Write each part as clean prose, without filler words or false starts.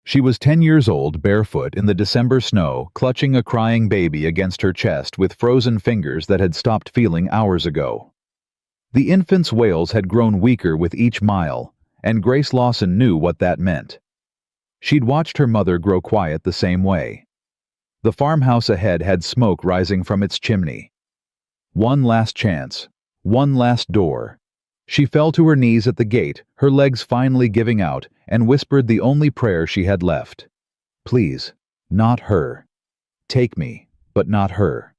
She was 10 years old, barefoot, in the December snow, clutching a crying baby against her chest with frozen fingers that had stopped feeling hours ago. The infant's wails had grown weaker with each mile, and Grace Lawson knew what that meant. She'd watched her mother grow quiet the same way. The farmhouse ahead had smoke rising from its chimney. One last chance, one last door. She fell to her knees at the gate, her legs finally giving out, and whispered the only prayer she had left. Please, not her. Take me, but not her.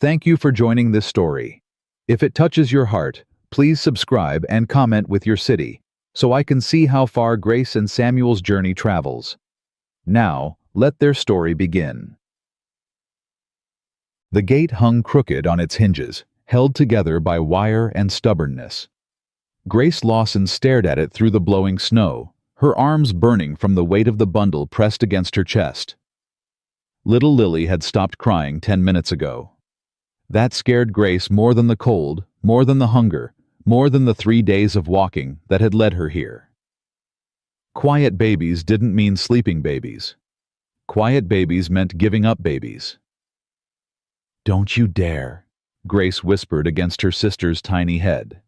Thank you for joining this story. If it touches your heart, please subscribe and comment with your city, so I can see how far Grace and Samuel's journey travels. Now, let their story begin. The gate hung crooked on its hinges, held together by wire and stubbornness. Grace Lawson stared at it through the blowing snow, her arms burning from the weight of the bundle pressed against her chest. Little Lily had stopped crying 10 minutes ago. That scared Grace more than the cold, more than the hunger, more than the 3 days of walking that had led her here. Quiet babies didn't mean sleeping babies. Quiet babies meant giving up babies. Don't you dare, Grace whispered against her sister's tiny head.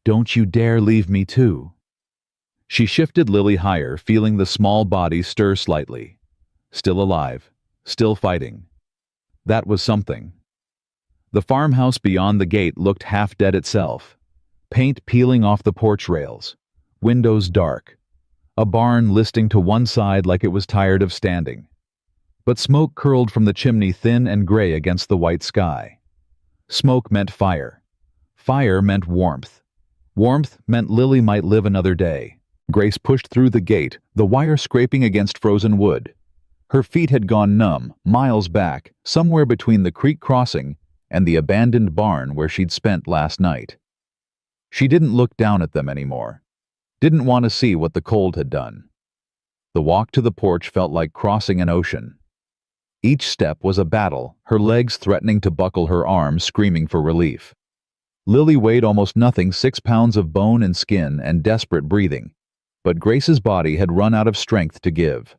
Don't you dare leave me too. She shifted Lily higher, feeling the small body stir slightly. Still alive, still fighting. That was something. The farmhouse beyond the gate looked half dead itself. Paint peeling off the porch rails. Windows dark. A barn listing to one side like it was tired of standing. But smoke curled from the chimney thin and gray against the white sky. Smoke meant fire. Fire meant warmth. Warmth meant Lily might live another day. Grace pushed through the gate, the wire scraping against frozen wood. Her feet had gone numb, miles back, somewhere between the creek crossing and the abandoned barn where she'd spent last night. She didn't look down at them anymore. Didn't want to see what the cold had done. The walk to the porch felt like crossing an ocean. Each step was a battle, her legs threatening to buckle, her arms screaming for relief. Lily weighed almost nothing, 6 pounds of bone and skin and desperate breathing. But Grace's body had run out of strength to give.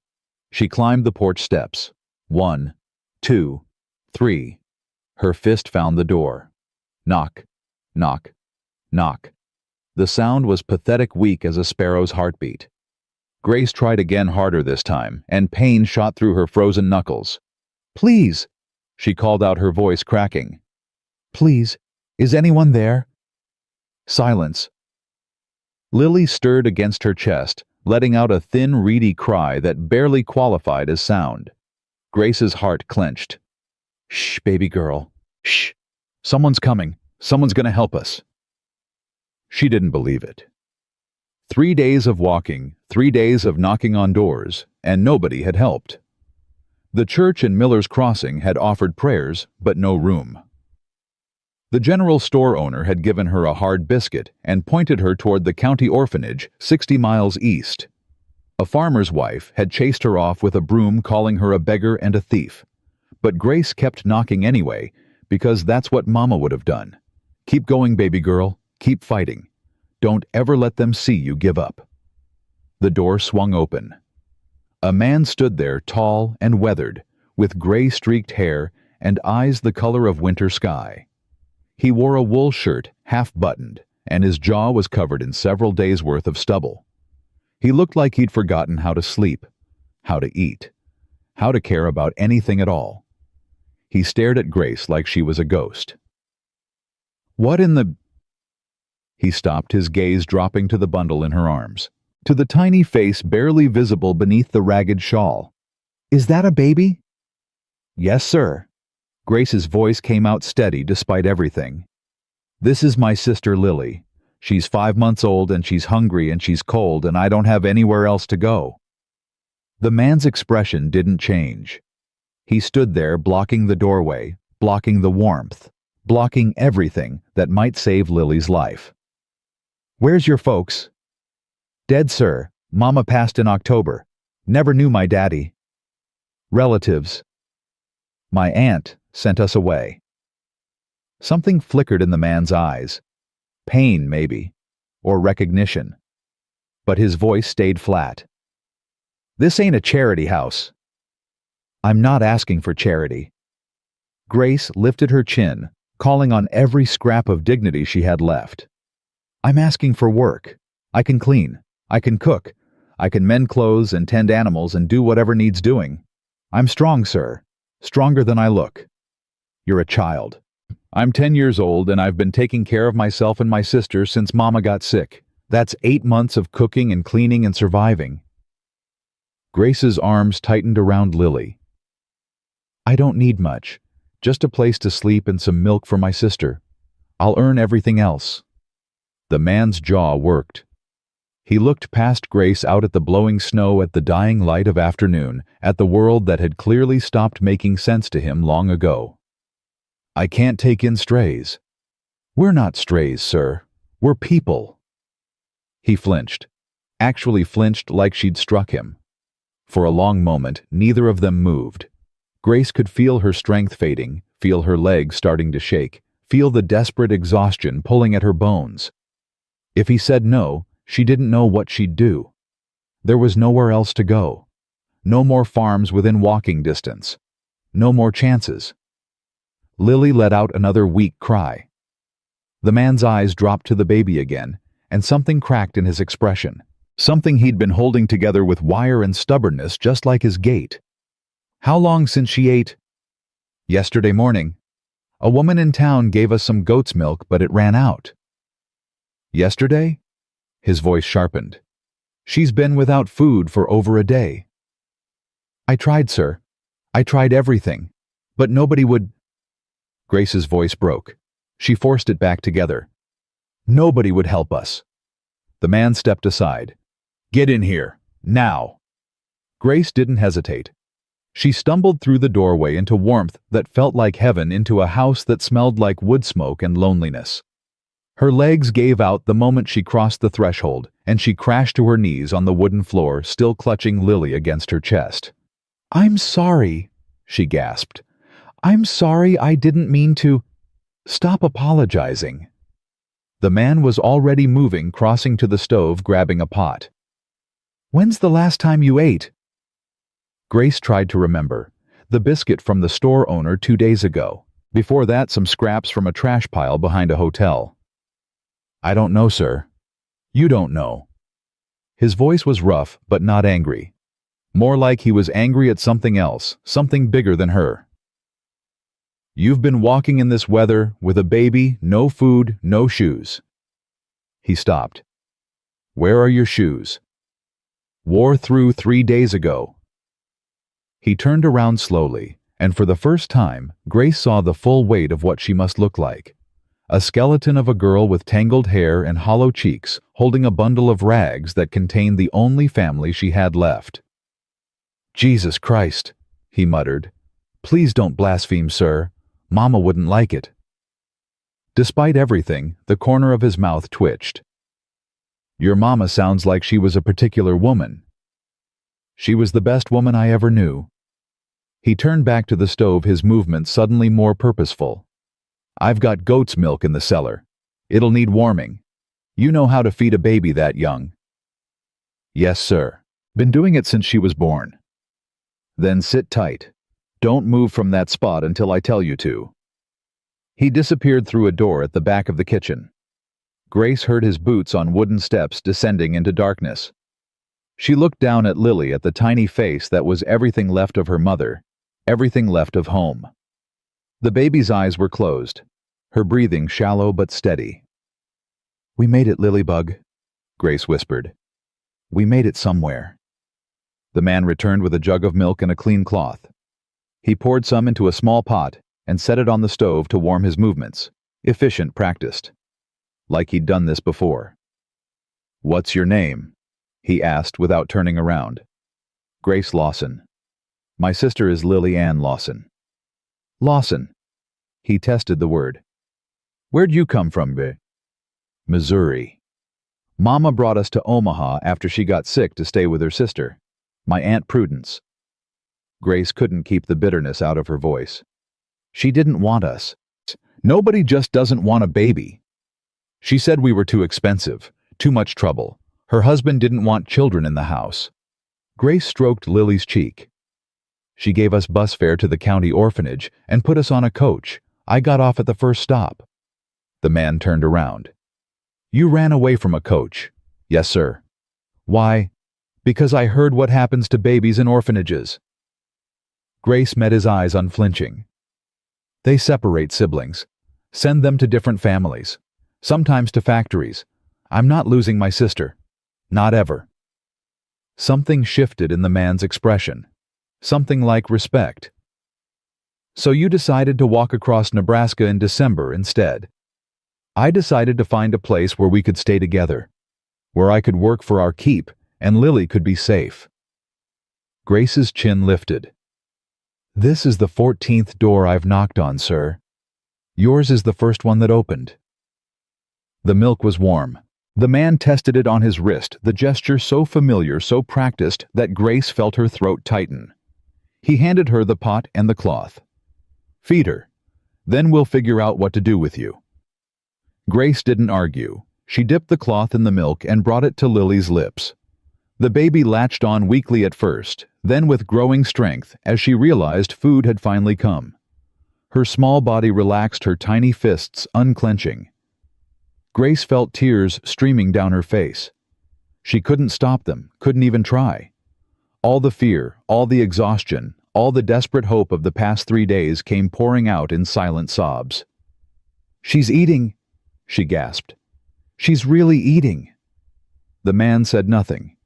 She climbed the porch steps. 1, 2, 3. Her fist found the door. Knock, knock, knock. The sound was pathetic, weak as a sparrow's heartbeat. Grace tried again, harder this time, and pain shot through her frozen knuckles. Please, she called out, her voice cracking. Please, is anyone there? Silence. Lily stirred against her chest, letting out a thin, reedy cry that barely qualified as sound. Grace's heart clenched. Shh, baby girl. Shh. Someone's coming. Someone's gonna help us. She didn't believe it. 3 days of walking, 3 days of knocking on doors, and nobody had helped. The church in Miller's Crossing had offered prayers, but no room. The general store owner had given her a hard biscuit and pointed her toward the county orphanage 60 miles east. A farmer's wife had chased her off with a broom, calling her a beggar and a thief. But Grace kept knocking anyway, because that's what Mama would have done. Keep going, baby girl. Keep fighting. Don't ever let them see you give up. The door swung open. A man stood there, tall and weathered, with gray-streaked hair and eyes the color of winter sky. He wore a wool shirt, half-buttoned, and his jaw was covered in several days' worth of stubble. He looked like he'd forgotten how to sleep, how to eat, how to care about anything at all. He stared at Grace like she was a ghost. What in the... He stopped, his gaze dropping to the bundle in her arms, to the tiny face barely visible beneath the ragged shawl. Is that a baby? Yes, sir. Grace's voice came out steady despite everything. This is my sister Lily. She's 5 months old and she's hungry and she's cold and I don't have anywhere else to go. The man's expression didn't change. He stood there blocking the doorway, blocking the warmth, blocking everything that might save Lily's life. Where's your folks? Dead, sir. Mama passed in October. Never knew my daddy. Relatives. My aunt sent us away. Something flickered in the man's eyes. Pain, maybe, or recognition. But his voice stayed flat. This ain't a charity house. I'm not asking for charity. Grace lifted her chin, calling on every scrap of dignity she had left. I'm asking for work. I can clean. I can cook. I can mend clothes and tend animals and do whatever needs doing. I'm strong, sir. Stronger than I look. You're a child. I'm 10 years old and I've been taking care of myself and my sister since Mama got sick. That's 8 months of cooking and cleaning and surviving. Grace's arms tightened around Lily. I don't need much. Just a place to sleep and some milk for my sister. I'll earn everything else. The man's jaw worked. He looked past Grace out at the blowing snow, at the dying light of afternoon, at the world that had clearly stopped making sense to him long ago. I can't take in strays. We're not strays, sir. We're people. He flinched. Actually flinched like she'd struck him. For a long moment, neither of them moved. Grace could feel her strength fading, feel her legs starting to shake, feel the desperate exhaustion pulling at her bones. If he said no, she didn't know what she'd do. There was nowhere else to go. No more farms within walking distance. No more chances. Lily let out another weak cry. The man's eyes dropped to the baby again, and something cracked in his expression. Something he'd been holding together with wire and stubbornness, just like his gait. How long since she ate? Yesterday morning. A woman in town gave us some goat's milk, but it ran out. Yesterday? His voice sharpened. She's been without food for over a day. I tried, sir. I tried everything. But nobody would... Grace's voice broke. She forced it back together. Nobody would help us. The man stepped aside. Get in here. Now. Grace didn't hesitate. She stumbled through the doorway into warmth that felt like heaven, into a house that smelled like wood smoke and loneliness. Her legs gave out the moment she crossed the threshold, and she crashed to her knees on the wooden floor, still clutching Lily against her chest. I'm sorry, she gasped. I'm sorry, I didn't mean to... Stop apologizing. The man was already moving, crossing to the stove, grabbing a pot. When's the last time you ate? Grace tried to remember. The biscuit from the store owner 2 days ago. Before that, some scraps from a trash pile behind a hotel. I don't know, sir. You don't know. His voice was rough, but not angry. More like he was angry at something else, something bigger than her. You've been walking in this weather, with a baby, no food, no shoes. He stopped. Where are your shoes? Wore through 3 days ago. He turned around slowly, and for the first time, Grace saw the full weight of what she must look like. A skeleton of a girl with tangled hair and hollow cheeks, holding a bundle of rags that contained the only family she had left. Jesus Christ, he muttered. Please don't blaspheme, sir. Mama wouldn't like it. Despite everything, the corner of his mouth twitched. Your mama sounds like she was a particular woman. She was the best woman I ever knew. He turned back to the stove, his movements suddenly more purposeful. I've got goat's milk in the cellar. It'll need warming. You know how to feed a baby that young. Yes, sir. Been doing it since she was born. Then sit tight. Don't move from that spot until I tell you to. He disappeared through a door at the back of the kitchen. Grace heard his boots on wooden steps descending into darkness. She looked down at Lily, at the tiny face that was everything left of her mother, everything left of home. The baby's eyes were closed, her breathing shallow but steady. We made it, Lilybug, Grace whispered. We made it somewhere. The man returned with a jug of milk and a clean cloth. He poured some into a small pot and set it on the stove to warm his movements, efficient, practiced. Like he'd done this before. What's your name? He asked without turning around. Grace Lawson. My sister is Lily Ann Lawson. Lawson. He tested the word. Where'd you come from, be? Missouri. Mama brought us to Omaha after she got sick to stay with her sister, my Aunt Prudence. Grace couldn't keep the bitterness out of her voice. She didn't want us. Nobody just doesn't want a baby. She said we were too expensive, too much trouble. Her husband didn't want children in the house. Grace stroked Lily's cheek. She gave us bus fare to the county orphanage and put us on a coach. I got off at the first stop. The man turned around. You ran away from a coach. Yes, sir. Why? Because I heard what happens to babies in orphanages. Grace met his eyes unflinching. They separate siblings, send them to different families, sometimes to factories. I'm not losing my sister. Not ever. Something shifted in the man's expression. Something like respect. So you decided to walk across Nebraska in December instead. I decided to find a place where we could stay together, where I could work for our keep and Lily could be safe. Grace's chin lifted. This is the 14th door I've knocked on, sir. Yours is the first one that opened. The milk was warm. The man tested it on his wrist, the gesture so familiar, so practiced, that Grace felt her throat tighten. He handed her the pot and the cloth. Feed her. Then we'll figure out what to do with you. Grace didn't argue. She dipped the cloth in the milk and brought it to Lily's lips. The baby latched on weakly at first, then with growing strength as she realized food had finally come. Her small body relaxed, her tiny fists unclenching. Grace felt tears streaming down her face. She couldn't stop them, couldn't even try. All the fear, all the exhaustion, all the desperate hope of the past 3 days came pouring out in silent sobs. She's eating, she gasped. She's really eating. The man said nothing.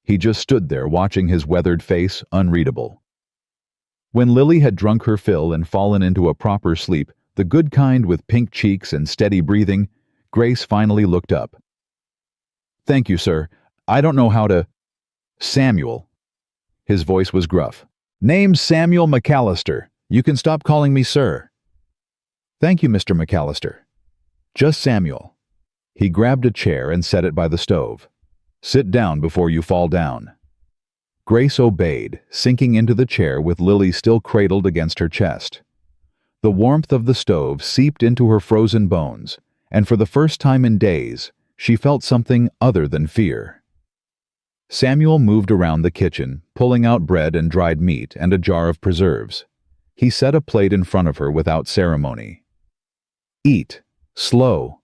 He just stood there watching his weathered face unreadable. When Lily had drunk her fill and fallen into a proper sleep, the good kind with pink cheeks and steady breathing, Grace finally looked up. Thank you, sir. I don't know how to... Samuel. His voice was gruff. Name's Samuel McAllister. You can stop calling me sir. Thank you, Mr. McAllister. Just Samuel. He grabbed a chair and set it by the stove. Sit down before you fall down. Grace obeyed, sinking into the chair with Lily still cradled against her chest. The warmth of the stove seeped into her frozen bones, and for the first time in days, she felt something other than fear. Samuel moved around the kitchen, pulling out bread and dried meat and a jar of preserves. He set a plate in front of her without ceremony. Eat. Slow.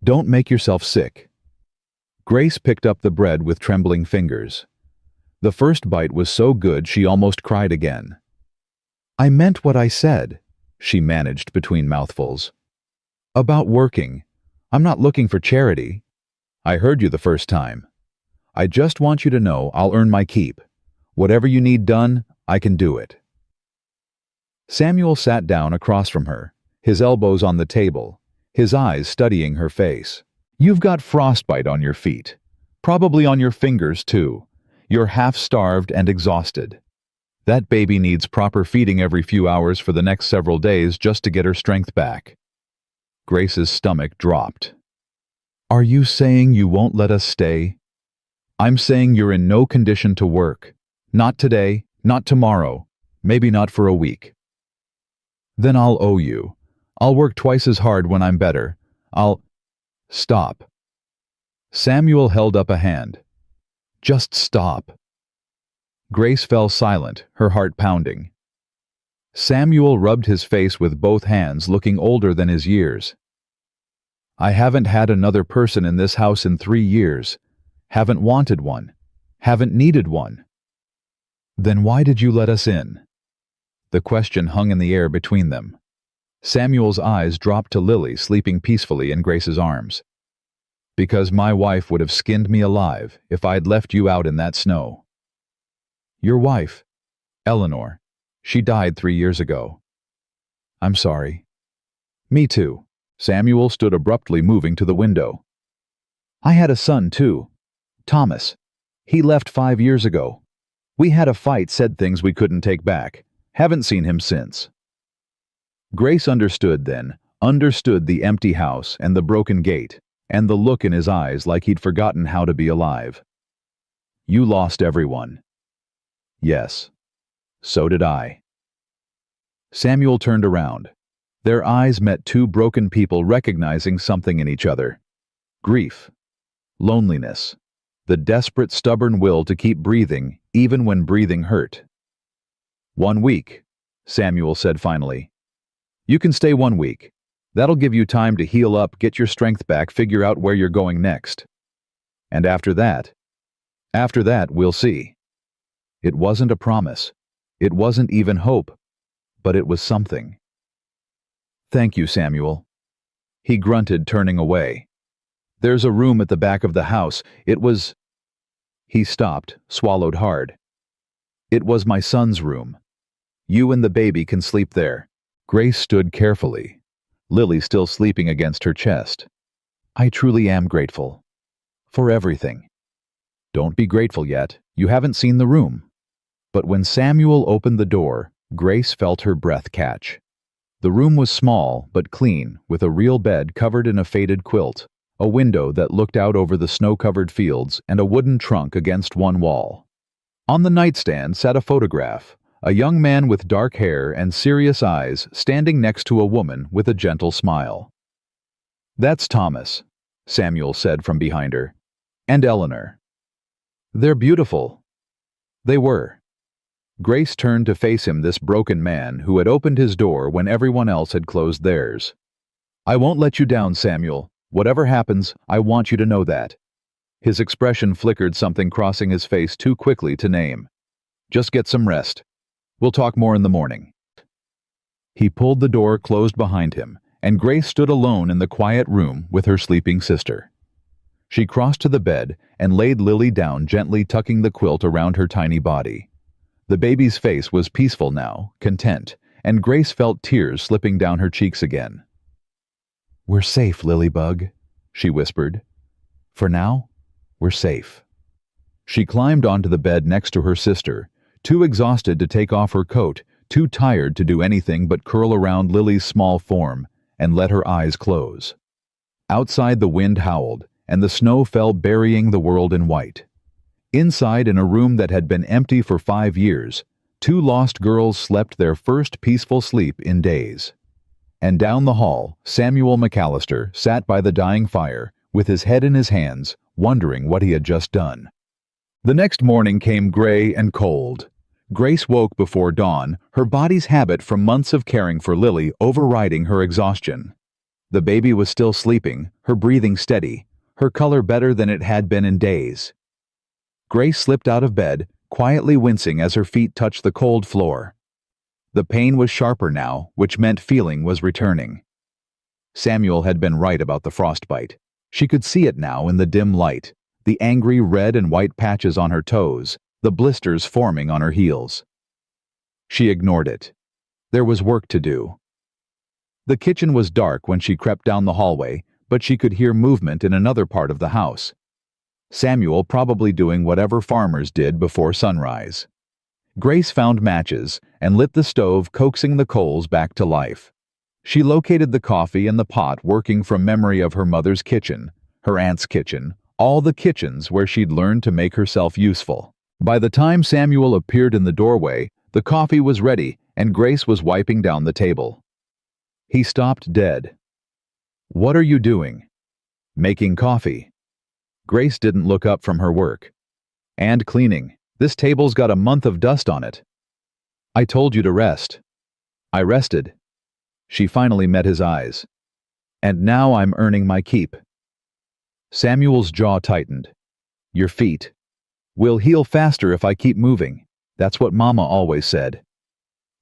Don't make yourself sick. Grace picked up the bread with trembling fingers. The first bite was so good she almost cried again. I meant what I said, she managed between mouthfuls. About working. I'm not looking for charity. I heard you the first time. I just want you to know I'll earn my keep. Whatever you need done, I can do it. Samuel sat down across from her, his elbows on the table, his eyes studying her face. You've got frostbite on your feet. Probably on your fingers, too. You're half-starved and exhausted. That baby needs proper feeding every few hours for the next several days just to get her strength back. Grace's stomach dropped. Are you saying you won't let us stay? I'm saying you're in no condition to work. Not today, not tomorrow, maybe not for a week. Then I'll owe you. I'll work twice as hard when I'm better. Stop. Samuel held up a hand. Just stop. Grace fell silent, her heart pounding. Samuel rubbed his face with both hands, looking older than his years. I haven't had another person in this house in 3 years. Haven't wanted one. Haven't needed one. Then why did you let us in? The question hung in the air between them. Samuel's eyes dropped to Lily sleeping peacefully in Grace's arms. Because my wife would have skinned me alive if I'd left you out in that snow. Your wife, Eleanor. She died 3 years ago. I'm sorry. Me too. Samuel stood abruptly, moving to the window. I had a son too. Thomas. He left 5 years ago. We had a fight, said things we couldn't take back. Haven't seen him since. Grace understood then, understood the empty house and the broken gate, and the look in his eyes like he'd forgotten how to be alive. You lost everyone. Yes. So did I. Samuel turned around. Their eyes met two broken people recognizing something in each other. Grief. Loneliness. The desperate, stubborn will to keep breathing even when breathing hurt. 1 week, Samuel said finally. You can stay 1 week. That'll give you time to heal up, get your strength back, figure out where you're going next. And after that, we'll see. It wasn't a promise. It wasn't even hope. But it was something. Thank you, Samuel. He grunted, turning away. There's a room at the back of the house. It was... He stopped, swallowed hard. It was my son's room. You and the baby can sleep there. Grace stood carefully, Lily still sleeping against her chest. I truly am grateful. For everything. Don't be grateful yet. You haven't seen the room. But when Samuel opened the door, Grace felt her breath catch. The room was small but clean, with a real bed covered in a faded quilt, a window that looked out over the snow-covered fields, and a wooden trunk against one wall. On the nightstand sat a photograph, a young man with dark hair and serious eyes standing next to a woman with a gentle smile. That's Thomas, Samuel said from behind her, and Eleanor. They're beautiful. They were. Grace turned to face him, this broken man who had opened his door when everyone else had closed theirs. I won't let you down, Samuel. Whatever happens, I want you to know that. His expression flickered, something crossing his face too quickly to name. Just get some rest. We'll talk more in the morning. He pulled the door closed behind him, and Grace stood alone in the quiet room with her sleeping sister. She crossed to the bed and laid Lily down, gently tucking the quilt around her tiny body. The baby's face was peaceful now, content, and Grace felt tears slipping down her cheeks again. We're safe, Lilybug, she whispered. For now, we're safe. She climbed onto the bed next to her sister, too exhausted to take off her coat, too tired to do anything but curl around Lily's small form and let her eyes close. Outside, the wind howled, and the snow fell, burying the world in white. Inside, in a room that had been empty for 5 years, 2 lost girls slept their first peaceful sleep in days. And down the hall, Samuel McAllister sat by the dying fire, with his head in his hands, wondering what he had just done. The next morning came gray and cold. Grace woke before dawn, her body's habit from months of caring for Lily overriding her exhaustion. The baby was still sleeping, her breathing steady, her color better than it had been in days. Grace slipped out of bed, quietly wincing as her feet touched the cold floor. The pain was sharper now, which meant feeling was returning. Samuel had been right about the frostbite. She could see it now in the dim light, the angry red and white patches on her toes, the blisters forming on her heels. She ignored it. There was work to do. The kitchen was dark when she crept down the hallway, but she could hear movement in another part of the house. Samuel probably doing whatever farmers did before sunrise. Grace found matches and lit the stove, coaxing the coals back to life. She located the coffee and the pot, working from memory of her mother's kitchen, her aunt's kitchen, all the kitchens where she'd learned to make herself useful. By the time Samuel appeared in the doorway, the coffee was ready and Grace was wiping down the table. He stopped dead. What are you doing? Making coffee. Grace didn't look up from her work. And cleaning. This table's got a month of dust on it. I told you to rest. I rested. She finally met his eyes. And now I'm earning my keep. Samuel's jaw tightened. Your feet. Will heal faster if I keep moving. That's what Mama always said.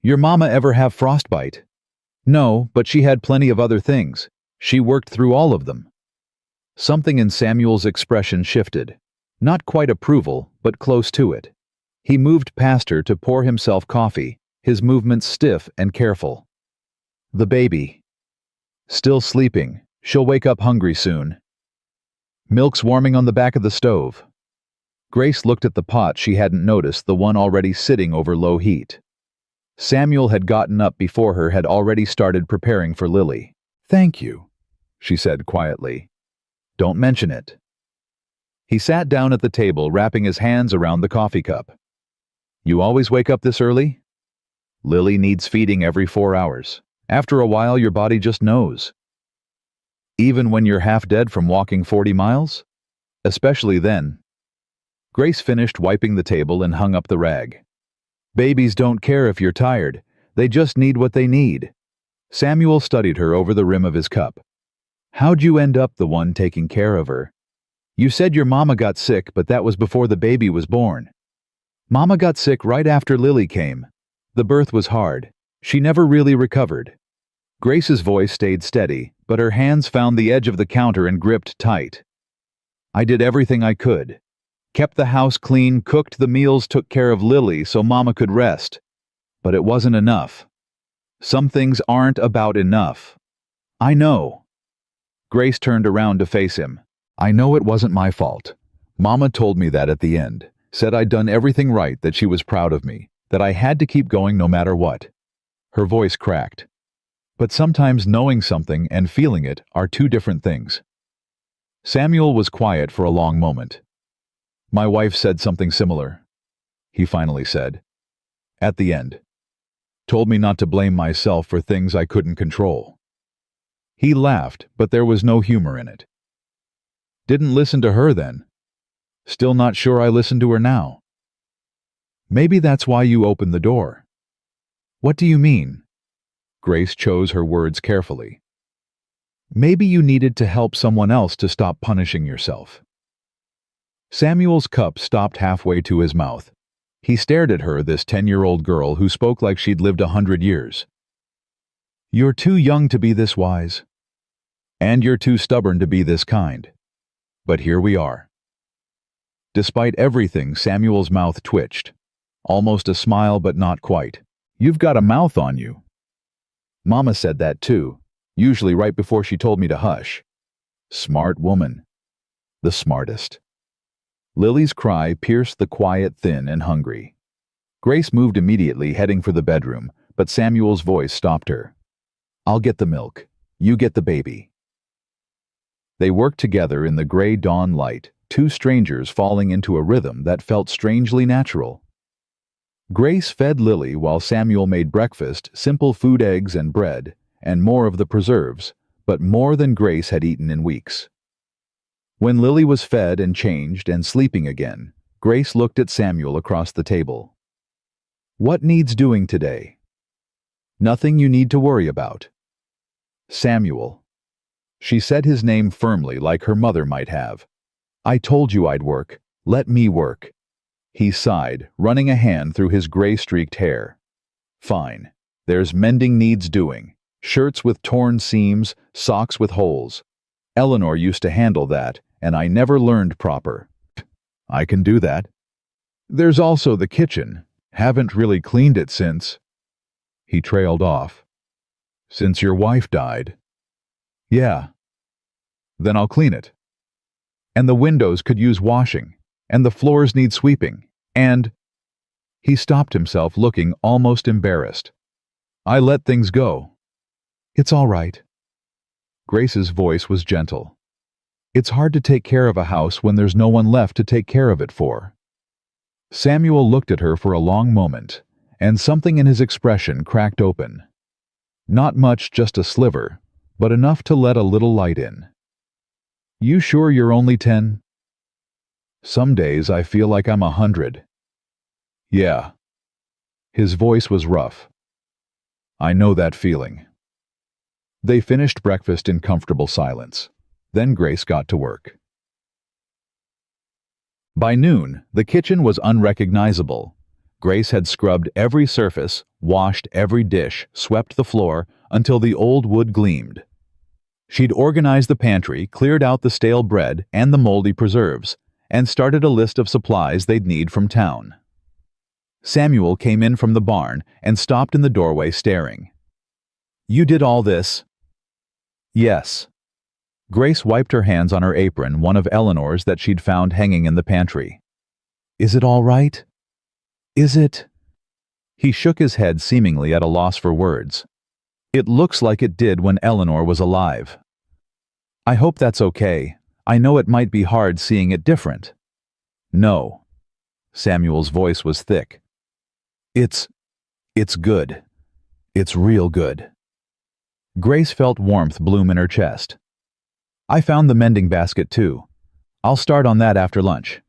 Your mama ever have frostbite? No, but she had plenty of other things. She worked through all of them. Something in Samuel's expression shifted. Not quite approval, but close to it. He moved past her to pour himself coffee, his movements stiff and careful. The baby. Still sleeping. She'll wake up hungry soon. Milk's warming on the back of the stove. Grace looked at the pot she hadn't noticed, the one already sitting over low heat. Samuel had gotten up before her, had already started preparing for Lily. Thank you, she said quietly. Don't mention it. He sat down at the table, wrapping his hands around the coffee cup. You always wake up this early? Lily needs feeding every 4 hours. After a while, your body just knows. Even when you're half dead from walking 40 miles? Especially then. Grace finished wiping the table and hung up the rag. Babies don't care if you're tired. They just need what they need. Samuel studied her over the rim of his cup. How'd you end up the one taking care of her? You said your mama got sick, but that was before the baby was born. Mama got sick right after Lily came. The birth was hard. She never really recovered. Grace's voice stayed steady, but her hands found the edge of the counter and gripped tight. I did everything I could. Kept the house clean, cooked the meals, took care of Lily so Mama could rest. But it wasn't enough. Some things aren't about enough. I know. Grace turned around to face him. I know it wasn't my fault. Mama told me that at the end. Said I'd done everything right, that she was proud of me, that I had to keep going no matter what. Her voice cracked. But sometimes knowing something and feeling it are two different things. Samuel was quiet for a long moment. My wife said something similar, he finally said. At the end. Told me not to blame myself for things I couldn't control. He laughed, but there was no humor in it. Didn't listen to her then. Still not sure I listen to her now. Maybe that's why you opened the door. What do you mean? Grace chose her words carefully. Maybe you needed to help someone else to stop punishing yourself. Samuel's cup stopped halfway to his mouth. He stared at her, this 10-year-old girl who spoke like she'd lived 100 years. You're too young to be this wise. And you're too stubborn to be this kind. But here we are. Despite everything, Samuel's mouth twitched. Almost a smile, but not quite. You've got a mouth on you. Mama said that too, usually right before she told me to hush. Smart woman. The smartest. Lily's cry pierced the quiet, thin and hungry. Grace moved immediately, heading for the bedroom, but Samuel's voice stopped her. I'll get the milk. You get the baby. They worked together in the gray dawn light, two strangers falling into a rhythm that felt strangely natural. Grace fed Lily while Samuel made breakfast, simple food, eggs and bread, and more of the preserves, but more than Grace had eaten in weeks. When Lily was fed and changed and sleeping again, Grace looked at Samuel across the table. What needs doing today? Nothing you need to worry about. Samuel. She said his name firmly, like her mother might have. I told you I'd work. Let me work. He sighed, running a hand through his gray-streaked hair. Fine. There's mending needs doing. Shirts with torn seams, socks with holes. Eleanor used to handle that, and I never learned proper. I can do that. There's also the kitchen. Haven't really cleaned it since... He trailed off. Since your wife died. Yeah. Then I'll clean it. And the windows could use washing, and the floors need sweeping, and... He stopped himself, looking almost embarrassed. I let things go. It's all right. Grace's voice was gentle. It's hard to take care of a house when there's no one left to take care of it for. Samuel looked at her for a long moment, and something in his expression cracked open. Not much, just a sliver, but enough to let a little light in. You sure you're only 10? Some days I feel like I'm 100. Yeah. His voice was rough. I know that feeling. They finished breakfast in comfortable silence. Then Grace got to work. By noon, the kitchen was unrecognizable. Grace had scrubbed every surface, washed every dish, swept the floor, until the old wood gleamed. She'd organized the pantry, cleared out the stale bread and the moldy preserves, and started a list of supplies they'd need from town. Samuel came in from the barn and stopped in the doorway staring. You did all this? Yes. Grace wiped her hands on her apron, one of Eleanor's that she'd found hanging in the pantry. Is it all right? Is it? He shook his head, seemingly at a loss for words. It looks like it did when Eleanor was alive. I hope that's okay. I know it might be hard seeing it different. No. Samuel's voice was thick. It's good. It's real good. Grace felt warmth bloom in her chest. I found the mending basket too. I'll start on that after lunch.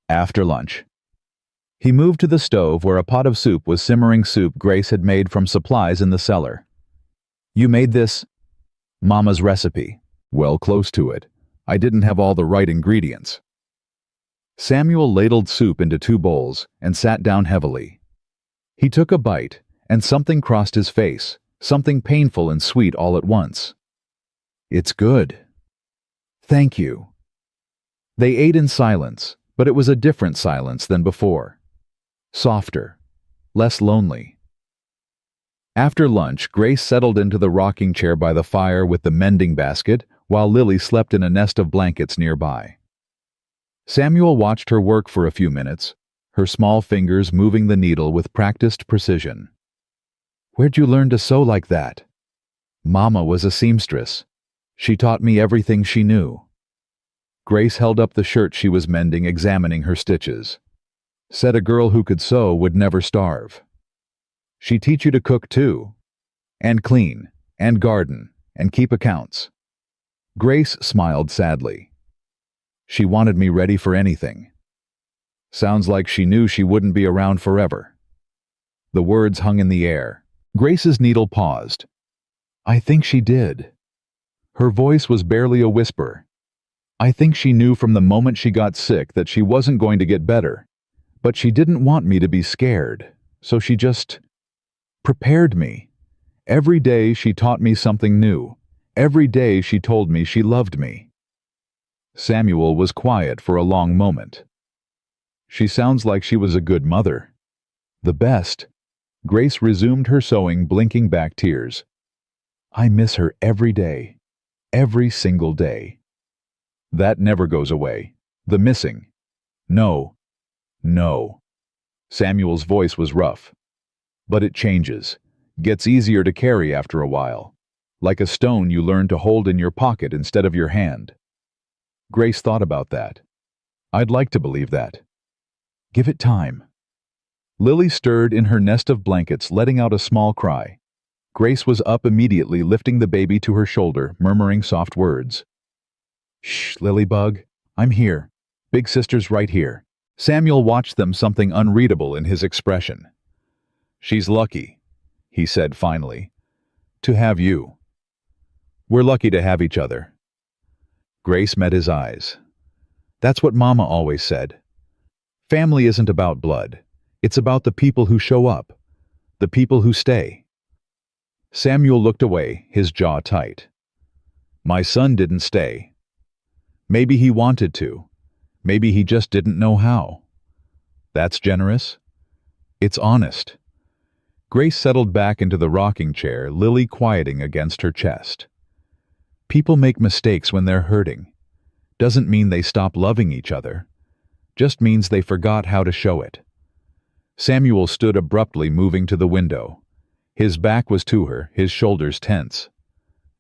After lunch. He moved to the stove where a pot of soup was simmering, soup Grace had made from supplies in the cellar. "You made this?" "Mama's recipe." "Well, close to it. I didn't have all the right ingredients." Samuel ladled soup into 2 bowls and sat down heavily. He took a bite, and something crossed his face, something painful and sweet all at once. "It's good." "Thank you." They ate in silence, but it was a different silence than before. Softer, less lonely. After lunch, Grace settled into the rocking chair by the fire with the mending basket, while Lily slept in a nest of blankets nearby. Samuel watched her work for a few minutes, her small fingers moving the needle with practiced precision. "Where'd you learn to sew like that?" "Mama was a seamstress. She taught me everything she knew." Grace held up the shirt she was mending, examining her stitches. "Said a girl who could sew would never starve." "She teach you to cook too? And clean, and garden, and keep accounts?" Grace smiled sadly. "She wanted me ready for anything." Sounds like she knew she wouldn't be around forever. The words hung in the air. Grace's needle paused. "I think she did." Her voice was barely a whisper. "I think she knew from the moment she got sick that she wasn't going to get better. But she didn't want me to be scared, so she just prepared me. Every day she taught me something new. Every day she told me she loved me." Samuel was quiet for a long moment. "She sounds like she was a good mother." "The best." Grace resumed her sewing, blinking back tears. "I miss her every day. Every single day." "That never goes away. The missing." "No. No." Samuel's voice was rough. "But it changes. Gets easier to carry after a while. Like a stone you learn to hold in your pocket instead of your hand." Grace thought about that. "I'd like to believe that." "Give it time." Lily stirred in her nest of blankets, letting out a small cry. Grace was up immediately, lifting the baby to her shoulder, murmuring soft words. "Shh, Lilybug. I'm here. Big sister's right here." Samuel watched them, something unreadable in his expression. "She's lucky," he said finally, "to have you. We're lucky to have each other." Grace met his eyes. "That's what Mama always said. Family isn't about blood. It's about the people who show up, the people who stay." Samuel looked away, his jaw tight. "My son didn't stay. Maybe he wanted to. Maybe he just didn't know how. That's generous. It's honest." Grace settled back into the rocking chair, Lily quieting against her chest. "People make mistakes when they're hurting. Doesn't mean they stop loving each other. Just means they forgot how to show it." Samuel stood abruptly, moving to the window. His back was to her, his shoulders tense.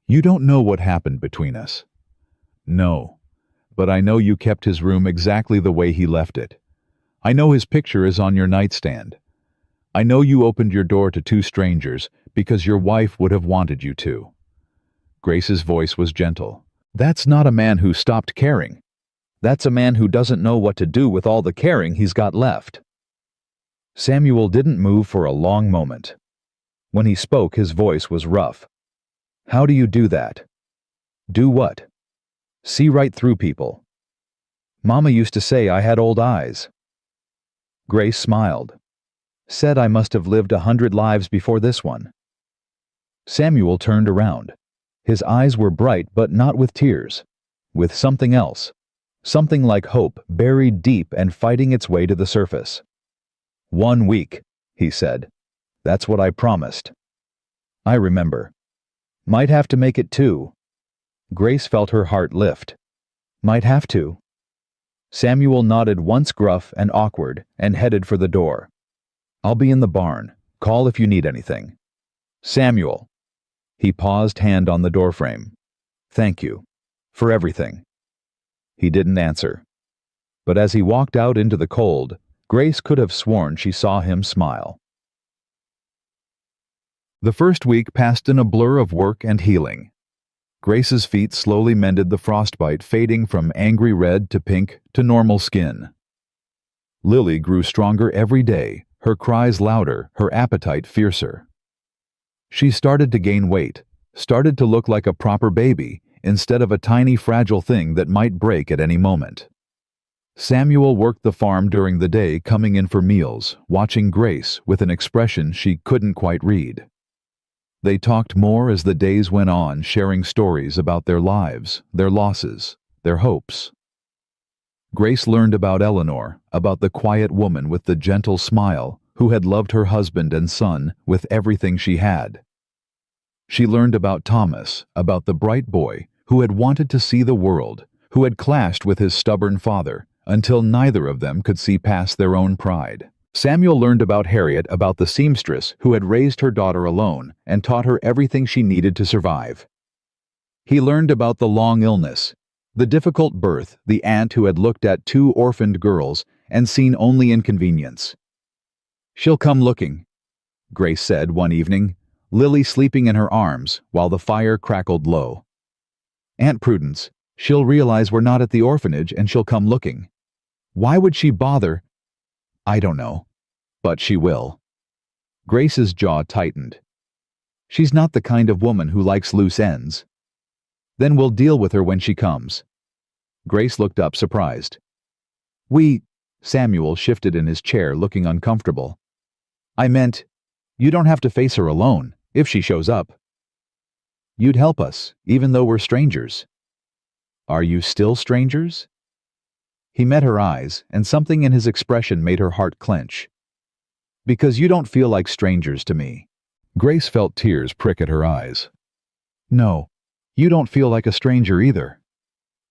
"You don't know what happened between us." "No. But I know you kept his room exactly the way he left it. I know his picture is on your nightstand. I know you opened your door to 2 strangers because your wife would have wanted you to." Grace's voice was gentle. "That's not a man who stopped caring. That's a man who doesn't know what to do with all the caring he's got left." Samuel didn't move for a long moment. When he spoke, his voice was rough. "How do you do that?" "Do what?" "See right through people." "Mama used to say I had old eyes." Grace smiled. "Said I must have lived 100 lives before this one." Samuel turned around. His eyes were bright, but not with tears. With something else. Something like hope, buried deep and fighting its way to the surface. "1 week," he said. "That's what I promised." "I remember." "Might have to make it 2. Grace felt her heart lift. "Might have to." Samuel nodded once, gruff and awkward, and headed for the door. "I'll be in the barn. Call if you need anything." "Samuel." He paused, hand on the doorframe. "Thank you. For everything." He didn't answer. But as he walked out into the cold, Grace could have sworn she saw him smile. The first week passed in a blur of work and healing. Grace's feet slowly mended the frostbite, fading from angry red to pink to normal skin. Lily grew stronger every day, her cries louder, her appetite fiercer. She started to gain weight, started to look like a proper baby, instead of a tiny fragile thing that might break at any moment. Samuel worked the farm during the day, coming in for meals, watching Grace with an expression she couldn't quite read. They talked more as the days went on, sharing stories about their lives, their losses, their hopes. Grace learned about Eleanor, about the quiet woman with the gentle smile, who had loved her husband and son with everything she had. She learned about Thomas, about the bright boy who had wanted to see the world, who had clashed with his stubborn father, until neither of them could see past their own pride. Samuel learned about Harriet, about the seamstress who had raised her daughter alone and taught her everything she needed to survive. He learned about the long illness, the difficult birth, the aunt who had looked at 2 orphaned girls and seen only inconvenience. "She'll come looking," Grace said one evening, Lily sleeping in her arms while the fire crackled low. "Aunt Prudence, she'll realize we're not at the orphanage and she'll come looking. Why would she bother? I don't know, but she will." Grace's jaw tightened. "She's not the kind of woman who likes loose ends." "Then we'll deal with her when she comes." Grace looked up, surprised. Samuel shifted in his chair, looking uncomfortable. "I meant, you don't have to face her alone, if she shows up. You'd help us, even though we're strangers." "Are you still strangers?" He met her eyes, and something in his expression made her heart clench. "Because you don't feel like strangers to me." Grace felt tears prick at her eyes. "No, you don't feel like a stranger either."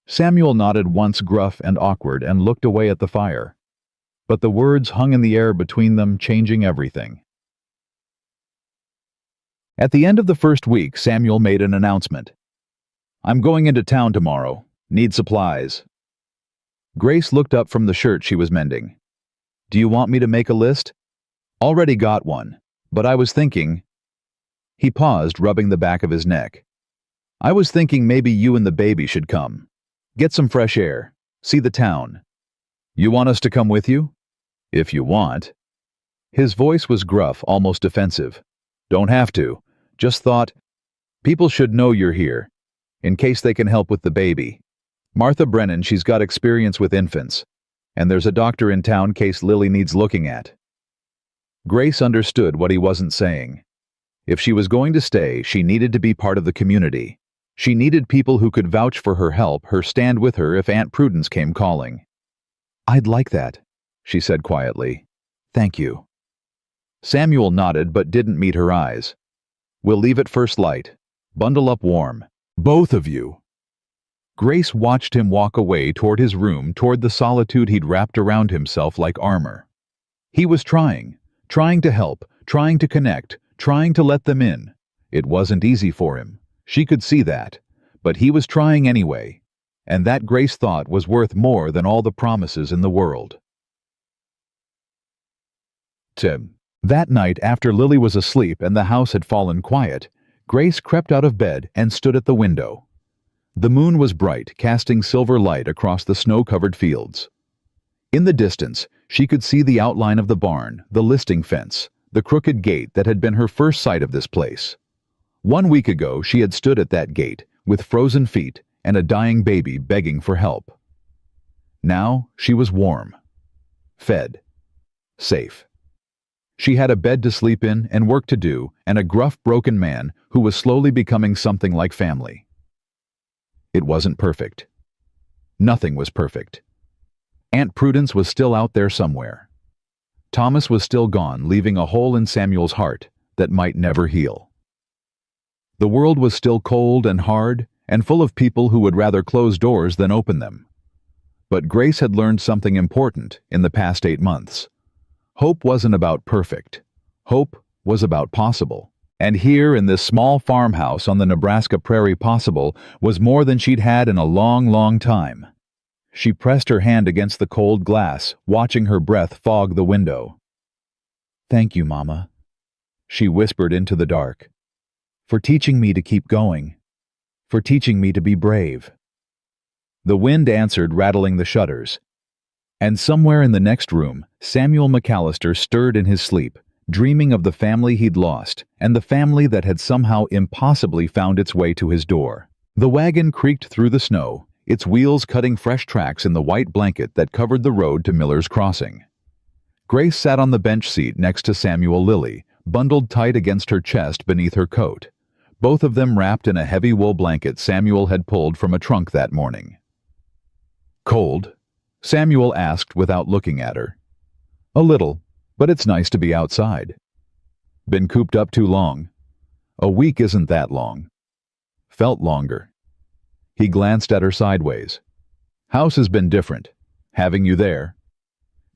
Samuel nodded once, gruff and awkward, and looked away at the fire. But the words hung in the air between them, changing everything. At the end of the first week, Samuel made an announcement. "I'm going into town tomorrow. Need supplies." Grace looked up from the shirt she was mending. "Do you want me to make a list?" "Already got one, but I was thinking—" He paused, rubbing the back of his neck. "I was thinking maybe you and the baby should come. Get some fresh air. See the town. You want us to come with you?" "If you want." His voice was gruff, almost defensive. "Don't have to. Just thought, people should know you're here, in case they can help with the baby. Martha Brennan, she's got experience with infants. And there's a doctor in town case Lily needs looking at." Grace understood what he wasn't saying. If she was going to stay, she needed to be part of the community. She needed people who could vouch for her help, her stand with her if Aunt Prudence came calling. "I'd like that," she said quietly. "Thank you." Samuel nodded but didn't meet her eyes. "We'll leave at first light. Bundle up warm. Both of you." Grace watched him walk away toward his room, toward the solitude he'd wrapped around himself like armor. He was trying to help, trying to connect, trying to let them in. It wasn't easy for him. She could see that. But he was trying anyway. And that, Grace thought, was worth more than all the promises in the world. That night, after Lily was asleep and the house had fallen quiet, Grace crept out of bed and stood at the window. The moon was bright, casting silver light across the snow-covered fields. In the distance, she could see the outline of the barn, the listing fence, the crooked gate that had been her first sight of this place. 1 week ago, she had stood at that gate, with frozen feet and a dying baby begging for help. Now she was warm, fed, safe. She had a bed to sleep in and work to do, and a gruff, broken man who was slowly becoming something like family. It wasn't perfect. Nothing was perfect. Aunt Prudence was still out there somewhere. Thomas was still gone, leaving a hole in Samuel's heart that might never heal. The world was still cold and hard, and full of people who would rather close doors than open them. But Grace had learned something important in the past 8 months. Hope wasn't about perfect. Hope was about possible. And here in this small farmhouse on the Nebraska prairie, possible was more than she'd had in a long, long time. She pressed her hand against the cold glass, watching her breath fog the window. "Thank you, Mama," she whispered into the dark, "for teaching me to keep going, for teaching me to be brave." The wind answered, rattling the shutters. And somewhere in the next room, Samuel McAllister stirred in his sleep, dreaming of the family he'd lost and the family that had somehow impossibly found its way to his door. The wagon creaked through the snow, its wheels cutting fresh tracks in the white blanket that covered the road to Miller's Crossing. Grace sat on the bench seat next to Samuel Lily, bundled tight against her chest beneath her coat, both of them wrapped in a heavy wool blanket Samuel had pulled from a trunk that morning. "Cold?" Samuel asked without looking at her. "A little, but it's nice to be outside." "Been cooped up too long?" "A week isn't that long." "Felt longer." He glanced at her sideways. "House has been different, having you there."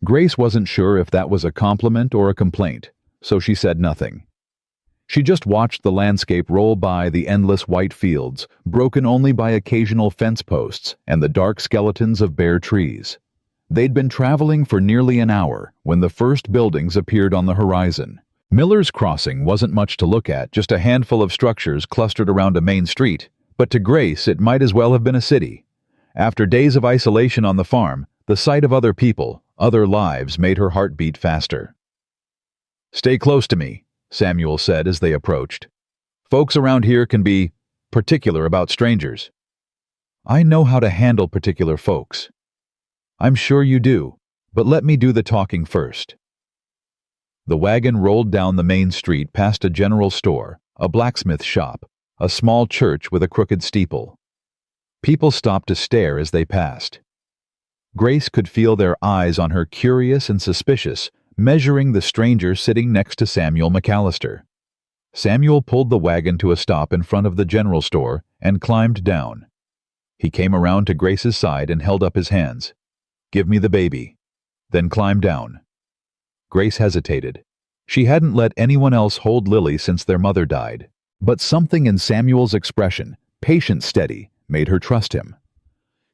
Grace wasn't sure if that was a compliment or a complaint, so she said nothing. She just watched the landscape roll by the endless white fields, broken only by occasional fence posts and the dark skeletons of bare trees. They'd been traveling for nearly an hour when the first buildings appeared on the horizon. Miller's Crossing wasn't much to look at, just a handful of structures clustered around a main street, but to Grace it might as well have been a city. After days of isolation on the farm, the sight of other people, other lives made her heart beat faster. "Stay close to me," Samuel said as they approached. "Folks around here can be particular about strangers." "I know how to handle particular folks." "I'm sure you do, but let me do the talking first." The wagon rolled down the main street past a general store, a blacksmith shop, a small church with a crooked steeple. People stopped to stare as they passed. Grace could feel their eyes on her, curious and suspicious, measuring the stranger sitting next to Samuel McAllister. Samuel pulled the wagon to a stop in front of the general store and climbed down. He came around to Grace's side and held up his hands. "Give me the baby." Then climb down. Grace hesitated. She hadn't let anyone else hold Lily since their mother died, but something in Samuel's expression, patient, steady, made her trust him.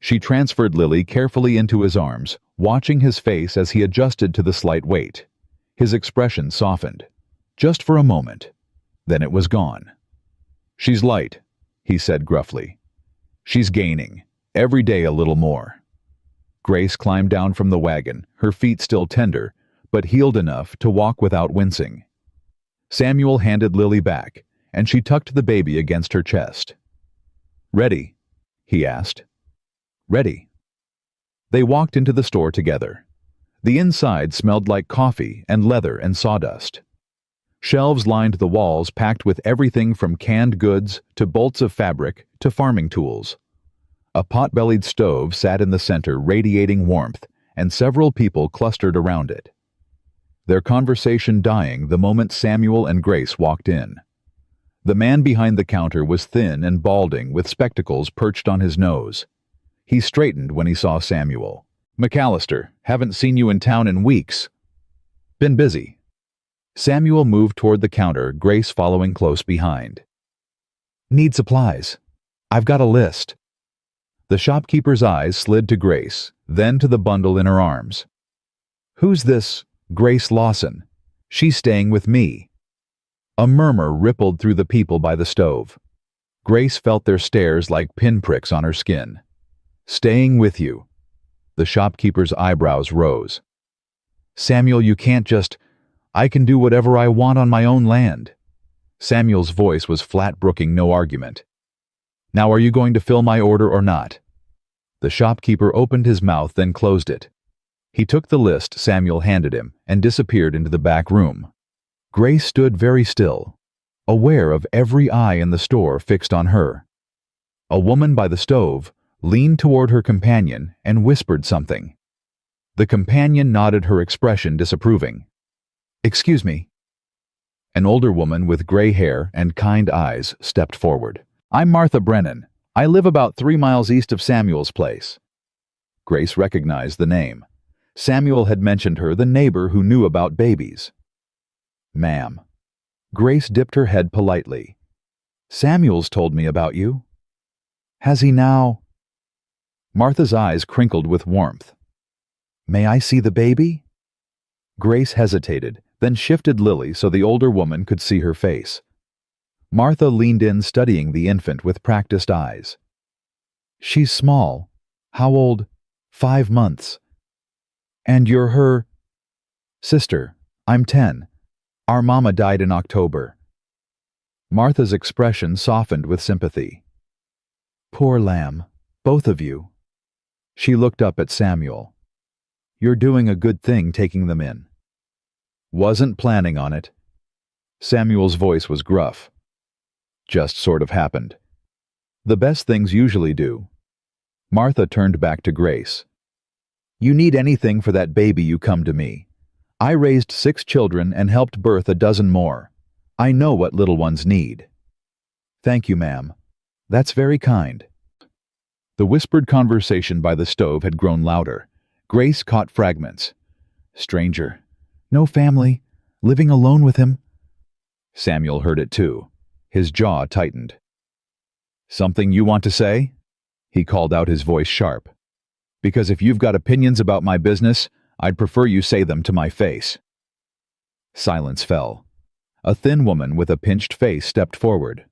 She transferred Lily carefully into his arms, watching his face as he adjusted to the slight weight. His expression softened, just for a moment. Then it was gone. "She's light," he said gruffly. "She's gaining, every day a little more." Grace climbed down from the wagon, her feet still tender, but healed enough to walk without wincing. Samuel handed Lily back, and she tucked the baby against her chest. "Ready?" he asked. "Ready." They walked into the store together. The inside smelled like coffee and leather and sawdust. Shelves lined the walls packed with everything from canned goods to bolts of fabric to farming tools. A pot-bellied stove sat in the center, radiating warmth, and several people clustered around it. Their conversation dying the moment Samuel and Grace walked in. The man behind the counter was thin and balding with spectacles perched on his nose. He straightened when he saw Samuel. "McAllister, haven't seen you in town in weeks." "Been busy." Samuel moved toward the counter, Grace following close behind. "Need supplies. I've got a list." The shopkeeper's eyes slid to Grace, then to the bundle in her arms. "Who's this Grace Lawson? She's staying with me." A murmur rippled through the people by the stove. Grace felt their stares like pinpricks on her skin. "Staying with you." The shopkeeper's eyebrows rose. "Samuel, you can't just... I can do whatever I want on my own land." Samuel's voice was flat, brooking no argument. "Now are you going to fill my order or not?" The shopkeeper opened his mouth, then closed it. He took the list Samuel handed him and disappeared into the back room. Grace stood very still, aware of every eye in the store fixed on her. A woman by the stove leaned toward her companion and whispered something. The companion nodded, her expression disapproving. "Excuse me." An older woman with gray hair and kind eyes stepped forward. "I'm Martha Brennan. I live about 3 miles east of Samuel's place." Grace recognized the name. Samuel had mentioned her, the neighbor who knew about babies. "Ma'am." Grace dipped her head politely. "Samuel's told me about you." "Has he now?" Martha's eyes crinkled with warmth. "May I see the baby?" Grace hesitated, then shifted Lily so the older woman could see her face. Martha leaned in, studying the infant with practiced eyes. "She's small. How old?" "5 months." And you're her sister. I'm 10. Our mama died in October. Martha's expression softened with sympathy. Poor lamb, both of you. She looked up at Samuel. You're doing a good thing taking them in. Wasn't planning on it. Samuel's voice was gruff. Just sort of happened. The best things usually do. Martha turned back to Grace. You need anything for that baby, you come to me. I raised 6 children and helped birth a dozen more. I know what little ones need. Thank you, ma'am. That's very kind. The whispered conversation by the stove had grown louder. Grace caught fragments. Stranger. No family. Living alone with him. Samuel heard it too. His jaw tightened. Something you want to say? He called out, his voice sharp. Because if you've got opinions about my business, I'd prefer you say them to my face. Silence fell. A thin woman with a pinched face stepped forward.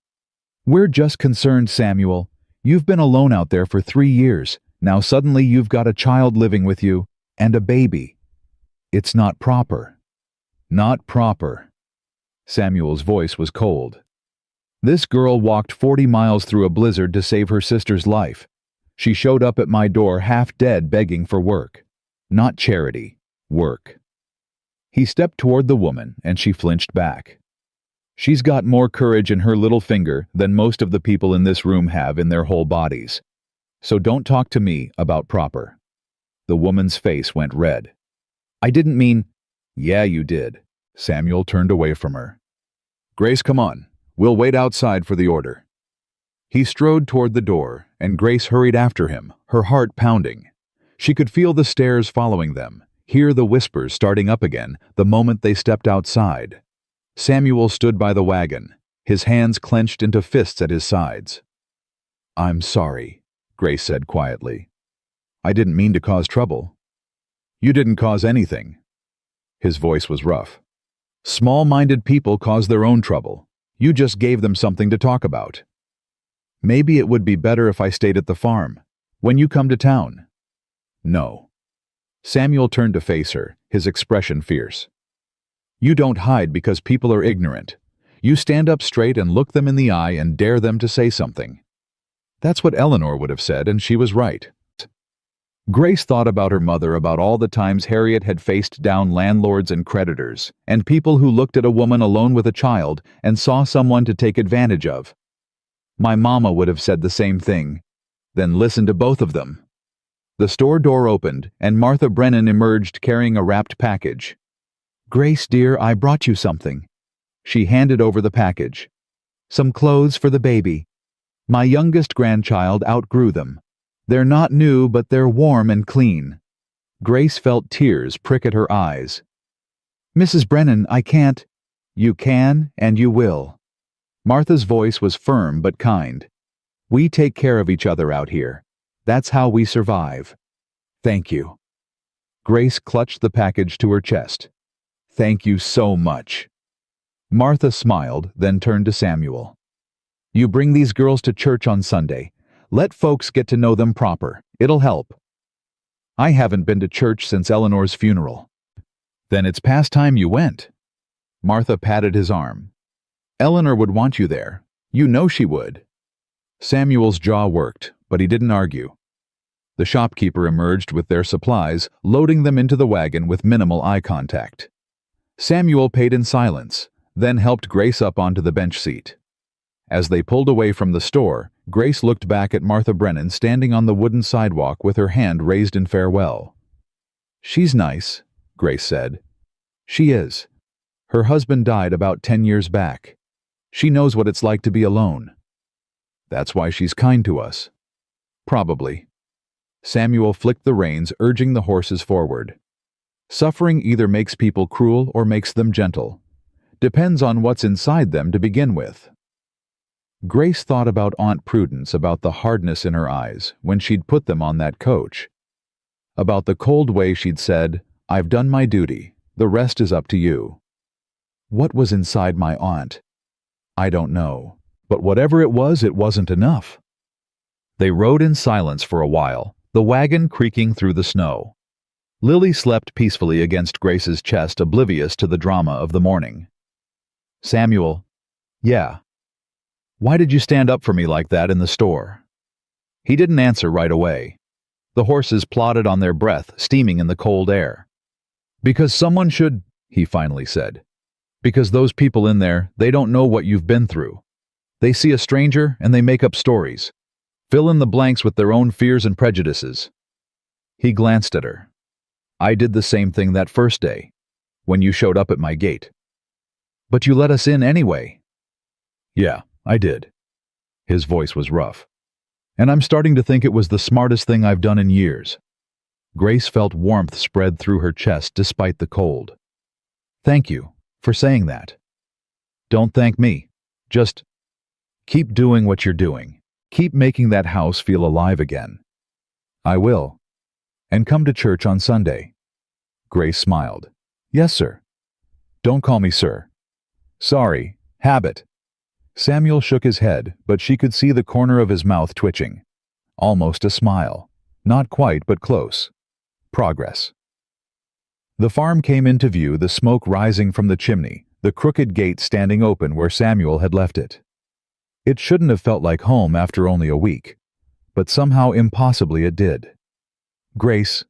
We're just concerned, Samuel. You've been alone out there for 3 years. Now suddenly you've got a child living with you, and a baby. It's not proper. Not proper. Samuel's voice was cold. This girl walked 40 miles through a blizzard to save her sister's life. She showed up at my door half dead, begging for work. Not charity, work. He stepped toward the woman, and she flinched back. She's got more courage in her little finger than most of the people in this room have in their whole bodies. So don't talk to me about proper. The woman's face went red. I didn't mean... Yeah, you did. Samuel turned away from her. Grace, come on. We'll wait outside for the order. He strode toward the door, and Grace hurried after him, her heart pounding. She could feel the stairs following them, hear the whispers starting up again the moment they stepped outside. Samuel stood by the wagon, his hands clenched into fists at his sides. I'm sorry, Grace said quietly. I didn't mean to cause trouble. You didn't cause anything. His voice was rough. Small-minded people cause their own trouble. You just gave them something to talk about. Maybe it would be better if I stayed at the farm, when you come to town. No. Samuel turned to face her, his expression fierce. You don't hide because people are ignorant. You stand up straight and look them in the eye and dare them to say something. That's what Eleanor would have said, and she was right. Grace thought about her mother, about all the times Harriet had faced down landlords and creditors, and people who looked at a woman alone with a child and saw someone to take advantage of. My mama would have said the same thing. Then listen to both of them. The store door opened, and Martha Brennan emerged carrying a wrapped package. Grace, dear, I brought you something. She handed over the package. Some clothes for the baby. My youngest grandchild outgrew them. They're not new, but they're warm and clean. Grace felt tears prick at her eyes. Mrs. Brennan, I can't. You can, and you will. Martha's voice was firm but kind. We take care of each other out here. That's how we survive. Thank you. Grace clutched the package to her chest. Thank you so much. Martha smiled, then turned to Samuel. You bring these girls to church on Sunday. Let folks get to know them proper. It'll help. I haven't been to church since Eleanor's funeral. Then it's past time you went. Martha patted his arm. Eleanor would want you there. You know she would. Samuel's jaw worked, but he didn't argue. The shopkeeper emerged with their supplies, loading them into the wagon with minimal eye contact. Samuel paid in silence, then helped Grace up onto the bench seat. As they pulled away from the store, Grace looked back at Martha Brennan standing on the wooden sidewalk with her hand raised in farewell. She's nice, Grace said. She is. Her husband died about 10 years back. She knows what it's like to be alone. That's why she's kind to us. Probably. Samuel flicked the reins, urging the horses forward. Suffering either makes people cruel or makes them gentle. Depends on what's inside them to begin with. Grace thought about Aunt Prudence, about the hardness in her eyes when she'd put them on that coach. About the cold way she'd said, I've done my duty, the rest is up to you. What was inside my aunt? I don't know, but whatever it wasn't enough. They rode in silence for a while, the wagon creaking through the snow. Lily slept peacefully against Grace's chest, oblivious to the drama of the morning. Samuel, yeah. Why did you stand up for me like that in the store? He didn't answer right away. The horses plodded on their breath, steaming in the cold air. Because someone should, he finally said. Because those people in there, they don't know what you've been through. They see a stranger and they make up stories. Fill in the blanks with their own fears and prejudices. He glanced at her. I did the same thing that first day, when you showed up at my gate. But you let us in anyway. Yeah, I did. His voice was rough. And I'm starting to think it was the smartest thing I've done in years. Grace felt warmth spread through her chest despite the cold. Thank you for saying that. Don't thank me. Just keep doing what you're doing. Keep making that house feel alive again. I will. And come to church on Sunday. Grace smiled. Yes, sir. Don't call me sir. Sorry, habit. Samuel shook his head, but she could see the corner of his mouth twitching. Almost a smile. Not quite, but close. Progress. The farm came into view, the smoke rising from the chimney, the crooked gate standing open where Samuel had left it. It shouldn't have felt like home after only a week, but somehow impossibly it did. Grace,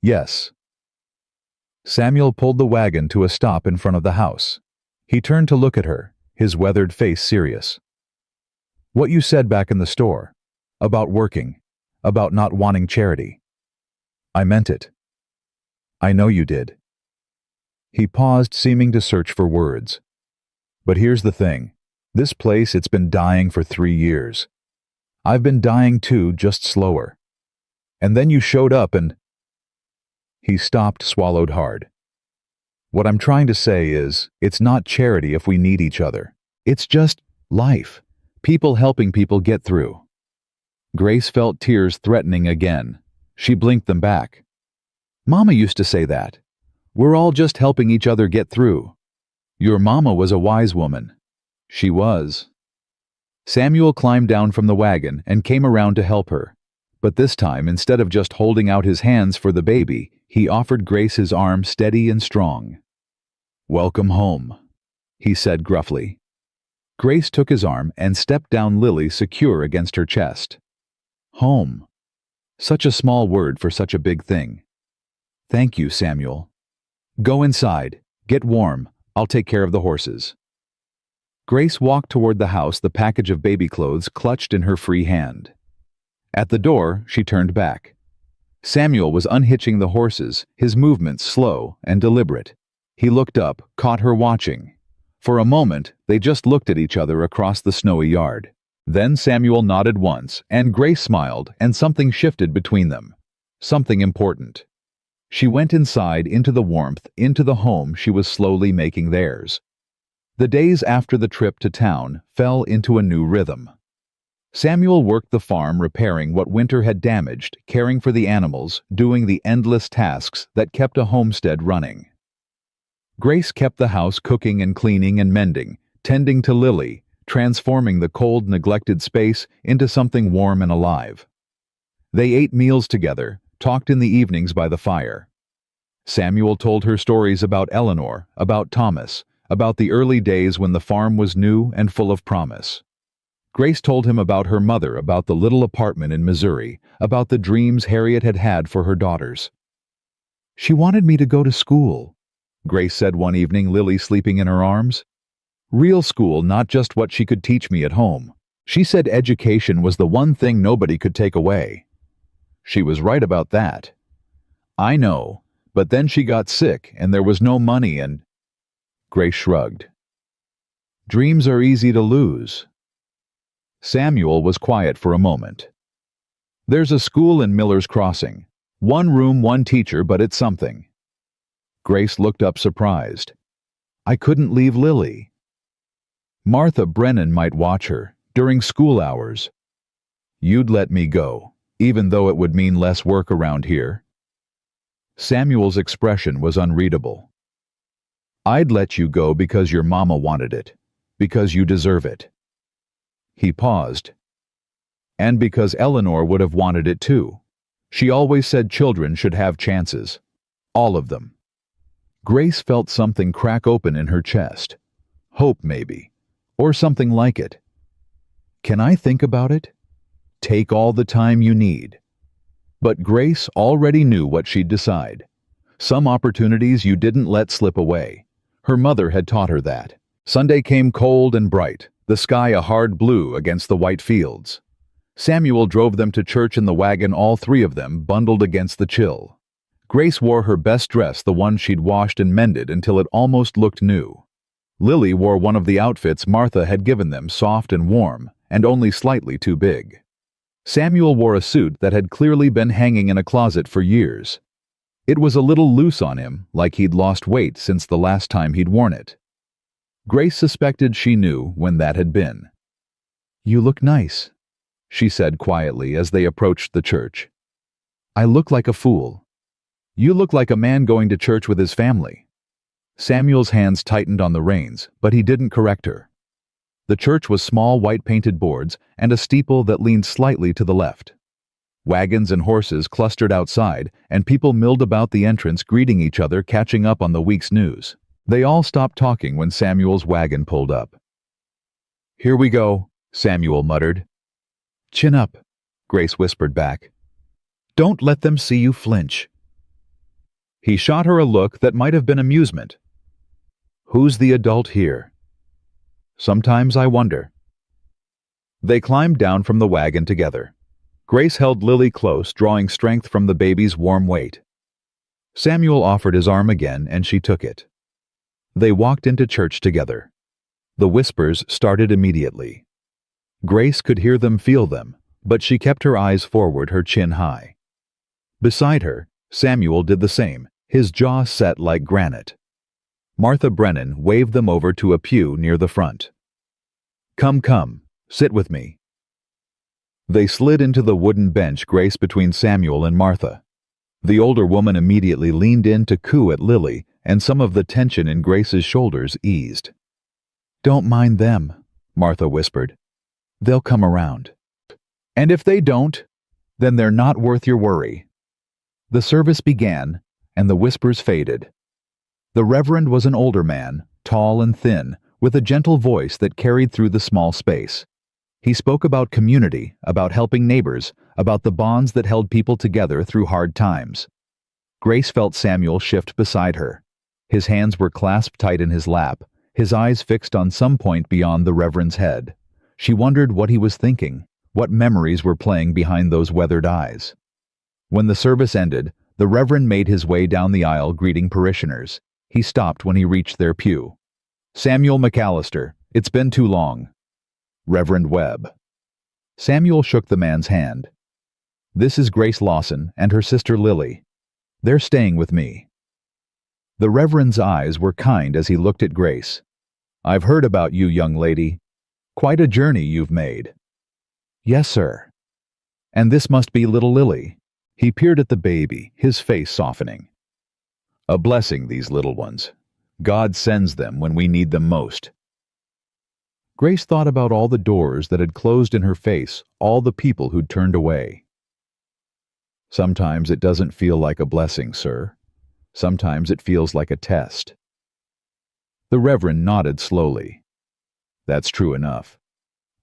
yes. Samuel pulled the wagon to a stop in front of the house. He turned to look at her, his weathered face serious. What you said back in the store, about working, about not wanting charity. I meant it. I know you did. He paused, seeming to search for words. But here's the thing. This place, it's been dying for 3 years. I've been dying too, just slower. And then you showed up and... He stopped, swallowed hard. What I'm trying to say is, it's not charity if we need each other. It's just life. People helping people get through. Grace felt tears threatening again. She blinked them back. Mama used to say that. We're all just helping each other get through. Your mama was a wise woman. She was. Samuel climbed down from the wagon and came around to help her. But this time, instead of just holding out his hands for the baby, he offered Grace his arm steady and strong. Welcome home, he said gruffly. Grace took his arm and stepped down Lily secure against her chest. Home. Such a small word for such a big thing. Thank you, Samuel. Go inside. Get warm. I'll take care of the horses. Grace walked toward the house, the package of baby clothes clutched in her free hand. At the door, she turned back. Samuel was unhitching the horses, his movements slow and deliberate. He looked up, caught her watching. For a moment, they just looked at each other across the snowy yard. Then Samuel nodded once, and Grace smiled, and something shifted between them. Something important. She went inside, into the warmth, into the home she was slowly making theirs. The days after the trip to town fell into a new rhythm. Samuel worked the farm, repairing what winter had damaged, caring for the animals, doing the endless tasks that kept a homestead running. Grace kept the house cooking and cleaning and mending, tending to Lily, transforming the cold, neglected space into something warm and alive. They ate meals together, talked in the evenings by the fire. Samuel told her stories about Eleanor, about Thomas, about the early days when the farm was new and full of promise. Grace told him about her mother, about the little apartment in Missouri, about the dreams Harriet had had for her daughters. She wanted me to go to school, Grace said one evening, Lily sleeping in her arms. Real school, not just what she could teach me at home. She said education was the one thing nobody could take away. She was right about that. I know, but then she got sick and there was no money and... Grace shrugged. Dreams are easy to lose. Samuel was quiet for a moment. There's a school in Miller's Crossing. 1 room, 1 teacher, but it's something. Grace looked up surprised. I couldn't leave Lily. Martha Brennan might watch her, during school hours. You'd let me go, even though it would mean less work around here. Samuel's expression was unreadable. I'd let you go because your mama wanted it, because you deserve it. He paused. And because Eleanor would have wanted it too. She always said children should have chances. All of them. Grace felt something crack open in her chest. Hope, maybe. Or something like it. Can I think about it? Take all the time you need. But Grace already knew what she'd decide. Some opportunities you didn't let slip away. Her mother had taught her that. Sunday came cold and bright, the sky a hard blue against the white fields. Samuel drove them to church in the wagon, all three of them bundled against the chill. Grace wore her best dress, the one she'd washed and mended until it almost looked new. Lily wore one of the outfits Martha had given them, soft and warm, and only slightly too big. Samuel wore a suit that had clearly been hanging in a closet for years. It was a little loose on him, like he'd lost weight since the last time he'd worn it. Grace suspected she knew when that had been. "You look nice," she said quietly as they approached the church. "I look like a fool." "You look like a man going to church with his family." Samuel's hands tightened on the reins, but he didn't correct her. The church was small white-painted boards and a steeple that leaned slightly to the left. Wagons and horses clustered outside, and people milled about the entrance, greeting each other, catching up on the week's news. They all stopped talking when Samuel's wagon pulled up. "Here we go," Samuel muttered. "Chin up," Grace whispered back. "Don't let them see you flinch." He shot her a look that might have been amusement. "Who's the adult here?" "Sometimes I wonder." They climbed down from the wagon together. Grace held Lily close, drawing strength from the baby's warm weight. Samuel offered his arm again, and she took it. They walked into church together. The whispers started immediately. Grace could hear them, feel them, but she kept her eyes forward, her chin high. Beside her, Samuel did the same, his jaw set like granite. Martha Brennan waved them over to a pew near the front. Come, sit with me." They slid into the wooden bench, Grace between Samuel and Martha. The older woman immediately leaned in to coo at Lily, and some of the tension in Grace's shoulders eased. "Don't mind them," Martha whispered. "They'll come around. And if they don't, then they're not worth your worry." The service began, and the whispers faded. The Reverend was an older man, tall and thin, with a gentle voice that carried through the small space. He spoke about community, about helping neighbors, about the bonds that held people together through hard times. Grace felt Samuel shift beside her. His hands were clasped tight in his lap, his eyes fixed on some point beyond the Reverend's head. She wondered what he was thinking, what memories were playing behind those weathered eyes. When the service ended, the Reverend made his way down the aisle greeting parishioners. He stopped when he reached their pew. "Samuel McAllister, it's been too long." "Reverend Webb." Samuel shook the man's hand. "This is Grace Lawson and her sister Lily. They're staying with me." The Reverend's eyes were kind as he looked at Grace. "I've heard about you, young lady. Quite a journey you've made." "Yes, sir." "And this must be little Lily." He peered at the baby, his face softening. "A blessing, these little ones. God sends them when we need them most." Grace thought about all the doors that had closed in her face, all the people who'd turned away. "Sometimes it doesn't feel like a blessing, sir. Sometimes it feels like a test." The Reverend nodded slowly. "That's true enough.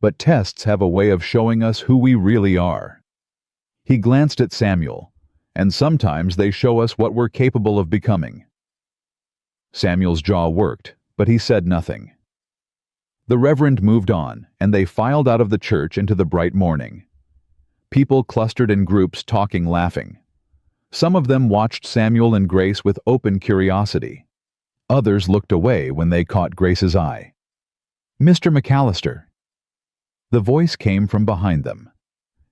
But tests have a way of showing us who we really are." He glanced at Samuel, "And sometimes they show us what we're capable of becoming." Samuel's jaw worked, but he said nothing. The Reverend moved on, and they filed out of the church into the bright morning. People clustered in groups, talking, laughing. Some of them watched Samuel and Grace with open curiosity. Others looked away when they caught Grace's eye. "Mr. McAllister." The voice came from behind them.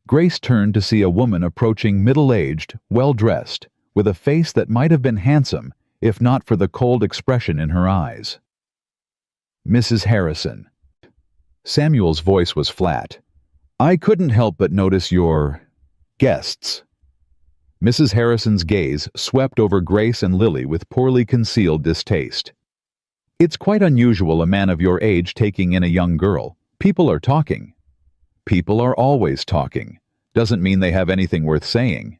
Grace turned to see a woman approaching, middle-aged, well-dressed, with a face that might have been handsome if not for the cold expression in her eyes. "Mrs. Harrison." Samuel's voice was flat. "I couldn't help but notice your guests." Mrs. Harrison's gaze swept over Grace and Lily with poorly concealed distaste. "It's quite unusual, a man of your age taking in a young girl. People are talking." "People are always talking. Doesn't mean they have anything worth saying."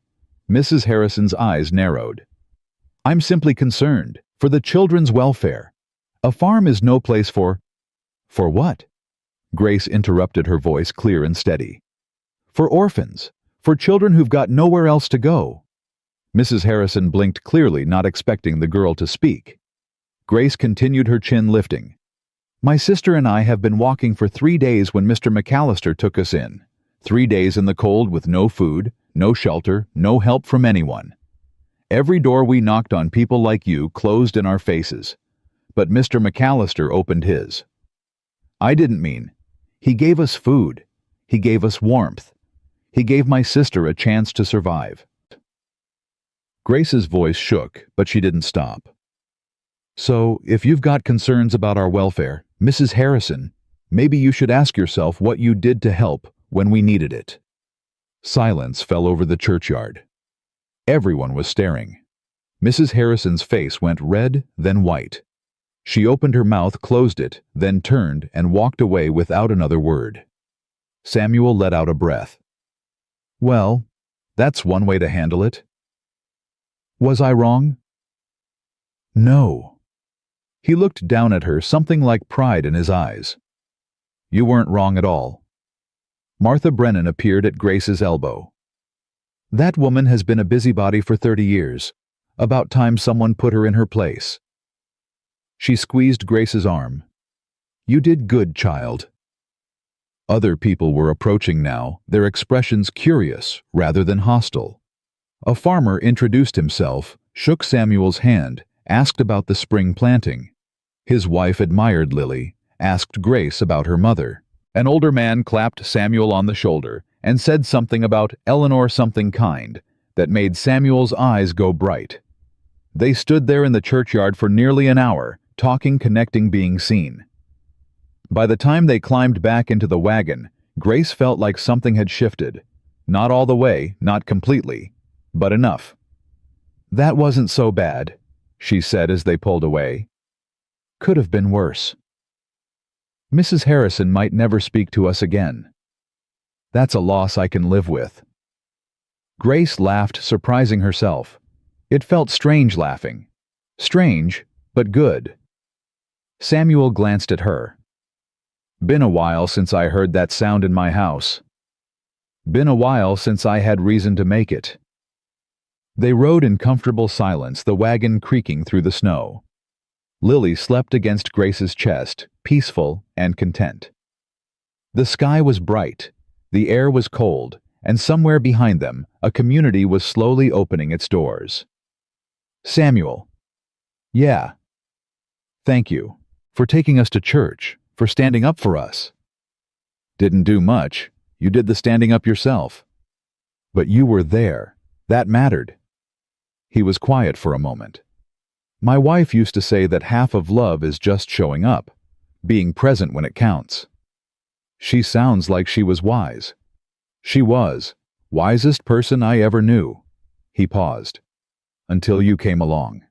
Mrs. Harrison's eyes narrowed. I'm simply concerned for the children's welfare. A farm is no place for... For what? Grace interrupted, her voice clear and steady. For orphans. For children who've got nowhere else to go. Mrs. Harrison blinked clearly, not expecting the girl to speak. Grace continued, her chin lifting. My sister and I have been walking for 3 days when Mr. McAllister took us in. 3 days in the cold with no food, no shelter, no help from anyone. Every door we knocked on, people like you closed in our faces. But Mr. McAllister opened his. I didn't mean. He gave us food. He gave us warmth. He gave my sister a chance to survive. Grace's voice shook, but she didn't stop. So, if you've got concerns about our welfare, Mrs. Harrison, maybe you should ask yourself what you did to help when we needed it. Silence fell over the churchyard. Everyone was staring. Mrs. Harrison's face went red, then white. She opened her mouth, closed it, then turned and walked away without another word. Samuel let out a breath. Well, that's one way to handle it. Was I wrong? No. He looked down at her, something like pride in his eyes. You weren't wrong at all. Martha Brennan appeared at Grace's elbow. That woman has been a busybody for 30 years. About time someone put her in her place. She squeezed Grace's arm. You did good, child. Other people were approaching now, their expressions curious rather than hostile. A farmer introduced himself, shook Samuel's hand, asked about the spring planting. His wife admired Lily, asked Grace about her mother. An older man clapped Samuel on the shoulder and said something about Eleanor something kind that made Samuel's eyes go bright. They stood there in the churchyard for nearly an hour, talking, connecting, being seen. By the time they climbed back into the wagon, Grace felt like something had shifted. Not all the way, not completely, but enough. That wasn't so bad, she said as they pulled away. Could have been worse. Mrs. Harrison might never speak to us again. That's a loss I can live with. Grace laughed, surprising herself. It felt strange laughing. Strange, but good. Samuel glanced at her. Been a while since I heard that sound in my house. Been a while since I had reason to make it. They rode in comfortable silence, the wagon creaking through the snow. Lily slept against Grace's chest, peaceful and content. The sky was bright, the air was cold, and somewhere behind them, a community was slowly opening its doors. Samuel. Yeah. Thank you. For taking us to church. For standing up for us. Didn't do much. You did the standing up yourself. But you were there. That mattered. He was quiet for a moment. My wife used to say that half of love is just showing up, being present when it counts. She sounds like she was wise. She was. Wisest person I ever knew. He paused. Until you came along.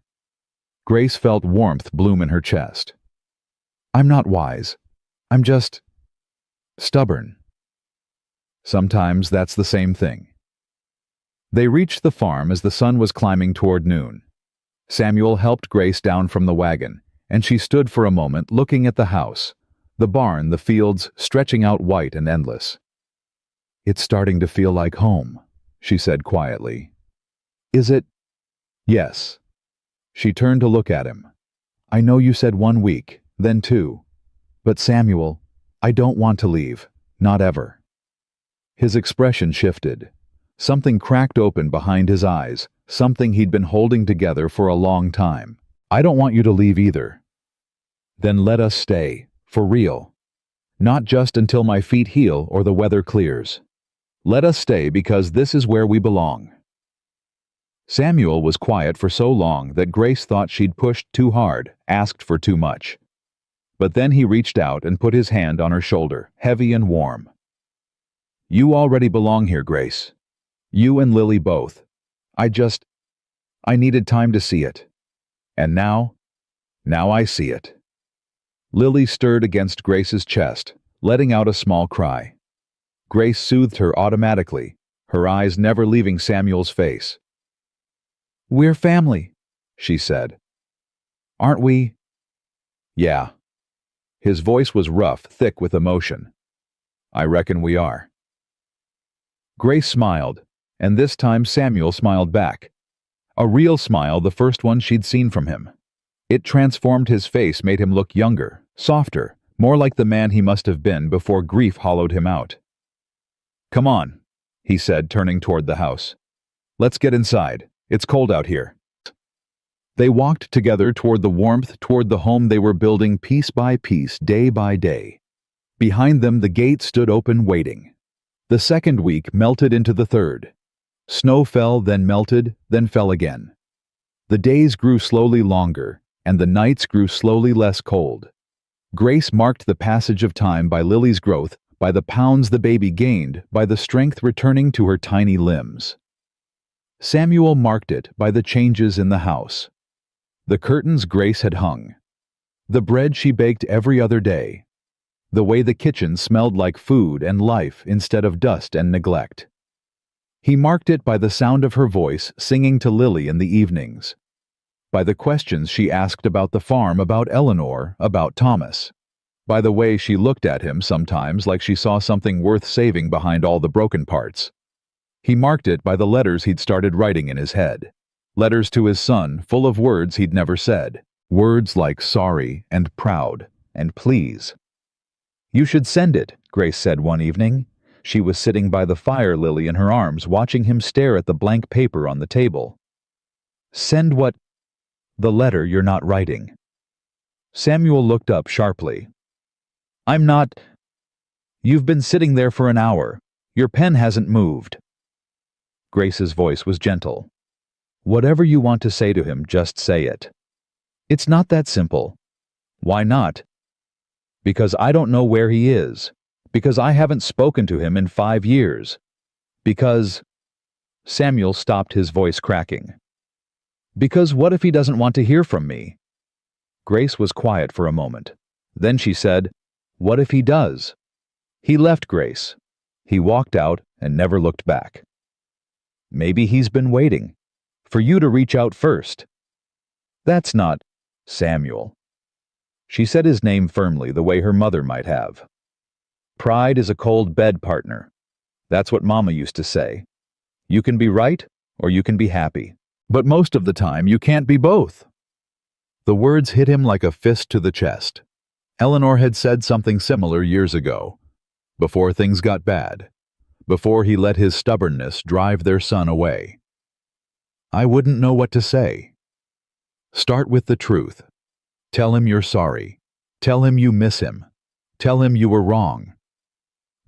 Grace felt warmth bloom in her chest. I'm not wise. I'm just stubborn. Sometimes that's the same thing. They reached the farm as the sun was climbing toward noon. Samuel helped Grace down from the wagon, and she stood for a moment looking at the house, the barn, the fields stretching out white and endless. It's starting to feel like home, she said quietly. Is it? Yes. She turned to look at him. I know you said 1 week. Then 2. But Samuel, I don't want to leave, not ever. His expression shifted. Something cracked open behind his eyes, something he'd been holding together for a long time. I don't want you to leave either. Then let us stay, for real. Not just until my feet heal or the weather clears. Let us stay because this is where we belong. Samuel was quiet for so long that Grace thought she'd pushed too hard, asked for too much. But then he reached out and put his hand on her shoulder, heavy and warm. You already belong here, Grace. You and Lily both. I needed time to see it. And now I see it. Lily stirred against Grace's chest, letting out a small cry. Grace soothed her automatically, her eyes never leaving Samuel's face. We're family, she said. "Aren't we?" "Yeah." His voice was rough, thick with emotion. "I reckon we are." Grace smiled, and this time Samuel smiled back. A real smile, the first one she'd seen from him. It transformed his face, made him look younger, softer, more like the man he must have been before grief hollowed him out. "Come on," he said, turning toward the house. "Let's get inside. It's cold out here." They walked together toward the warmth, toward the home they were building piece by piece, day by day. Behind them, the gate stood open, waiting. The second week melted into the third. Snow fell, then melted, then fell again. The days grew slowly longer, and the nights grew slowly less cold. Grace marked the passage of time by Lily's growth, by the pounds the baby gained, by the strength returning to her tiny limbs. Samuel marked it by the changes in the house. The curtains Grace had hung. The bread she baked every other day. The way the kitchen smelled like food and life instead of dust and neglect. He marked it by the sound of her voice singing to Lily in the evenings. By the questions she asked about the farm, about Eleanor, about Thomas. By the way she looked at him sometimes like she saw something worth saving behind all the broken parts. He marked it by the letters he'd started writing in his head. Letters to his son, full of words he'd never said. Words like sorry and proud and please. "You should send it," Grace said one evening. She was sitting by the fire, Lily in her arms, watching him stare at the blank paper on the table. "Send what?" "The letter you're not writing." Samuel looked up sharply. "I'm not—" "You've been sitting there for an hour. Your pen hasn't moved." Grace's voice was gentle. "Whatever you want to say to him, just say it." "It's not that simple." "Why not?" "Because I don't know where he is. Because I haven't spoken to him in 5 years. Because—" Samuel stopped, his voice cracking. "Because what if he doesn't want to hear from me?" Grace was quiet for a moment. Then she said, "What if he does?" He left Grace. He walked out and never looked back. "Maybe he's been waiting. For you to reach out first." "That's not Samuel." She said his name firmly, the way her mother might have. "Pride is a cold bed partner. That's what Mama used to say. You can be right or you can be happy. But most of the time you can't be both." The words hit him like a fist to the chest. Eleanor had said something similar years ago, before things got bad, before he let his stubbornness drive their son away. "I wouldn't know what to say." Start with the truth. Tell him you're sorry. Tell him you miss him. Tell him you were wrong.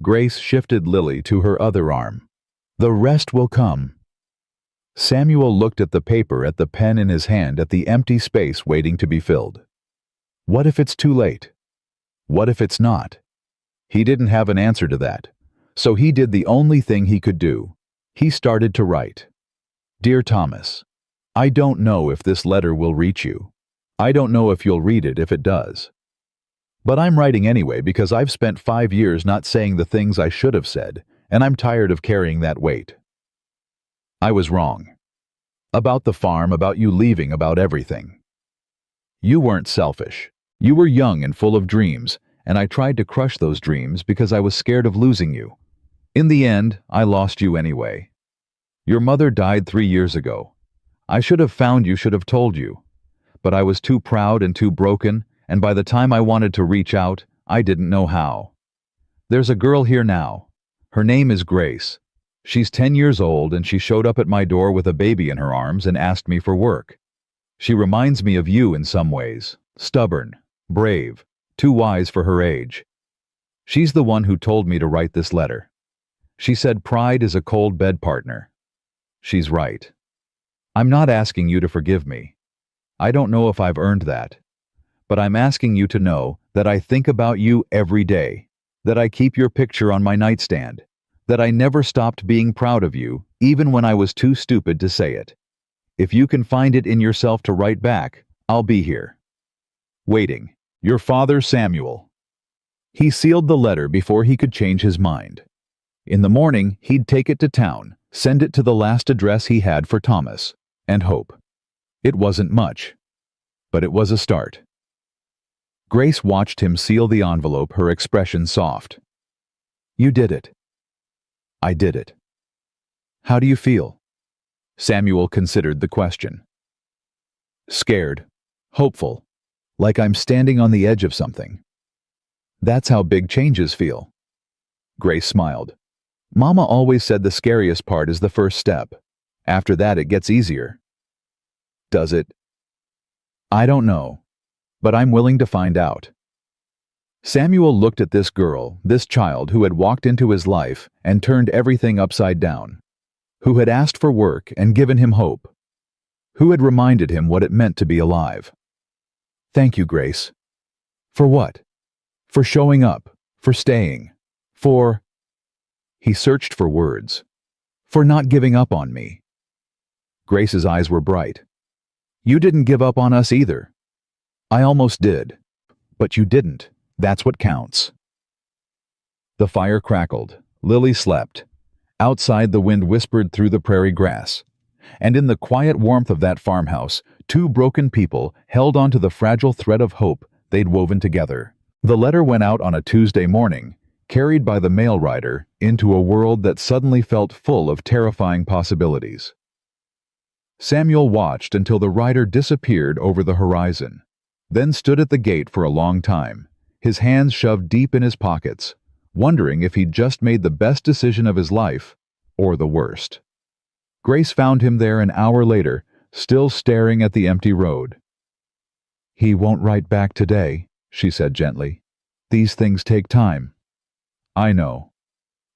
Grace shifted Lily to her other arm. "The rest will come." Samuel looked at the paper, at the pen in his hand, at the empty space waiting to be filled. What if it's too late? What if it's not? He didn't have an answer to that, so he did the only thing he could do. He started to write. "Dear Thomas, I don't know if this letter will reach you. I don't know if you'll read it if it does. But I'm writing anyway because I've spent 5 years not saying the things I should have said, and I'm tired of carrying that weight. I was wrong. About the farm, about you leaving, about everything. You weren't selfish. You were young and full of dreams, and I tried to crush those dreams because I was scared of losing you. In the end, I lost you anyway. Your mother died 3 years ago. I should have found you, should have told you. But I was too proud and too broken, and by the time I wanted to reach out, I didn't know how. There's a girl here now. Her name is Grace. She's 10 years old, and she showed up at my door with a baby in her arms and asked me for work. She reminds me of you in some ways. Stubborn, brave, too wise for her age. She's the one who told me to write this letter. She said pride is a cold bed partner. She's right. I'm not asking you to forgive me. I don't know if I've earned that. But I'm asking you to know that I think about you every day, that I keep your picture on my nightstand, that I never stopped being proud of you, even when I was too stupid to say it. If you can find it in yourself to write back, I'll be here. Waiting. Your father, Samuel. He sealed the letter before he could change his mind. In the morning, he'd take it to town, send it to the last address he had for Thomas, and hope. It wasn't much, but it was a start. Grace watched him seal the envelope, her expression soft. You did it. I did it. How do you feel? Samuel considered the question. Scared, hopeful, like I'm standing on the edge of something. That's how big changes feel. Grace smiled. Mama always said the scariest part is the first step. After that it gets easier. Does it? I don't know, but I'm willing to find out. Samuel looked at this girl, this child who had walked into his life and turned everything upside down, who had asked for work and given him hope, who had reminded him what it meant to be alive. Thank you, Grace. For what? For showing up, for staying, for... He searched for words. For not giving up on me. Grace's eyes were bright. You didn't give up on us either. I almost did. But you didn't. That's what counts. The fire crackled. Lily slept. Outside, the wind whispered through the prairie grass. And in the quiet warmth of that farmhouse, two broken people held onto the fragile thread of hope they'd woven together. The letter went out on a Tuesday morning, carried by the mail rider into a world that suddenly felt full of terrifying possibilities. Samuel watched until the rider disappeared over the horizon, then stood at the gate for a long time, his hands shoved deep in his pockets, wondering if he'd just made the best decision of his life or the worst. Grace found him there an hour later, still staring at the empty road. He won't write back today, she said gently. These things take time. I know.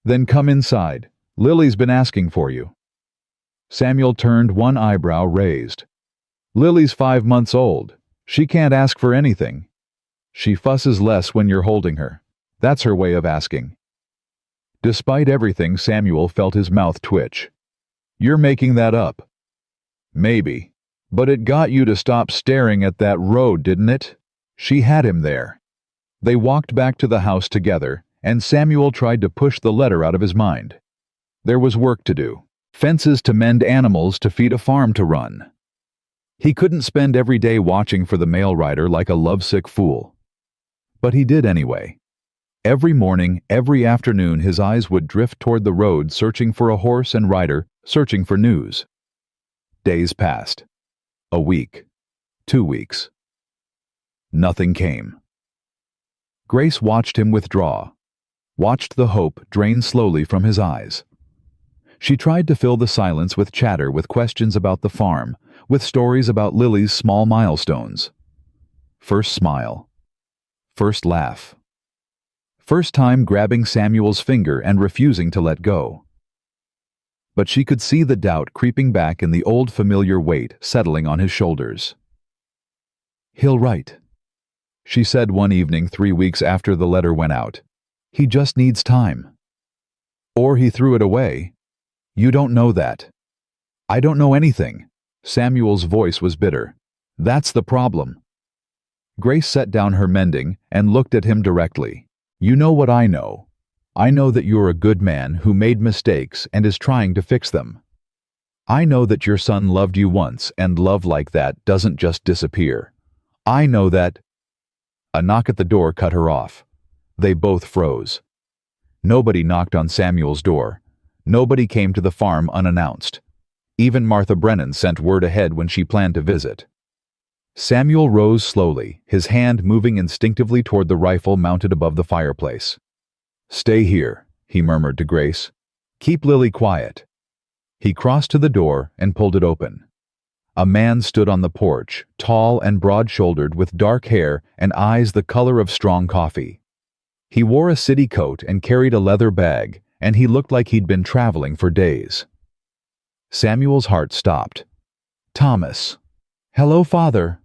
Then come inside. Lily's been asking for you. Samuel turned, one eyebrow raised. Lily's 5 months old. She can't ask for anything. She fusses less when you're holding her. That's her way of asking. Despite everything, Samuel felt his mouth twitch. You're making that up. Maybe. But it got you to stop staring at that road, didn't it? She had him there. They walked back to the house together, and Samuel tried to push the letter out of his mind. There was work to do. Fences to mend, animals to feed, a farm to run. He couldn't spend every day watching for the mail rider like a lovesick fool. But he did anyway. Every morning, every afternoon, his eyes would drift toward the road, searching for a horse and rider, searching for news. Days passed. A week. 2 weeks. Nothing came. Grace watched him withdraw, watched the hope drain slowly from his eyes. She tried to fill the silence with chatter, with questions about the farm, with stories about Lily's small milestones. First smile. First laugh. First time grabbing Samuel's finger and refusing to let go. But she could see the doubt creeping back in the old familiar weight settling on his shoulders. He'll write, she said one evening 3 weeks after the letter went out. He just needs time. Or he threw it away. You don't know that. I don't know anything. Samuel's voice was bitter. That's the problem. Grace set down her mending and looked at him directly. You know what I know. I know that you're a good man who made mistakes and is trying to fix them. I know that your son loved you once, and love like that doesn't just disappear. I know that... A knock at the door cut her off. They both froze. Nobody knocked on Samuel's door. Nobody came to the farm unannounced. Even Martha Brennan sent word ahead when she planned to visit. Samuel rose slowly, his hand moving instinctively toward the rifle mounted above the fireplace. Stay here, he murmured to Grace. Keep Lily quiet. He crossed to the door and pulled it open. A man stood on the porch, tall and broad-shouldered, with dark hair and eyes the color of strong coffee. He wore a city coat and carried a leather bag, and he looked like he'd been traveling for days. Samuel's heart stopped. Thomas. Hello, Father.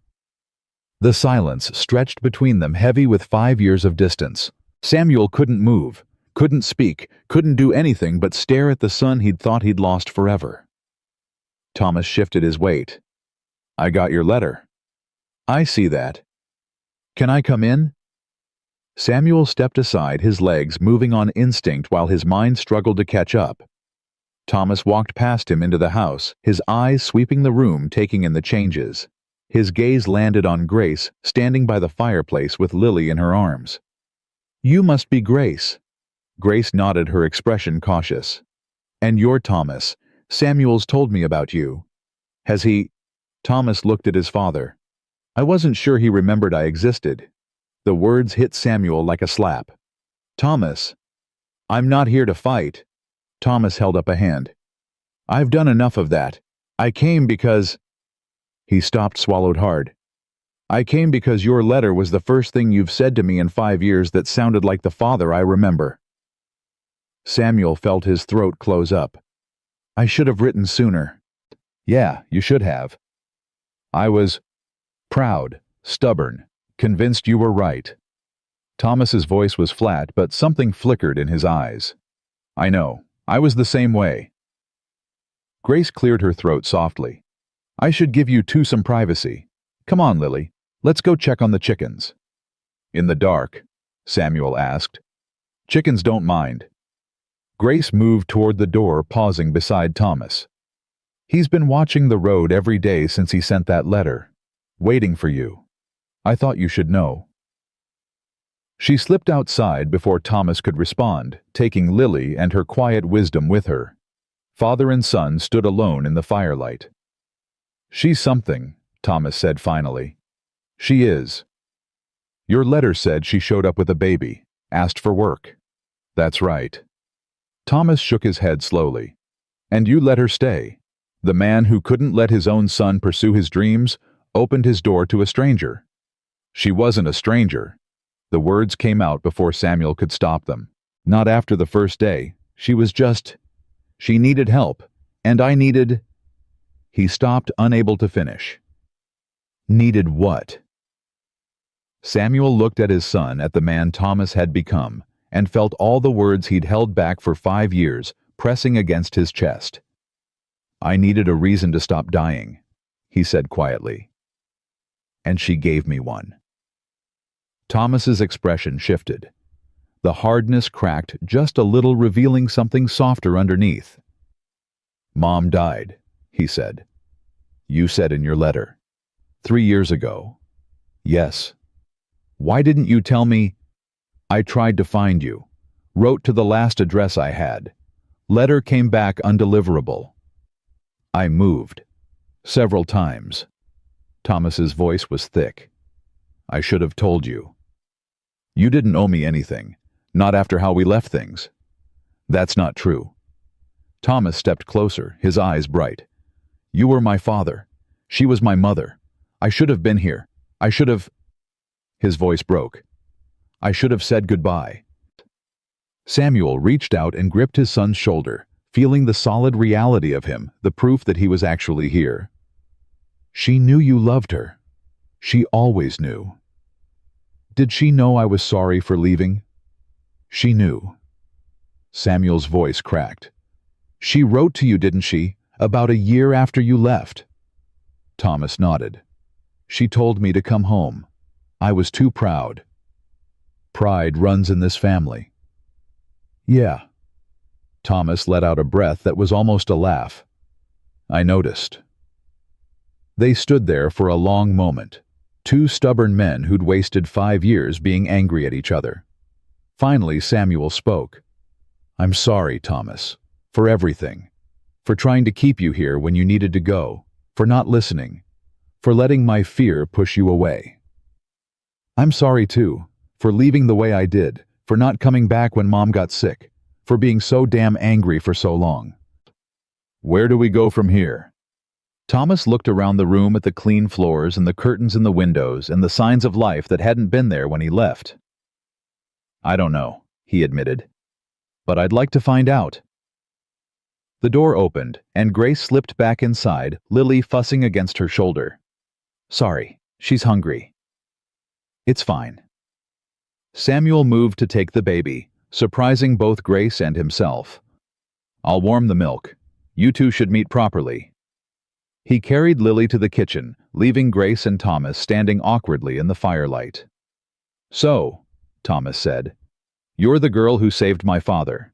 The silence stretched between them, heavy with 5 years of distance. Samuel couldn't move, couldn't speak, couldn't do anything but stare at the son he'd thought he'd lost forever. Thomas shifted his weight. I got your letter. I see that. Can I come in? Samuel stepped aside, his legs moving on instinct while his mind struggled to catch up. Thomas walked past him into the house, his eyes sweeping the room, taking in the changes. His gaze landed on Grace, standing by the fireplace with Lily in her arms. "You must be Grace." Grace nodded, her expression cautious. "And you're Thomas. Samuel's told me about you. Has he—" Thomas looked at his father. "I wasn't sure he remembered I existed." The words hit Samuel like a slap. "Thomas, I'm not here to fight." Thomas held up a hand. "I've done enough of that. I came because—" He stopped, swallowed hard. "I came because your letter was the first thing you've said to me in 5 years that sounded like the father I remember." Samuel felt his throat close up. "I should have written sooner." "Yeah, you should have. I was proud, stubborn, convinced you were right." Thomas's voice was flat, but something flickered in his eyes. "I know. I was the same way." Grace cleared her throat softly. "I should give you two some privacy. Come on, Lily. Let's go check on the chickens." "In the dark?" Samuel asked. "Chickens don't mind." Grace moved toward the door, pausing beside Thomas. "He's been watching the road every day since he sent that letter. Waiting for you. I thought you should know." She slipped outside before Thomas could respond, taking Lily and her quiet wisdom with her. Father and son stood alone in the firelight. "She's something," Thomas said finally. "She is. Your letter said she showed up with a baby, asked for work." "That's right." Thomas shook his head slowly. "And you let her stay. The man who couldn't let his own son pursue his dreams opened his door to a stranger." "She wasn't a stranger." The words came out before Samuel could stop them. "Not after the first day. She was just— She needed help, and I needed—" He stopped, unable to finish. "Needed what?" Samuel looked at his son, at the man Thomas had become, and felt all the words he'd held back for 5 years pressing against his chest. "I needed a reason to stop dying," he said quietly. "And she gave me one." Thomas's expression shifted. The hardness cracked just a little, revealing something softer underneath. "Mom died," he said. "You said in your letter. 3 years ago." "Yes." "Why didn't you tell me—" "I tried to find you. Wrote to the last address I had. Letter came back undeliverable. I moved. Several times." Thomas's voice was thick. "I should have told you. You didn't owe me anything, not after how we left things." "That's not true." Thomas stepped closer, his eyes bright. "You were my father. She was my mother. I should have been here. I should have—" His voice broke. "I should have said goodbye." Samuel reached out and gripped his son's shoulder, feeling the solid reality of him, the proof that he was actually here. "She knew you loved her. She always knew." "Did she know I was sorry for leaving?" "She knew." Samuel's voice cracked. "She wrote to you, didn't she, about a year after you left?" Thomas nodded. "She told me to come home. I was too proud." "Pride runs in this family." "Yeah." Thomas let out a breath that was almost a laugh. "I noticed." They stood there for a long moment, two stubborn men who'd wasted 5 years being angry at each other. Finally, Samuel spoke. "I'm sorry, Thomas, for everything. For trying to keep you here when you needed to go. For not listening. For letting my fear push you away. I'm sorry too, for leaving the way I did, for not coming back when Mom got sick, for being so damn angry for so long." "Where do we go from here?" Thomas looked around the room at the clean floors and the curtains in the windows and the signs of life that hadn't been there when he left. "I don't know," he admitted. "But I'd like to find out." The door opened, and Grace slipped back inside, Lily fussing against her shoulder. "Sorry, she's hungry." "It's fine." Samuel moved to take the baby, surprising both Grace and himself. "I'll warm the milk. You two should meet properly." He carried Lily to the kitchen, leaving Grace and Thomas standing awkwardly in the firelight. "So," Thomas said, "you're the girl who saved my father."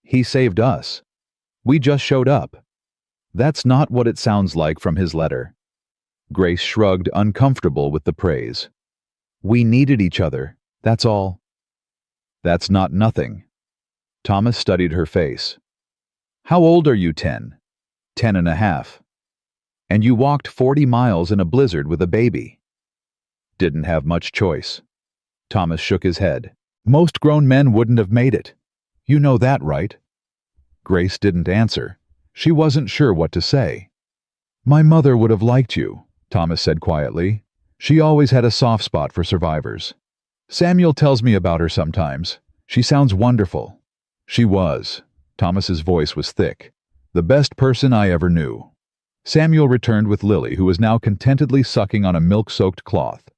"He saved us." We just showed up." That's not what it sounds like from his letter. Grace shrugged, uncomfortable with the praise. "We needed each other, that's all." "That's not nothing." Thomas studied her face. "How old are you, 10? 10 and a half. And you walked 40 miles in a blizzard with a baby." "Didn't have much choice." Thomas shook his head. "Most grown men wouldn't have made it. You know that, right?" Grace didn't answer. She wasn't sure what to say. "My mother would have liked you," Thomas said quietly. "She always had a soft spot for survivors. Samuel tells me about her sometimes. She sounds wonderful." "She was." Thomas's voice was thick. "The best person I ever knew." Samuel returned with Lily, who was now contentedly sucking on a milk-soaked cloth.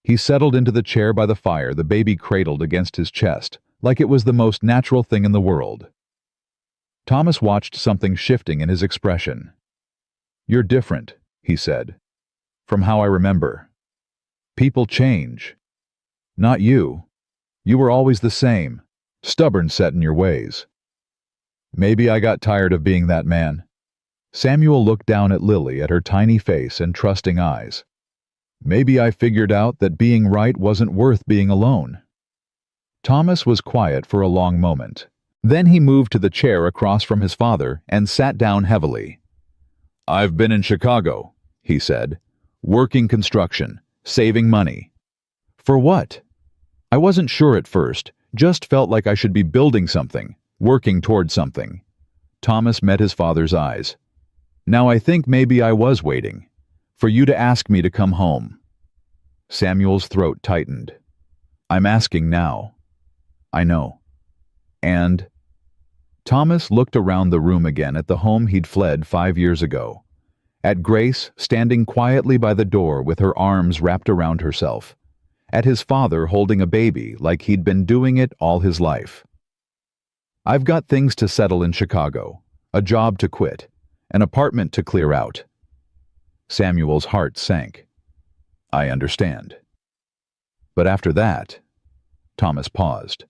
He settled into the chair by the fire, the baby cradled against his chest, like it was the most natural thing in the world. Thomas watched something shifting in his expression. "You're different," he said, "from how I remember. People change. Not you. You were always the same, stubborn set in your ways." "Maybe I got tired of being that man." Samuel looked down at Lily, at her tiny face and trusting eyes. "Maybe I figured out that being right wasn't worth being alone." Thomas was quiet for a long moment. Then he moved to the chair across from his father and sat down heavily. "I've been in Chicago," he said, "working construction, saving money." "For what?" "I wasn't sure at first, just felt like I should be building something, working toward something." Thomas met his father's eyes. "Now I think maybe I was waiting for you to ask me to come home." Samuel's throat tightened. "I'm asking now." "I know." "And?" Thomas looked around the room again at the home he'd fled 5 years ago. At Grace, standing quietly by the door with her arms wrapped around herself. At his father holding a baby like he'd been doing it all his life. "I've got things to settle in Chicago, a job to quit, an apartment to clear out." Samuel's heart sank. "I understand. But after that," Thomas paused.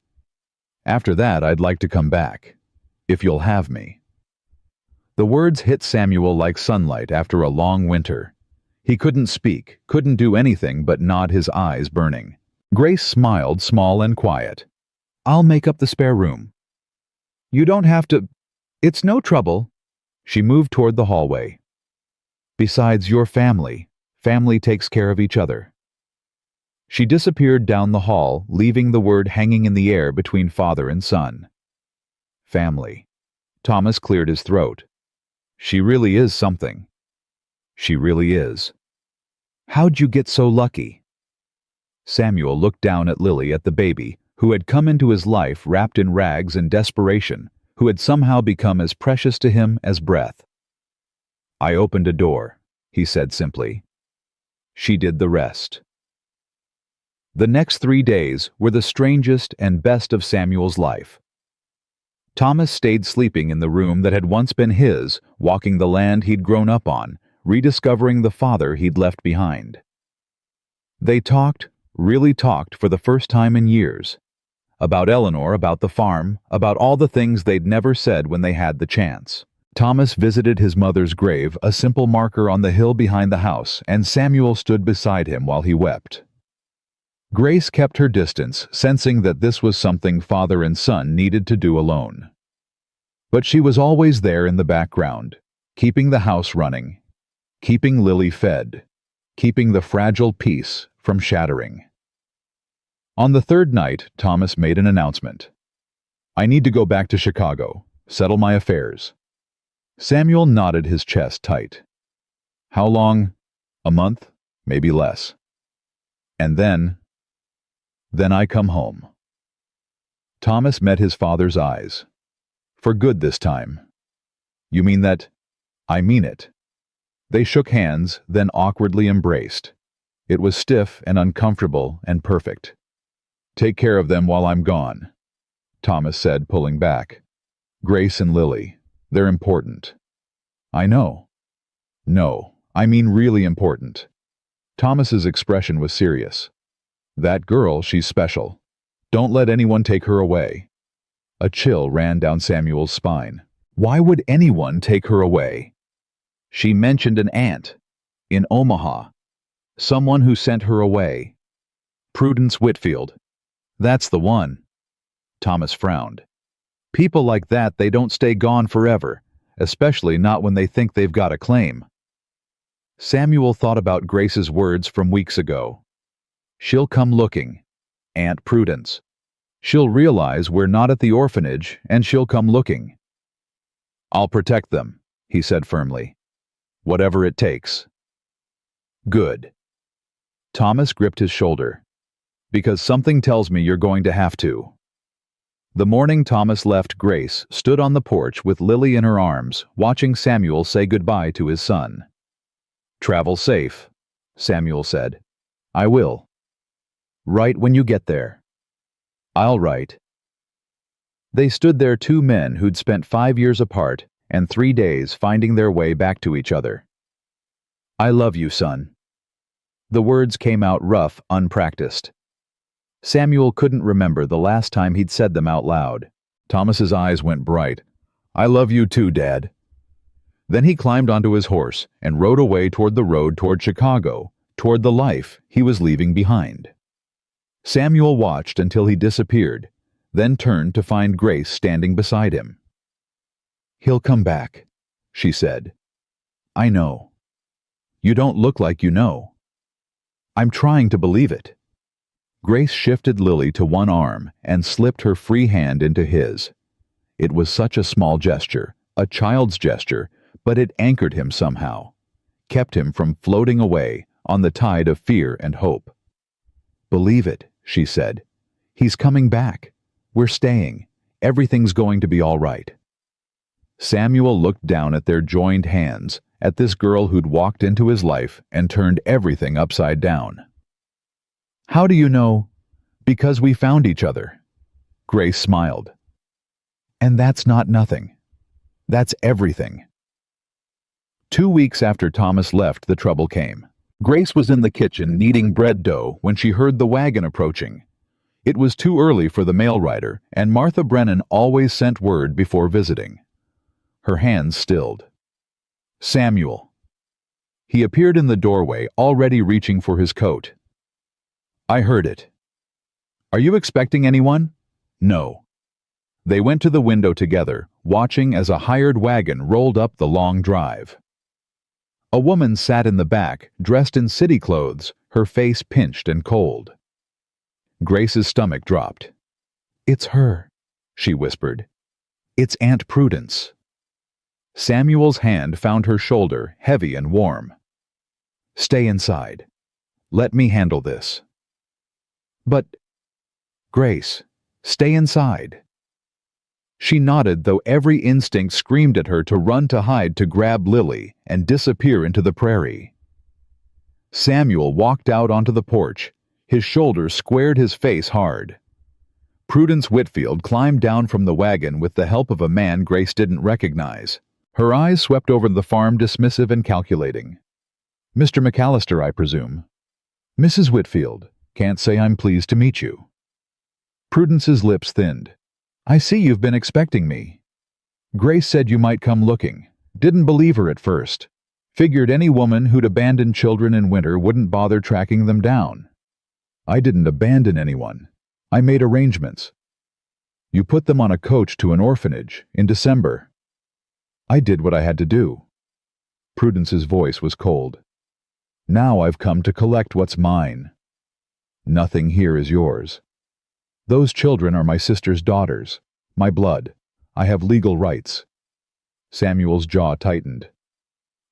"After that, I'd like to come back, if you'll have me." The words hit Samuel like sunlight after a long winter. He couldn't speak, couldn't do anything but nod, his eyes burning. Grace smiled, small and quiet. "I'll make up the spare room." "You don't have to. It's no trouble." She moved toward the hallway. "Besides, your family. Family takes care of each other." She disappeared down the hall, leaving the word hanging in the air between father and son. Family. Thomas cleared his throat. She really is something. She really is. "How'd you get so lucky?" Samuel looked down at Lily, at the baby, who had come into his life wrapped in rags and desperation, who had somehow become as precious to him as breath. "I opened a door," he said simply. She did the rest. The next 3 days were the strangest and best of Samuel's life. Thomas stayed sleeping in the room that had once been his, walking the land he'd grown up on, rediscovering the father he'd left behind. They talked, really talked for the first time in years. About Eleanor, about the farm, about all the things they'd never said when they had the chance. Thomas visited his mother's grave, a simple marker on the hill behind the house, and Samuel stood beside him while he wept. Grace kept her distance, sensing that this was something father and son needed to do alone. But she was always there in the background, keeping the house running, keeping Lily fed, keeping the fragile peace from shattering. On the third night, Thomas made an announcement. "I need to go back to Chicago, settle my affairs." Samuel nodded, his chest tight. "How long?" "A month, maybe less." "And then?" "Then I come home." Thomas met his father's eyes. "For good this time." "You mean that?" "I mean it." They shook hands, then awkwardly embraced. It was stiff and uncomfortable and perfect. "Take care of them while I'm gone," Thomas said, pulling back. "Grace and Lily, they're important." "I know." "No, I mean really important." Thomas's expression was serious. "That girl, she's special. Don't let anyone take her away." A chill ran down Samuel's spine. Why would anyone take her away? She mentioned an aunt in Omaha, someone who sent her away. Prudence Whitfield. That's the one. Thomas frowned. People like that, they don't stay gone forever, especially not when they think they've got a claim. Samuel thought about Grace's words from weeks ago. She'll come looking. Aunt Prudence. She'll realize we're not at the orphanage, and she'll come looking. I'll protect them, he said firmly. Whatever it takes. Good. Thomas gripped his shoulder. Because something tells me you're going to have to. The morning Thomas left, Grace stood on the porch with Lily in her arms, watching Samuel say goodbye to his son. Travel safe, Samuel said. I will. Write when you get there. I'll write. They stood there, two men who'd spent 5 years apart and 3 days finding their way back to each other. I love you, son. The words came out rough, unpracticed. Samuel couldn't remember the last time he'd said them out loud. Thomas's eyes went bright. I love you too, Dad. Then he climbed onto his horse and rode away toward the road toward Chicago, toward the life he was leaving behind. Samuel watched until he disappeared, then turned to find Grace standing beside him. He'll come back, she said. I know. You don't look like you know. I'm trying to believe it. Grace shifted Lily to one arm and slipped her free hand into his. It was such a small gesture, a child's gesture, but it anchored him somehow, kept him from floating away on the tide of fear and hope. Believe it, she said. He's coming back. We're staying. Everything's going to be all right. Samuel looked down at their joined hands, at this girl who'd walked into his life and turned everything upside down. How do you know? Because we found each other. Grace smiled. And that's not nothing. That's everything. 2 weeks after Thomas left, the trouble came. Grace was in the kitchen kneading bread dough when she heard the wagon approaching. It was too early for the mail rider, and Martha Brennan always sent word before visiting. Her hands stilled. Samuel. He appeared in the doorway, already reaching for his coat. I heard it. Are you expecting anyone? No. They went to the window together, watching as a hired wagon rolled up the long drive. A woman sat in the back, dressed in city clothes, her face pinched and cold. Grace's stomach dropped. It's her, she whispered. It's Aunt Prudence. Samuel's hand found her shoulder, heavy and warm. Stay inside. Let me handle this. But, Grace, stay inside. She nodded, though every instinct screamed at her to run, to hide, to grab Lily and disappear into the prairie. Samuel walked out onto the porch. His shoulders squared, his face hard. Prudence Whitfield climbed down from the wagon with the help of a man Grace didn't recognize. Her eyes swept over the farm, dismissive and calculating. Mr. McAllister, I presume. Mrs. Whitfield, can't say I'm pleased to meet you. Prudence's lips thinned. I see you've been expecting me. Grace said you might come looking. Didn't believe her at first. Figured any woman who'd abandoned children in winter wouldn't bother tracking them down. I didn't abandon anyone. I made arrangements. You put them on a coach to an orphanage in December. I did what I had to do. Prudence's voice was cold. Now I've come to collect what's mine. Nothing here is yours. Those children are my sister's daughters, my blood. I have legal rights. Samuel's jaw tightened.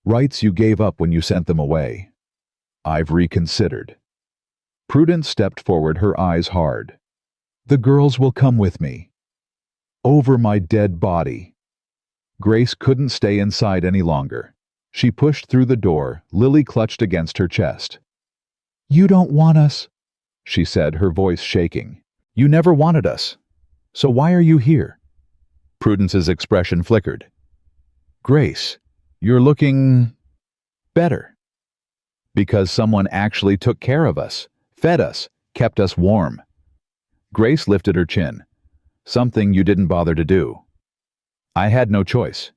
Rights you gave up when you sent them away. I've reconsidered. Prudence stepped forward, her eyes hard. The girls will come with me. Over my dead body. Grace couldn't stay inside any longer. She pushed through the door, Lily clutched against her chest. You don't want us, she said, her voice shaking. You never wanted us. So why are you here? Prudence's expression flickered. Grace, you're looking better. Because someone actually took care of us, fed us, kept us warm. Grace lifted her chin. Something you didn't bother to do. I had no choice.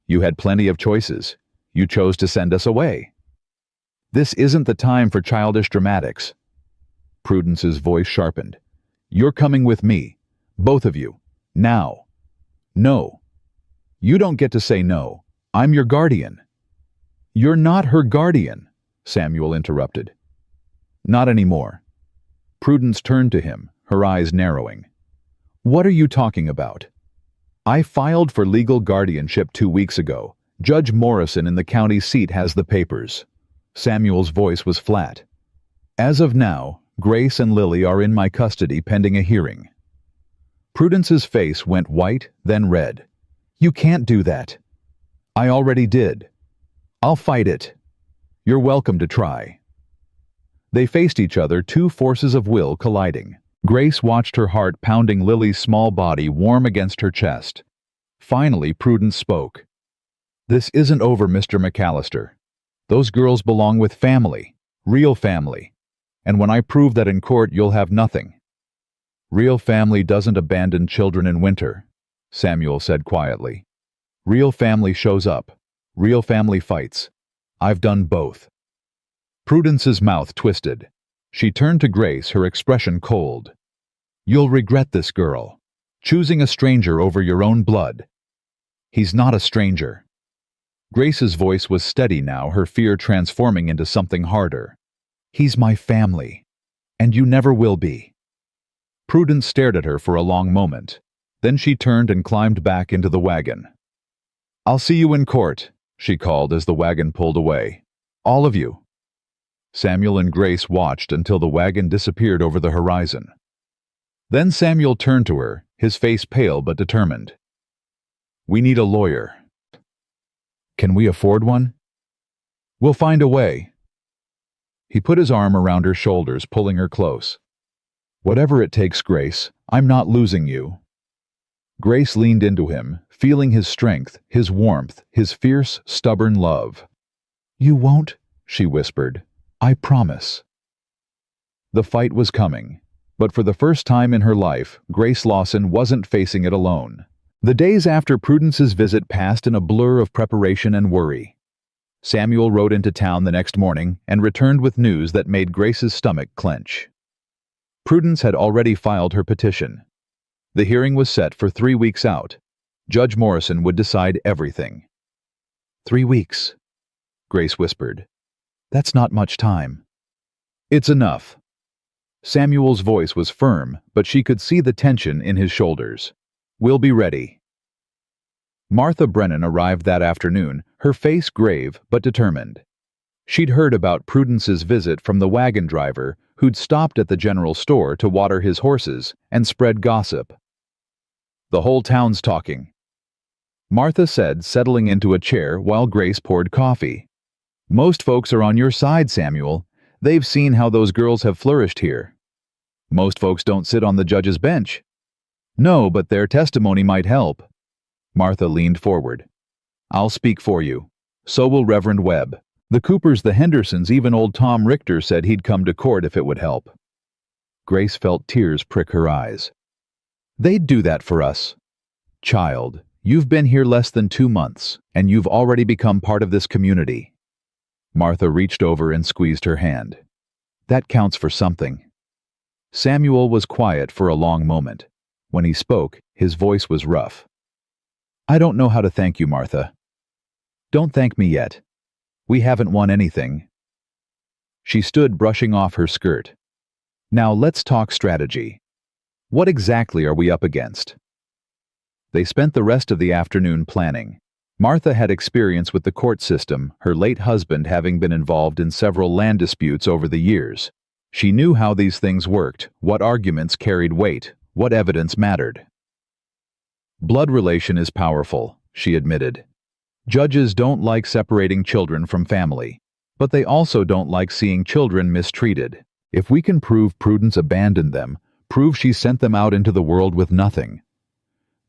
You had plenty of choices. You chose to send us away. This isn't the time for childish dramatics. Prudence's voice sharpened. You're coming with me. Both of you. Now. No. You don't get to say no. I'm your guardian. You're not her guardian, Samuel interrupted. Not anymore. Prudence turned to him, her eyes narrowing. What are you talking about? I filed for legal guardianship 2 weeks ago. Judge Morrison in the county seat has the papers. Samuel's voice was flat. As of now, Grace and Lily are in my custody pending a hearing. Prudence's face went white, then red. You can't do that. I already did. I'll fight it. You're welcome to try. They faced each other, two forces of will colliding. Grace watched her heart pounding Lily's small body warm against her chest. Finally, Prudence spoke. This isn't over, Mr. McAllister. Those girls belong with family, real family. And when I prove that in court, you'll have nothing. Real family doesn't abandon children in winter, Samuel said quietly. Real family shows up. Real family fights. I've done both. Prudence's mouth twisted. She turned to Grace, her expression cold. You'll regret this, girl. Choosing a stranger over your own blood. He's not a stranger. Grace's voice was steady now, her fear transforming into something harder. He's my family. And you never will be. Prudence stared at her for a long moment. Then she turned and climbed back into the wagon. I'll see you in court, she called as the wagon pulled away. All of you. Samuel and Grace watched until the wagon disappeared over the horizon. Then Samuel turned to her, his face pale but determined. We need a lawyer. Can we afford one? We'll find a way. He put his arm around her shoulders, pulling her close. Whatever it takes, Grace, I'm not losing you. Grace leaned into him, feeling his strength, his warmth, his fierce, stubborn love. You won't, she whispered. I promise. The fight was coming, but for the first time in her life, Grace Lawson wasn't facing it alone. The days after Prudence's visit passed in a blur of preparation and worry. Samuel rode into town the next morning and returned with news that made Grace's stomach clench. Prudence had already filed her petition. The hearing was set for 3 weeks out. Judge Morrison would decide everything. 3 weeks, Grace whispered. That's not much time. It's enough. Samuel's voice was firm, but she could see the tension in his shoulders. We'll be ready. Martha Brennan arrived that afternoon, her face grave but determined. She'd heard about Prudence's visit from the wagon driver who'd stopped at the general store to water his horses and spread gossip. The whole town's talking, Martha said, settling into a chair while Grace poured coffee. Most folks are on your side, Samuel. They've seen how those girls have flourished here. Most folks don't sit on the judge's bench. No, but their testimony might help. Martha leaned forward. I'll speak for you. So will Reverend Webb. The Coopers, the Hendersons, even old Tom Richter said he'd come to court if it would help. Grace felt tears prick her eyes. They'd do that for us. Child, you've been here less than 2 months, and you've already become part of this community. Martha reached over and squeezed her hand. That counts for something. Samuel was quiet for a long moment. When he spoke, his voice was rough. I don't know how to thank you, Martha. Don't thank me yet. We haven't won anything. She stood brushing off her skirt. Now let's talk strategy. What exactly are we up against? They spent the rest of the afternoon planning. Martha had experience with the court system, her late husband having been involved in several land disputes over the years. She knew how these things worked, what arguments carried weight, what evidence mattered. Blood relation is powerful, she admitted. Judges don't like separating children from family, but they also don't like seeing children mistreated. If we can prove Prudence abandoned them, prove she sent them out into the world with nothing.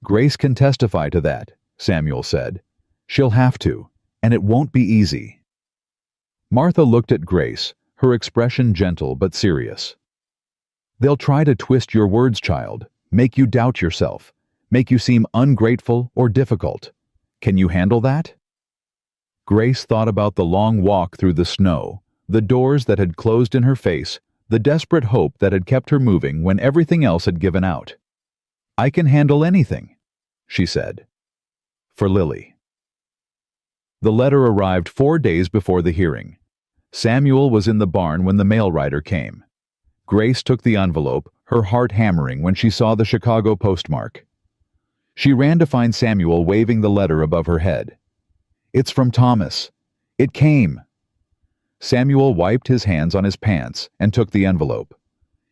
Grace can testify to that, Samuel said. She'll have to, and it won't be easy. Martha looked at Grace, her expression gentle but serious. They'll try to twist your words, child, make you doubt yourself, make you seem ungrateful or difficult. Can you handle that? Grace thought about the long walk through the snow, the doors that had closed in her face, the desperate hope that had kept her moving when everything else had given out. "I can handle anything," she said. For Lily. The letter arrived 4 days before the hearing. Samuel was in the barn when the mail rider came. Grace took the envelope, her heart hammering when she saw the Chicago postmark. She ran to find Samuel waving the letter above her head. "It's from Thomas. It came." Samuel wiped his hands on his pants and took the envelope.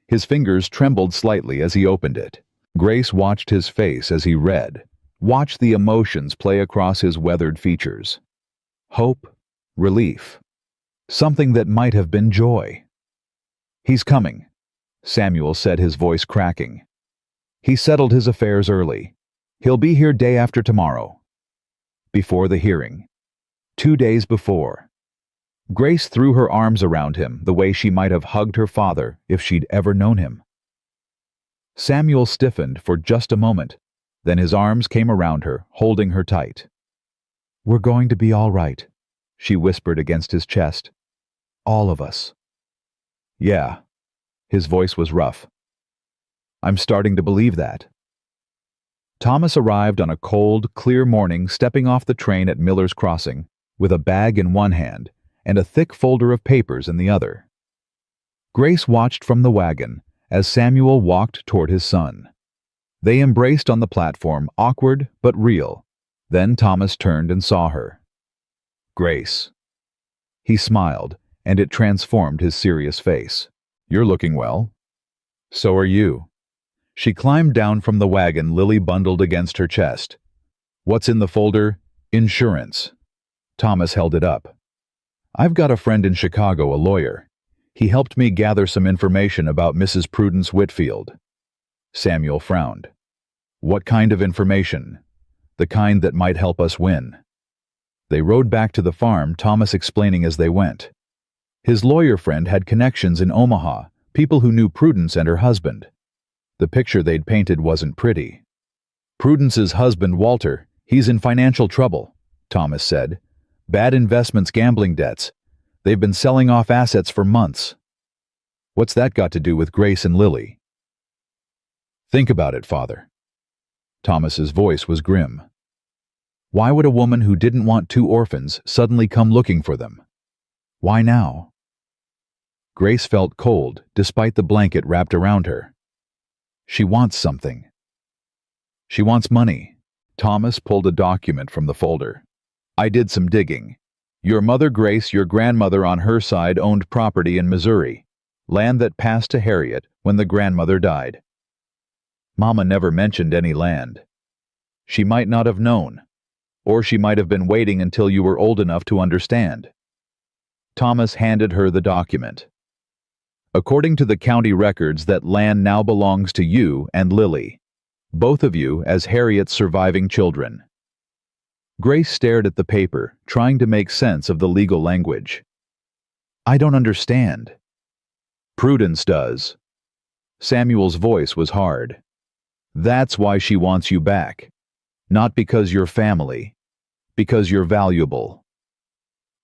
His fingers trembled slightly as he opened it. Grace watched his face as he read, watched the emotions play across his weathered features. Hope, relief, something that might have been joy. "He's coming," Samuel said, his voice cracking. "He settled his affairs early. He'll be here day after tomorrow." Before the hearing. 2 days before. Grace threw her arms around him the way she might have hugged her father if she'd ever known him. Samuel stiffened for just a moment, then his arms came around her, holding her tight. "We're going to be all right," she whispered against his chest. "All of us." "Yeah." His voice was rough. "I'm starting to believe that." Thomas arrived on a cold, clear morning, stepping off the train at Miller's Crossing, with a bag in one hand and a thick folder of papers in the other. Grace watched from the wagon as Samuel walked toward his son. They embraced on the platform, awkward but real. Then Thomas turned and saw her. "Grace." He smiled, and it transformed his serious face. "You're looking well." "So are you." She climbed down from the wagon, Lily bundled against her chest. "What's in the folder?" "Insurance." Thomas held it up. "I've got a friend in Chicago, a lawyer. He helped me gather some information about Mrs. Prudence Whitfield." Samuel frowned. "What kind of information?" "The kind that might help us win." They rode back to the farm, Thomas explaining as they went. His lawyer friend had connections in Omaha, people who knew Prudence and her husband. The picture they'd painted wasn't pretty. "Prudence's husband, Walter, he's in financial trouble," Thomas said. "Bad investments, gambling debts. They've been selling off assets for months." "What's that got to do with Grace and Lily?" "Think about it, Father." Thomas's voice was grim. "Why would a woman who didn't want 2 orphans suddenly come looking for them? Why now?" Grace felt cold, despite the blanket wrapped around her. "She wants something." "She wants money." Thomas pulled a document from the folder. "I did some digging. Your mother Grace, your grandmother on her side, owned property in Missouri, land that passed to Harriet when the grandmother died. Mama never mentioned any land. She might not have known, or she might have been waiting until you were old enough to understand." Thomas handed her the document. "According to the county records, that land now belongs to you and Lily, both of you as Harriet's surviving children." Grace stared at the paper, trying to make sense of the legal language. "I don't understand." "Prudence does." Samuel's voice was hard. "That's why she wants you back. Not because you're family, because you're valuable."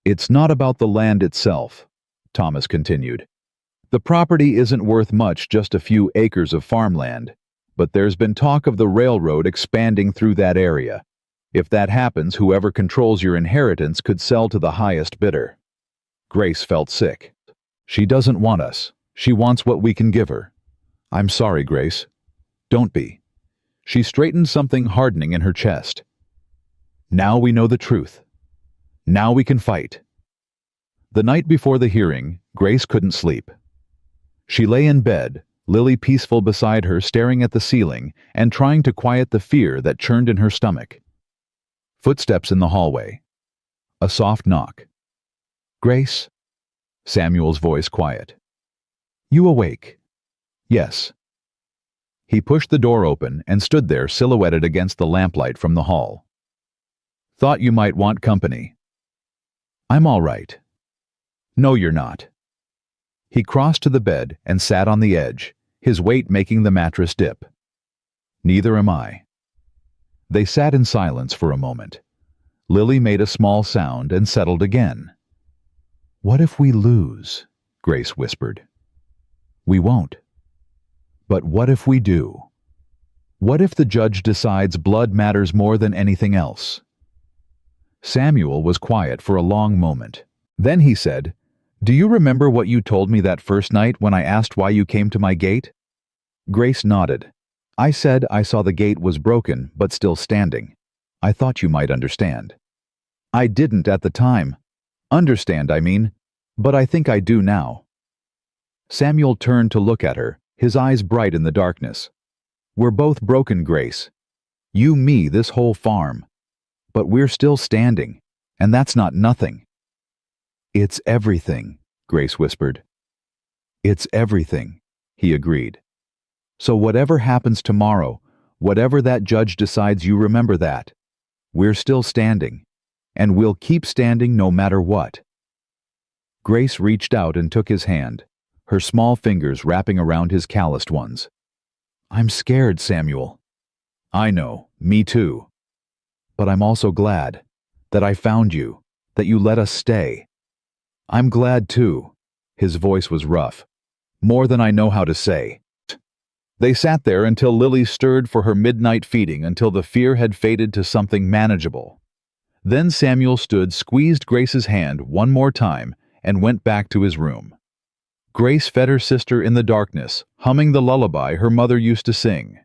"It's not about the land itself," Thomas continued. "The property isn't worth much, just a few acres of farmland, but there's been talk of the railroad expanding through that area. If that happens, whoever controls your inheritance could sell to the highest bidder." Grace felt sick. "She doesn't want us. She wants what we can give her." "I'm sorry, Grace." "Don't be." She straightened, something hardening in her chest. "Now we know the truth. Now we can fight." The night before the hearing, Grace couldn't sleep. She lay in bed, Lily peaceful beside her, staring at the ceiling and trying to quiet the fear that churned in her stomach. Footsteps in the hallway. A soft knock. "Grace?" Samuel's voice quiet. "You awake?" "Yes." He pushed the door open and stood there, silhouetted against the lamplight from the hall. "Thought you might want company." "I'm all right." "No, you're not." He crossed to the bed and sat on the edge, his weight making the mattress dip. "Neither am I." They sat in silence for a moment. Lily made a small sound and settled again. "What if we lose?" Grace whispered. "We won't. But what if we do? What if the judge decides blood matters more than anything else?" Samuel was quiet for a long moment. Then he said, "Do you remember what you told me that first night when I asked why you came to my gate?" Grace nodded. "I said I saw the gate was broken but still standing. I thought you might understand." "I didn't at the time. Understand, I mean. But I think I do now." Samuel turned to look at her, his eyes bright in the darkness. "We're both broken, Grace. You, me, this whole farm. But we're still standing, and that's not nothing." "It's everything," Grace whispered. "It's everything," he agreed. "So whatever happens tomorrow, whatever that judge decides, you remember that. We're still standing, and we'll keep standing no matter what." Grace reached out and took his hand, her small fingers wrapping around his calloused ones. "I'm scared, Samuel." "I know, me too. But I'm also glad that I found you, that you let us stay." "I'm glad too." His voice was rough. "More than I know how to say." They sat there until Lily stirred for her midnight feeding, until the fear had faded to something manageable. Then Samuel stood, squeezed Grace's hand one more time, and went back to his room. Grace fed her sister in the darkness, humming the lullaby her mother used to sing.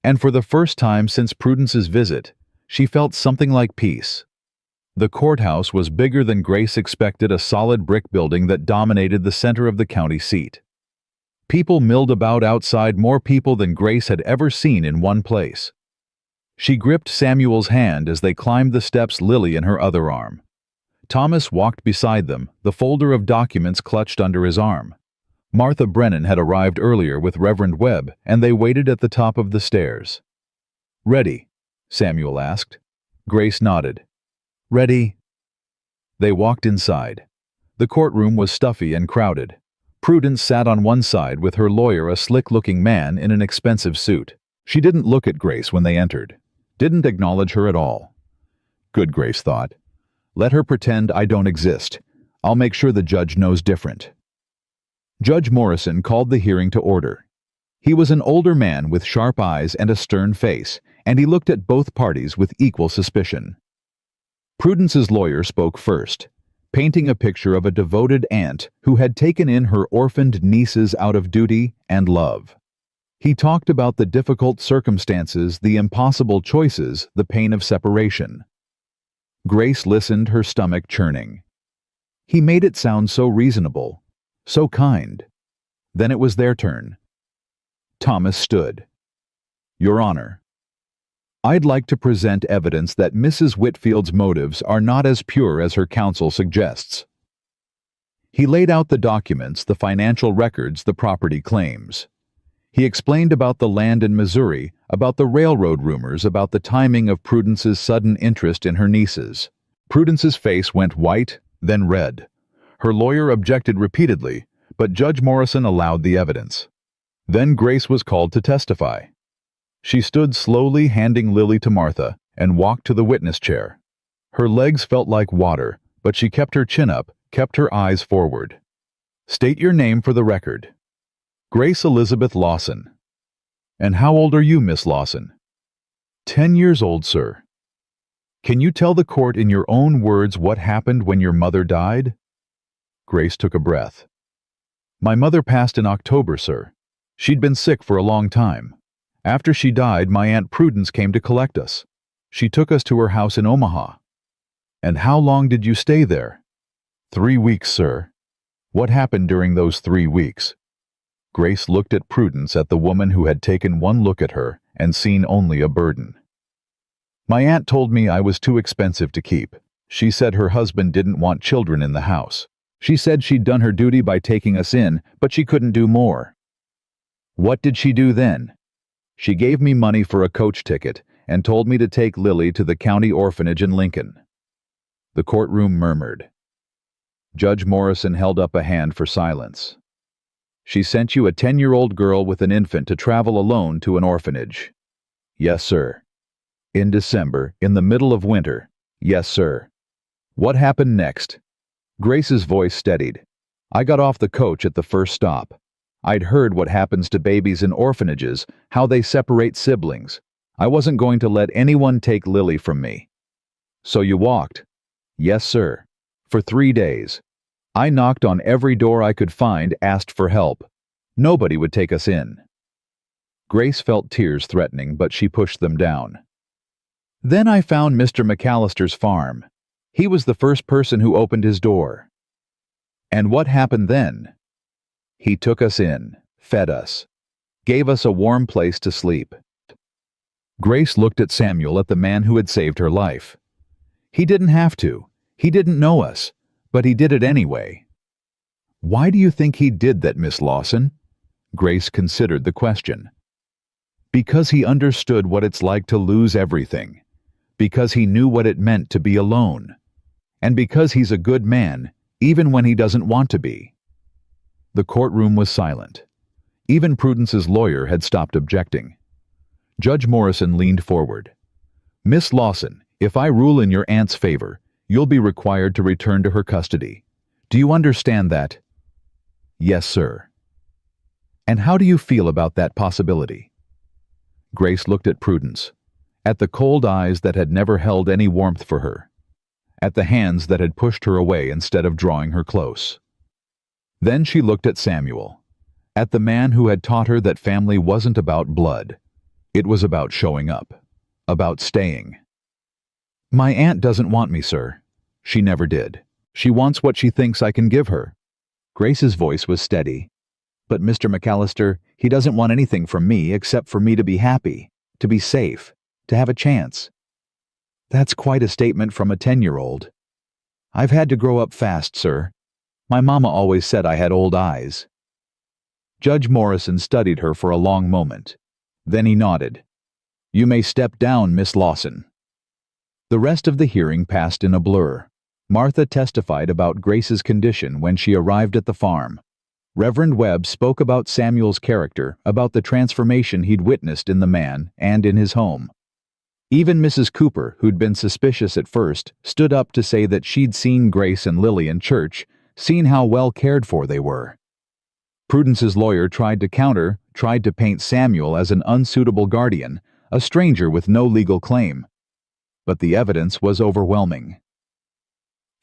And for the first time since Prudence's visit, she felt something like peace. The courthouse was bigger than Grace expected, a solid brick building that dominated the center of the county seat. People milled about outside, more people than Grace had ever seen in one place. She gripped Samuel's hand as they climbed the steps, Lily in her other arm. Thomas walked beside them, the folder of documents clutched under his arm. Martha Brennan had arrived earlier with Reverend Webb, and they waited at the top of the stairs. "Ready?" Samuel asked. Grace nodded. "Ready?" They walked inside. The courtroom was stuffy and crowded. Prudence sat on one side with her lawyer, a slick-looking man in an expensive suit. She didn't look at Grace when they entered. Didn't acknowledge her at all. Good, Grace thought. Let her pretend I don't exist. I'll make sure the judge knows different. Judge Morrison called the hearing to order. He was an older man with sharp eyes and a stern face, and he looked at both parties with equal suspicion. Prudence's lawyer spoke first, painting a picture of a devoted aunt who had taken in her orphaned nieces out of duty and love. He talked about the difficult circumstances, the impossible choices, the pain of separation. Grace listened, her stomach churning. He made it sound so reasonable, so kind. Then it was their turn. Thomas stood. "Your Honor, I'd like to present evidence that Mrs. Whitfield's motives are not as pure as her counsel suggests." He laid out the documents, the financial records, the property claims. He explained about the land in Missouri, about the railroad rumors, about the timing of Prudence's sudden interest in her nieces. Prudence's face went white, then red. Her lawyer objected repeatedly, but Judge Morrison allowed the evidence. Then Grace was called to testify. She stood slowly, handing Lily to Martha, and walked to the witness chair. Her legs felt like water, but she kept her chin up, kept her eyes forward. "State your name for the record." "Grace Elizabeth Lawson." "And how old are you, Miss Lawson?" 10 years old, sir." "Can you tell the court in your own words what happened when your mother died?" Grace took a breath. "My mother passed in October, sir. She'd been sick for a long time. After she died, my Aunt Prudence came to collect us. She took us to her house in Omaha." "And how long did you stay there?" 3 weeks, sir." "What happened during those 3 weeks?" Grace looked at Prudence, at the woman who had taken one look at her and seen only a burden. "My aunt told me I was too expensive to keep. She said her husband didn't want children in the house. She said she'd done her duty by taking us in, but she couldn't do more." "What did she do then?" "She gave me money for a coach ticket and told me to take Lily to the county orphanage in Lincoln." The courtroom murmured. Judge Morrison held up a hand for silence. "She sent you, a 10-year-old girl with an infant, to travel alone to an orphanage?" "Yes, sir." In December, in the middle of winter. Yes, sir. What happened next? Grace's voice steadied. I got off the coach at the first stop. I'd heard what happens to babies in orphanages, how they separate siblings. I wasn't going to let anyone take Lily from me. So you walked? Yes, sir. For 3 days. I knocked on every door I could find, asked for help. Nobody would take us in. Grace felt tears threatening, but she pushed them down. Then I found Mr. McAllister's farm. He was the first person who opened his door. And what happened then? He took us in, fed us, gave us a warm place to sleep. Grace looked at Samuel, at the man who had saved her life. He didn't have to. He didn't know us, but he did it anyway. Why do you think he did that, Miss Lawson? Grace considered the question. Because he understood what it's like to lose everything. Because he knew what it meant to be alone. And because he's a good man, even when he doesn't want to be. The courtroom was silent. Even Prudence's lawyer had stopped objecting. Judge Morrison leaned forward. Miss Lawson, if I rule in your aunt's favor, you'll be required to return to her custody. Do you understand that? Yes, sir. And how do you feel about that possibility? Grace looked at Prudence, at the cold eyes that had never held any warmth for her, at the hands that had pushed her away instead of drawing her close. Then she looked at Samuel, at the man who had taught her that family wasn't about blood. It was about showing up, about staying. My aunt doesn't want me, sir. She never did. She wants what she thinks I can give her. Grace's voice was steady. But Mr. McAllister, he doesn't want anything from me except for me to be happy, to be safe, to have a chance. That's quite a statement from a 10-year-old. I've had to grow up fast, sir. My mama always said I had old eyes. Judge Morrison studied her for a long moment. Then he nodded. You may step down, Miss Lawson. The rest of the hearing passed in a blur. Martha testified about Grace's condition when she arrived at the farm. Reverend Webb spoke about Samuel's character, about the transformation he'd witnessed in the man and in his home. Even Mrs. Cooper, who'd been suspicious at first, stood up to say that she'd seen Grace and Lily in church, seen how well cared for they were. Prudence's lawyer tried to counter, tried to paint Samuel as an unsuitable guardian, a stranger with no legal claim. But the evidence was overwhelming.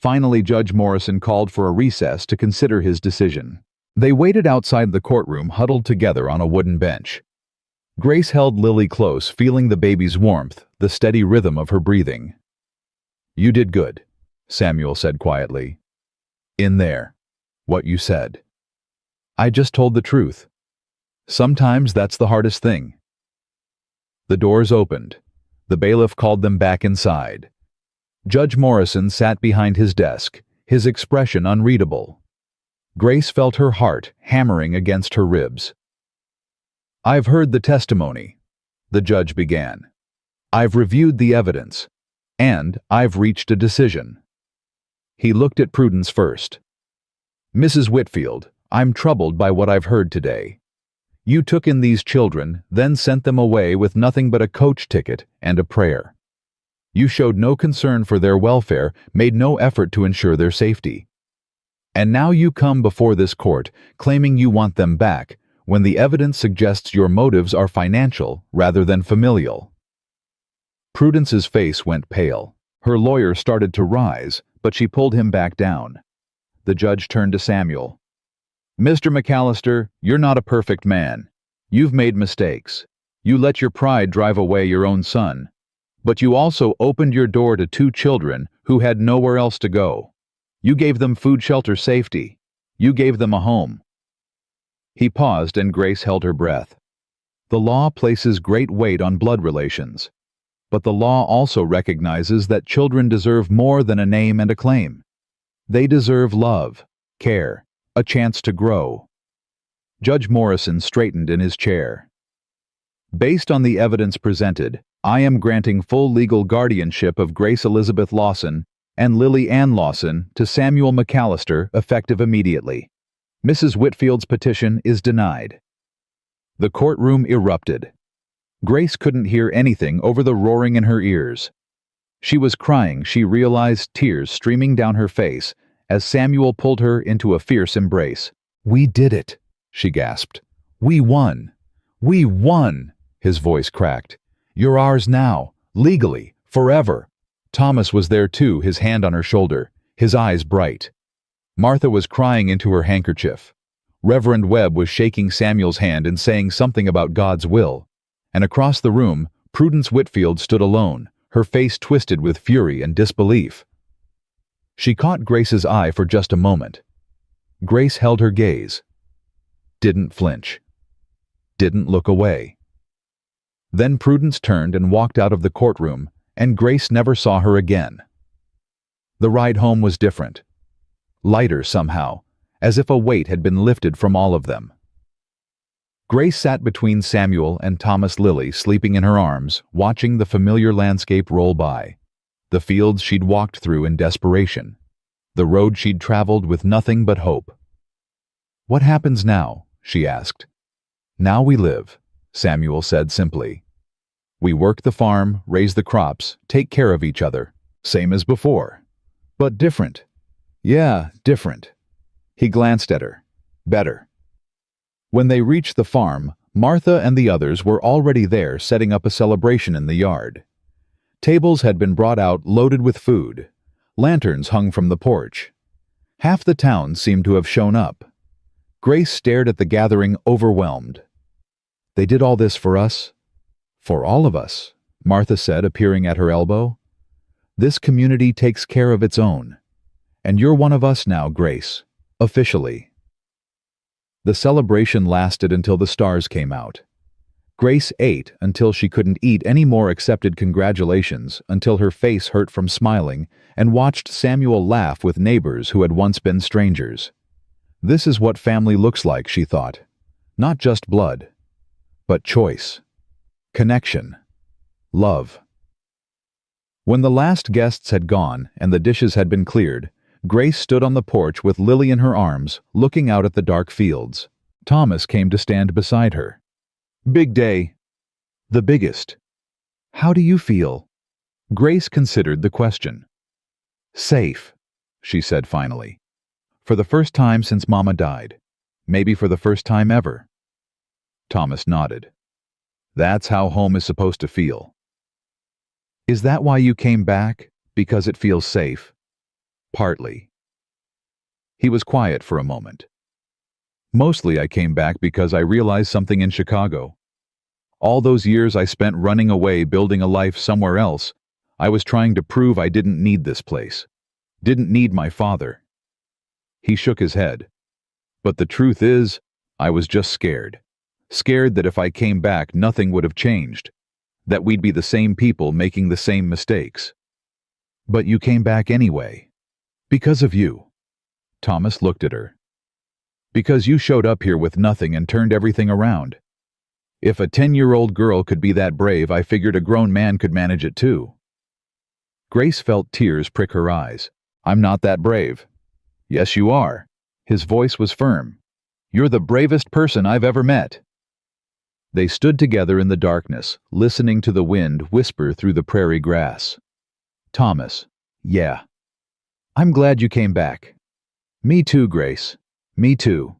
Finally, Judge Morrison called for a recess to consider his decision. They waited outside the courtroom, huddled together on a wooden bench. Grace held Lily close, feeling the baby's warmth, the steady rhythm of her breathing. You did good, Samuel said quietly. In there. What you said. I just told the truth. Sometimes that's the hardest thing. The doors opened. The bailiff called them back inside. Judge Morrison sat behind his desk, his expression unreadable. Grace felt her heart hammering against her ribs. I've heard the testimony, the judge began. I've reviewed the evidence, and I've reached a decision. He looked at Prudence first. Mrs. Whitfield, I'm troubled by what I've heard today. You took in these children, then sent them away with nothing but a coach ticket and a prayer. You showed no concern for their welfare, made no effort to ensure their safety. And now you come before this court, claiming you want them back, when the evidence suggests your motives are financial rather than familial. Prudence's face went pale. Her lawyer started to rise, but she pulled him back down. The judge turned to Samuel. Mr. McAllister, you're not a perfect man. You've made mistakes. You let your pride drive away your own son. But you also opened your door to 2 children who had nowhere else to go. You gave them food, shelter, safety. You gave them a home. He paused and Grace held her breath. The law places great weight on blood relations. But the law also recognizes that children deserve more than a name and a claim. They deserve love, care, a chance to grow. Judge Morrison straightened in his chair. Based on the evidence presented, I am granting full legal guardianship of Grace Elizabeth Lawson and Lily Ann Lawson to Samuel McAllister, effective immediately. Mrs. Whitfield's petition is denied. The courtroom erupted. Grace couldn't hear anything over the roaring in her ears. She was crying. She realized tears streaming down her face as Samuel pulled her into a fierce embrace. "We did it," she gasped. "We won. We won!" His voice cracked. "You're ours now, legally, forever." Thomas was there too, his hand on her shoulder, his eyes bright. Martha was crying into her handkerchief. Reverend Webb was shaking Samuel's hand and saying something about God's will. And across the room, Prudence Whitfield stood alone, her face twisted with fury and disbelief. She caught Grace's eye for just a moment. Grace held her gaze. Didn't flinch. Didn't look away. Then Prudence turned and walked out of the courtroom, and Grace never saw her again. The ride home was different. Lighter somehow, as if a weight had been lifted from all of them. Grace sat between Samuel and Thomas Lilly, sleeping in her arms, watching the familiar landscape roll by. The fields she'd walked through in desperation. The road she'd traveled with nothing but hope. "What happens now?" she asked. "Now we live," Samuel said simply. "We work the farm, raise the crops, take care of each other. Same as before. But different. Yeah, different." He glanced at her. Better. When they reached the farm, Martha and the others were already there setting up a celebration in the yard. Tables had been brought out loaded with food. Lanterns hung from the porch. Half the town seemed to have shown up. Grace stared at the gathering, overwhelmed. "They did all this for us?" "For all of us," Martha said, appearing at her elbow. "This community takes care of its own. And you're one of us now, Grace. Officially." The celebration lasted until the stars came out. Grace ate until she couldn't eat any more, accepted congratulations until her face hurt from smiling, and watched Samuel laugh with neighbors who had once been strangers. This is what family looks like, she thought. Not just blood, but choice, connection, love. When the last guests had gone and the dishes had been cleared, Grace stood on the porch with Lily in her arms, looking out at the dark fields. Thomas came to stand beside her. "Big day." "The biggest." "How do you feel?" Grace considered the question. "Safe," she said finally. "For the first time since Mama died. Maybe for the first time ever." Thomas nodded. "That's how home is supposed to feel." "Is that why you came back? Because it feels safe?" "Partly." He was quiet for a moment. "Mostly I came back because I realized something in Chicago. All those years I spent running away, building a life somewhere else, I was trying to prove I didn't need this place. Didn't need my father." He shook his head. "But the truth is, I was just scared. Scared that if I came back, nothing would have changed. That we'd be the same people making the same mistakes." "But you came back anyway. Because of you." Thomas looked at her. "Because you showed up here with nothing and turned everything around. If a 10-year-old girl could be that brave, I figured a grown man could manage it too." Grace felt tears prick her eyes. "I'm not that brave." "Yes, you are." His voice was firm. "You're the bravest person I've ever met." They stood together in the darkness, listening to the wind whisper through the prairie grass. Thomas: "Yeah. I'm glad you came back." "Me too, Grace. Me too."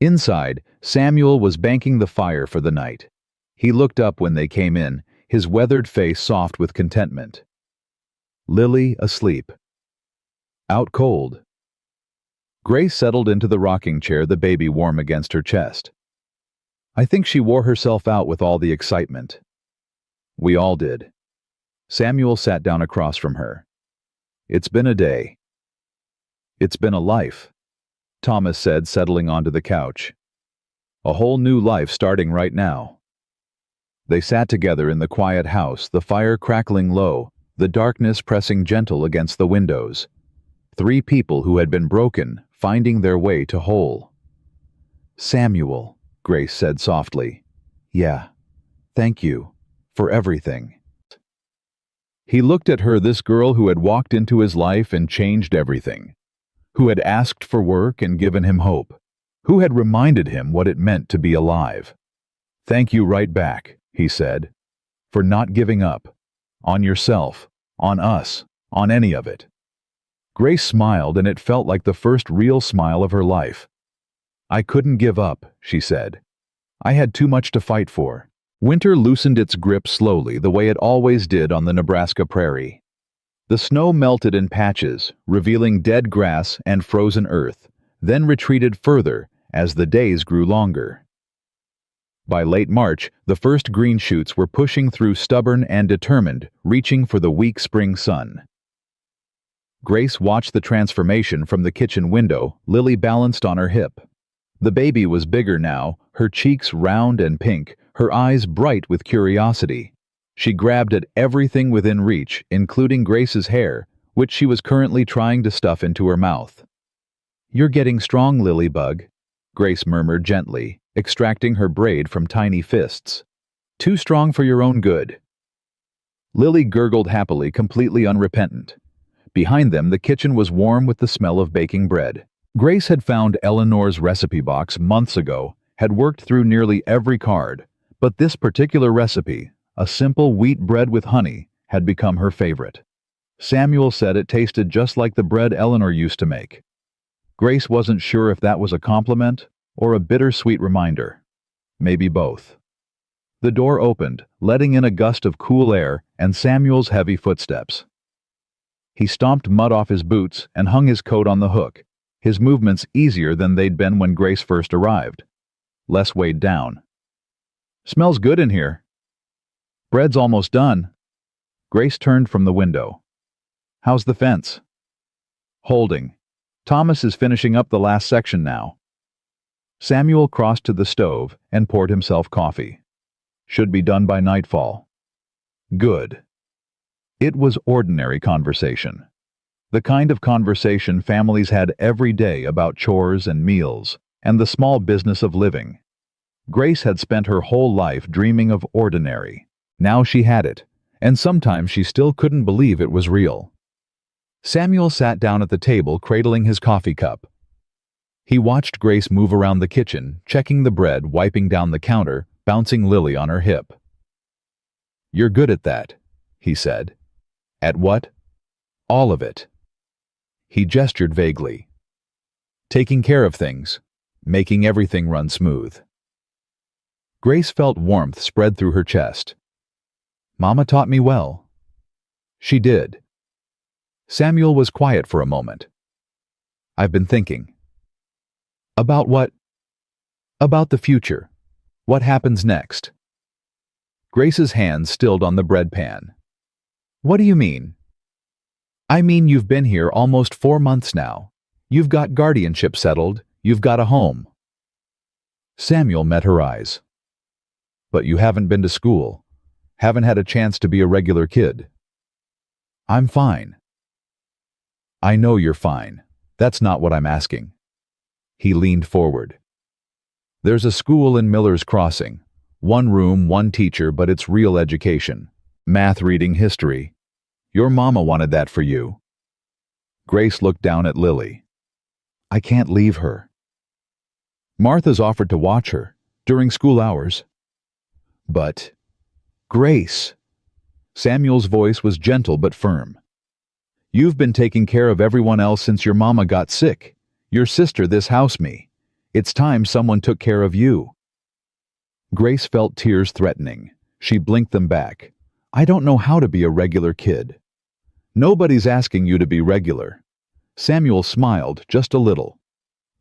Inside, Samuel was banking the fire for the night. He looked up when they came in, his weathered face soft with contentment. Lily asleep. Out cold. Grace settled into the rocking chair, the baby warm against her chest. "I think she wore herself out with all the excitement." "We all did." Samuel sat down across from her. "It's been a day." "It's been a life," Thomas said, settling onto the couch. "A whole new life starting right now." They sat together in the quiet house, the fire crackling low, the darkness pressing gentle against the windows. Three people who had been broken, finding their way to whole. "Samuel," Grace said softly. "Yeah, thank you for everything." He looked at her, this girl who had walked into his life and changed everything, who had asked for work and given him hope, who had reminded him what it meant to be alive. Thank you right back, he said, for not giving up. On yourself, on us, on any of it. Grace smiled, and it felt like the first real smile of her life. I couldn't give up, she said. I had too much to fight for. Winter loosened its grip slowly, the way it always did on the Nebraska prairie. The snow melted in patches, revealing dead grass and frozen earth, then retreated further as the days grew longer. By late March, the first green shoots were pushing through, stubborn and determined, reaching for the weak spring sun. Grace watched the transformation from the kitchen window, Lily balanced on her hip. The baby was bigger now, her cheeks round and pink, her eyes bright with curiosity. She grabbed at everything within reach, including Grace's hair, which she was currently trying to stuff into her mouth. "You're getting strong, Lilybug," Grace murmured gently, extracting her braid from tiny fists. "Too strong for your own good." Lily gurgled happily, completely unrepentant. Behind them, the kitchen was warm with the smell of baking bread. Grace had found Eleanor's recipe box months ago, had worked through nearly every card, but this particular recipe, a simple wheat bread with honey, had become her favorite. Samuel said it tasted just like the bread Eleanor used to make. Grace wasn't sure if that was a compliment or a bittersweet reminder. Maybe both. The door opened, letting in a gust of cool air and Samuel's heavy footsteps. He stomped mud off his boots and hung his coat on the hook, his movements easier than they'd been when Grace first arrived. Less weighed down. "Smells good in here." "Bread's almost done." Grace turned from the window. "How's the fence?" "Holding. Thomas is finishing up the last section now." Samuel crossed to the stove and poured himself coffee. "Should be done by nightfall." "Good." It was ordinary conversation. The kind of conversation families had every day about chores and meals and the small business of living. Grace had spent her whole life dreaming of ordinary. Now she had it, and sometimes she still couldn't believe it was real. Samuel sat down at the table, cradling his coffee cup. He watched Grace move around the kitchen, checking the bread, wiping down the counter, bouncing Lily on her hip. "You're good at that," he said. "At what?" "All of it." He gestured vaguely. "Taking care of things, making everything run smooth." Grace felt warmth spread through her chest. "Mama taught me well." She did. Samuel was quiet for a moment. "I've been thinking." "About what?" "About the future. What happens next?" Grace's hand stilled on the bread pan. "What do you mean?" "I mean, you've been here almost 4 months now. You've got guardianship settled, you've got a home." Samuel met her eyes. "But you haven't been to school, haven't had a chance to be a regular kid." "I'm fine." "I know you're fine. That's not what I'm asking." He leaned forward. "There's a school in Miller's Crossing. 1 room, 1 teacher, but it's real education. Math, reading, history. Your mama wanted that for you." Grace looked down at Lily. "I can't leave her." "Martha's offered to watch her, during school hours." "But, Grace," Samuel's voice was gentle but firm. "You've been taking care of everyone else since your mama got sick. Your sister, this house, me. It's time someone took care of you." Grace felt tears threatening. She blinked them back. "I don't know how to be a regular kid." "Nobody's asking you to be regular." Samuel smiled just a little.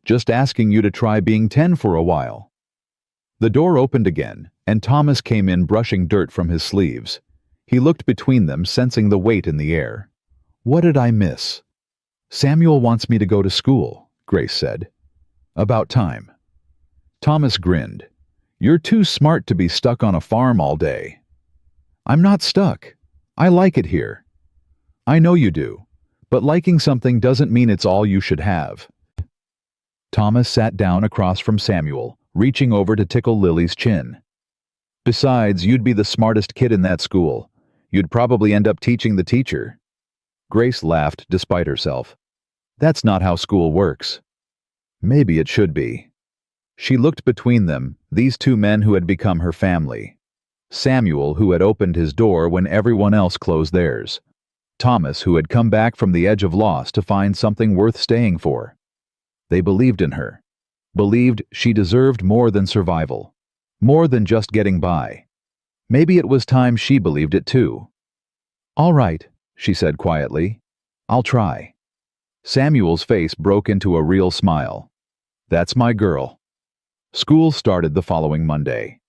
"Just asking you to try being 10 for a while." The door opened again, and Thomas came in, brushing dirt from his sleeves. He looked between them, sensing the weight in the air. "What did I miss?" "Samuel wants me to go to school," Grace said. "About time." Thomas grinned. "You're too smart to be stuck on a farm all day." "I'm not stuck. I like it here." "I know you do, but liking something doesn't mean it's all you should have." Thomas sat down across from Samuel, reaching over to tickle Lily's chin. "Besides, you'd be the smartest kid in that school. You'd probably end up teaching the teacher." Grace laughed despite herself. "That's not how school works." "Maybe it should be." She looked between them, These two men who had become her family. Samuel, who had opened his door when everyone else closed theirs. Thomas, who had come back from the edge of loss to find something worth staying for. They believed in her. Believed she deserved more than survival. More than just getting by. Maybe it was time she believed it too. "All right," she said quietly. "I'll try." Samuel's face broke into a real smile. "That's my girl." School started the following Monday.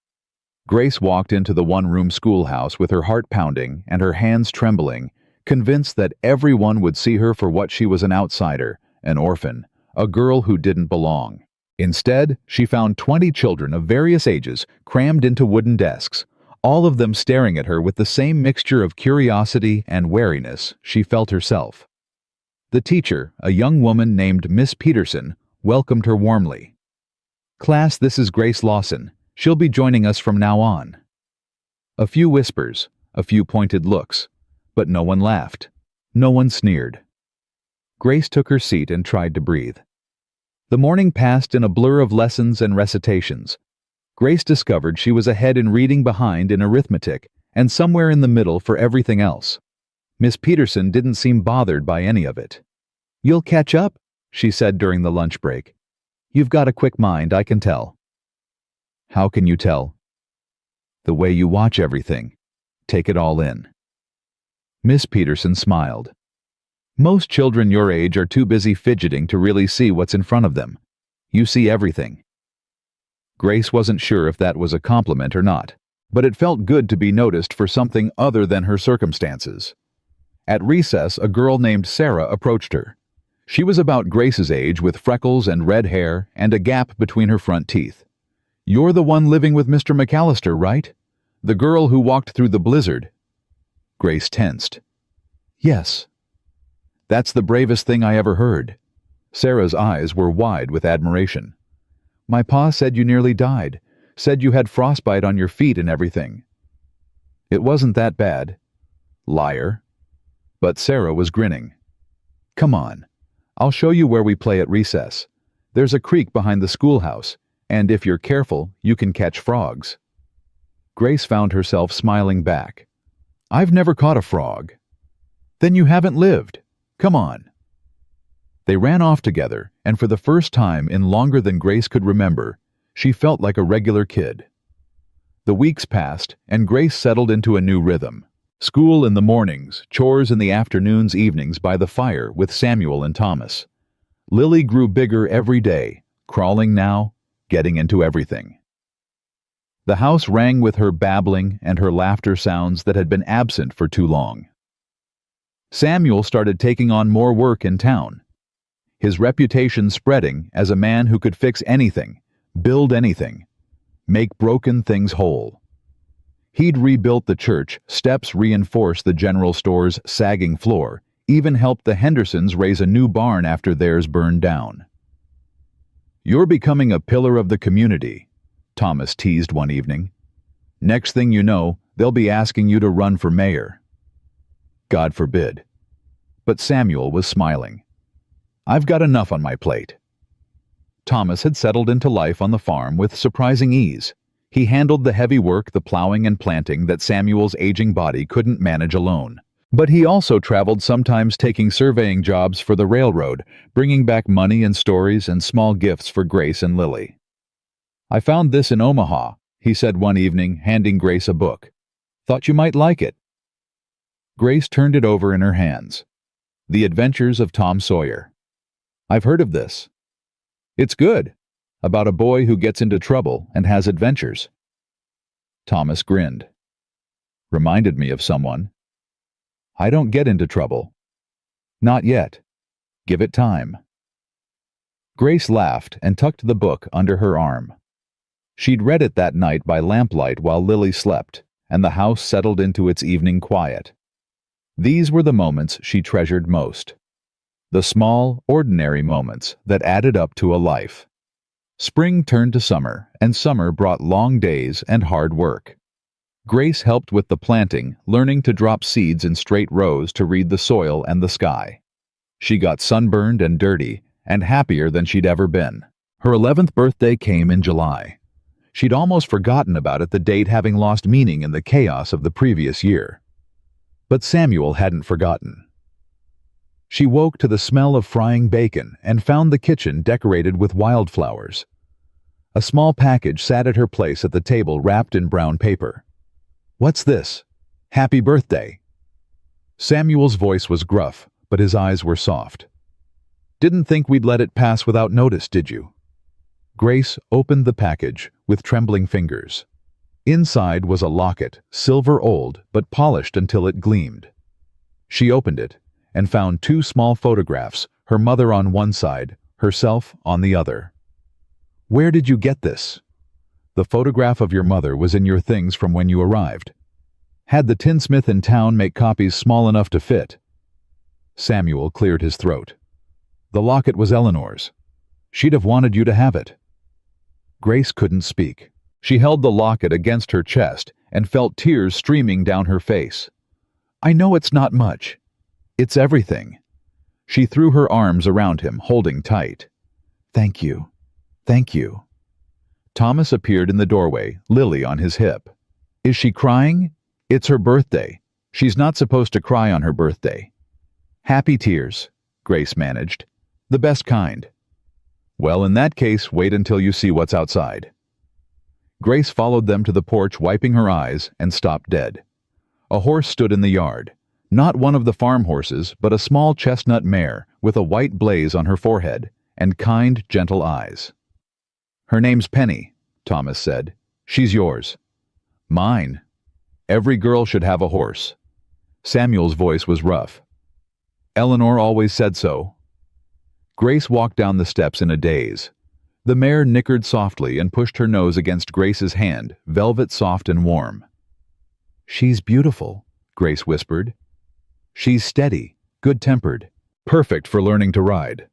Grace walked into the one-room schoolhouse with her heart pounding and her hands trembling, convinced that everyone would see her for what she was: an outsider, an orphan, a girl who didn't belong. Instead, she found 20 children of various ages crammed into wooden desks, all of them staring at her with the same mixture of curiosity and wariness she felt herself. The teacher, a young woman named Miss Peterson, welcomed her warmly. "Class, this is Grace Lawson. She'll be joining us from now on." A few whispers, a few pointed looks, but no one laughed. No one sneered. Grace took her seat and tried to breathe. The morning passed in a blur of lessons and recitations. Grace discovered she was ahead in reading, behind in arithmetic, and somewhere in the middle for everything else. Miss Peterson didn't seem bothered by any of it. "You'll catch up," she said during the lunch break. "You've got a quick mind, I can tell." "How can you tell?" "The way you watch everything. Take it all in." Miss Peterson smiled. "Most children your age are too busy fidgeting to really see what's in front of them. You see everything." Grace wasn't sure if that was a compliment or not, but it felt good to be noticed for something other than her circumstances. At recess, a girl named Sarah approached her. She was about Grace's age, with freckles and red hair and a gap between her front teeth. "You're the one living with Mr. McAllister, right? The girl who walked through the blizzard." Grace tensed. "Yes." "That's the bravest thing I ever heard." Sarah's eyes were wide with admiration. "My pa said you nearly died. Said you had frostbite on your feet and everything." "It wasn't that bad." "Liar." But Sarah was grinning. "Come on. I'll show you where we play at recess. There's a creek behind the schoolhouse, and if you're careful, you can catch frogs." Grace found herself smiling back. "I've never caught a frog." "Then you haven't lived. Come on." They ran off together, and for the first time in longer than Grace could remember, she felt like a regular kid. The weeks passed, and Grace settled into a new rhythm. School in the mornings, chores in the afternoons, evenings by the fire with Samuel and Thomas. Lily grew bigger every day, crawling now, getting into everything. The house rang with her babbling and her laughter sounds that had been absent for too long. Samuel started taking on more work in town, his reputation spreading as a man who could fix anything, build anything, make broken things whole. He'd rebuilt the church, steps reinforced the general store's sagging floor, even helped the Hendersons raise a new barn after theirs burned down. "You're becoming a pillar of the community," Thomas teased one evening. "Next thing you know, they'll be asking you to run for mayor." God forbid. But Samuel was smiling. "I've got enough on my plate." Thomas had settled into life on the farm with surprising ease. He handled the heavy work, the plowing and planting that Samuel's aging body couldn't manage alone. But he also traveled, sometimes taking surveying jobs for the railroad, bringing back money and stories and small gifts for Grace and Lily. "I found this in Omaha," he said one evening, handing Grace a book. "Thought you might like it." Grace turned it over in her hands. "The Adventures of Tom Sawyer." "I've heard of this." "It's good. About a boy who gets into trouble and has adventures." Thomas grinned. "Reminded me of someone." "I don't get into trouble." "Not yet. Give it time." Grace laughed and tucked the book under her arm. She'd read it that night by lamplight while Lily slept, and the house settled into its evening quiet. These were the moments she treasured most. The small, ordinary moments that added up to a life. Spring turned to summer, and summer brought long days and hard work. Grace helped with the planting, learning to drop seeds in straight rows to read the soil and the sky. She got sunburned and dirty, and happier than she'd ever been. Her 11th birthday came in July. She'd almost forgotten about it, the date having lost meaning in the chaos of the previous year. But Samuel hadn't forgotten. She woke to the smell of frying bacon and found the kitchen decorated with wildflowers. A small package sat at her place at the table wrapped in brown paper. "What's this? Happy birthday." Samuel's voice was gruff, but his eyes were soft. "Didn't think we'd let it pass without notice, did you?" Grace opened the package with trembling fingers. Inside was a locket, silver old but polished until it gleamed. She opened it and found two small photographs, her mother on one side, herself on the other. "Where did you get this?" "The photograph of your mother was in your things from when you arrived. Had the tinsmith in town make copies small enough to fit." Samuel cleared his throat. "The locket was Eleanor's. She'd have wanted you to have it." Grace couldn't speak. She held the locket against her chest and felt tears streaming down her face. "I know it's not much. It's everything." She threw her arms around him, holding tight. "Thank you. Thank you." Thomas appeared in the doorway, Lily on his hip. "Is she crying? It's her birthday. She's not supposed to cry on her birthday." "Happy tears," Grace managed. "The best kind." "Well, in that case, wait until you see what's outside." Grace followed them to the porch, wiping her eyes, and stopped dead. A horse stood in the yard. Not one of the farm horses, but a small chestnut mare with a white blaze on her forehead and kind, gentle eyes. "Her name's Penny," Thomas said. "She's yours." "Mine. Every girl should have a horse." Samuel's voice was rough. "Eleanor always said so." Grace walked down the steps in a daze. The mare nickered softly and pushed her nose against Grace's hand, velvet soft and warm. "She's beautiful," Grace whispered. "She's steady, good-tempered, perfect for learning to ride."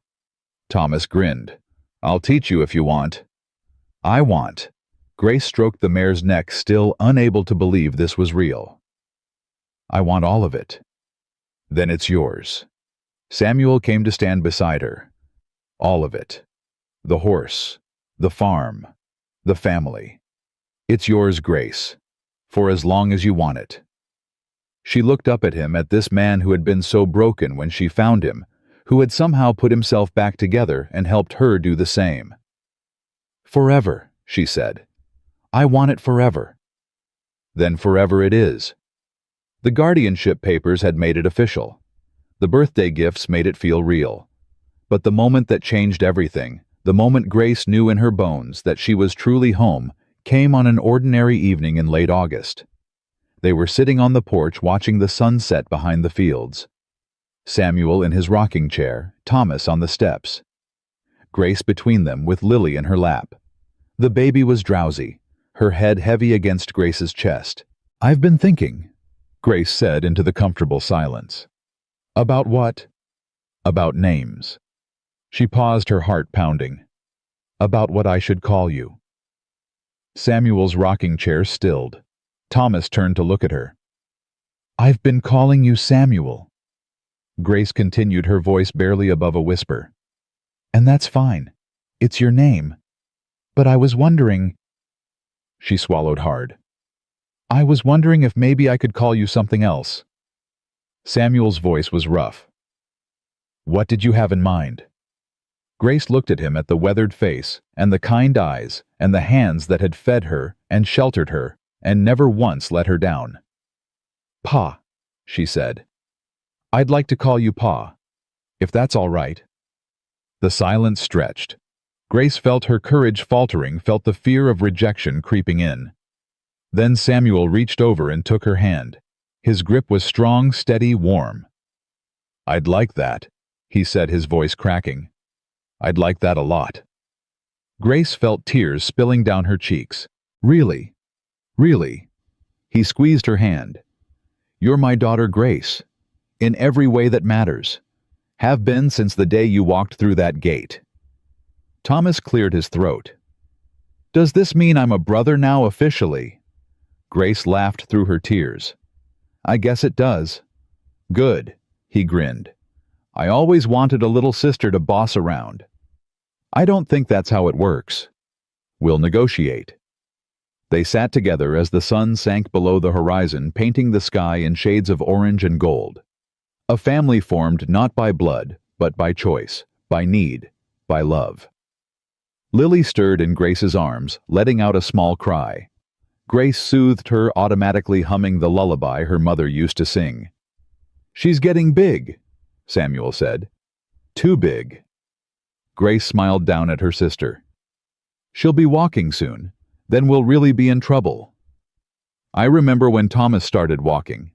Thomas grinned. "I'll teach you if you want." "I want." Grace stroked the mare's neck, still unable to believe this was real. "I want all of it." "Then it's yours." Samuel came to stand beside her. "All of it. The horse, the farm, the family. It's yours, Grace, for as long as you want it." She looked up at him, at this man who had been so broken when she found him, who had somehow put himself back together and helped her do the same. "Forever," she said. "I want it forever." "Then forever it is." The guardianship papers had made it official. The birthday gifts made it feel real. But the moment that changed everything, the moment Grace knew in her bones that she was truly home, came on an ordinary evening in late August. They were sitting on the porch watching the sunset behind the fields. Samuel in his rocking chair, Thomas on the steps. Grace between them with Lily in her lap. The baby was drowsy, her head heavy against Grace's chest. "I've been thinking," Grace said into the comfortable silence. "About what?" "About names." She paused, her heart pounding. "About what I should call you." Samuel's rocking chair stilled. Thomas turned to look at her. "I've been calling you Samuel." Grace continued, her voice barely above a whisper. "And that's fine. It's your name. But I was wondering—" She swallowed hard. "I was wondering if maybe I could call you something else." Samuel's voice was rough. "What did you have in mind?" Grace looked at him, at the weathered face, and the kind eyes, and the hands that had fed her and sheltered her, and never once let her down. "Pa," she said. "I'd like to call you Pa, if that's all right." The silence stretched. Grace felt her courage faltering, felt the fear of rejection creeping in. Then Samuel reached over and took her hand. His grip was strong, steady, warm. "I'd like that," he said, his voice cracking. "I'd like that a lot." Grace felt tears spilling down her cheeks. "Really? Really?" He squeezed her hand. "You're my daughter, Grace. In every way that matters. Have been since the day you walked through that gate." Thomas cleared his throat. "Does this mean I'm a brother now officially?" Grace laughed through her tears. "I guess it does." "Good," he grinned. "I always wanted a little sister to boss around." "I don't think that's how it works." "We'll negotiate." They sat together as the sun sank below the horizon, painting the sky in shades of orange and gold. A family formed not by blood, but by choice, by need, by love. Lily stirred in Grace's arms, letting out a small cry. Grace soothed her, automatically humming the lullaby her mother used to sing. "She's getting big," Samuel said. "Too big." Grace smiled down at her sister. "She'll be walking soon. Then we'll really be in trouble." "I remember when Thomas started walking."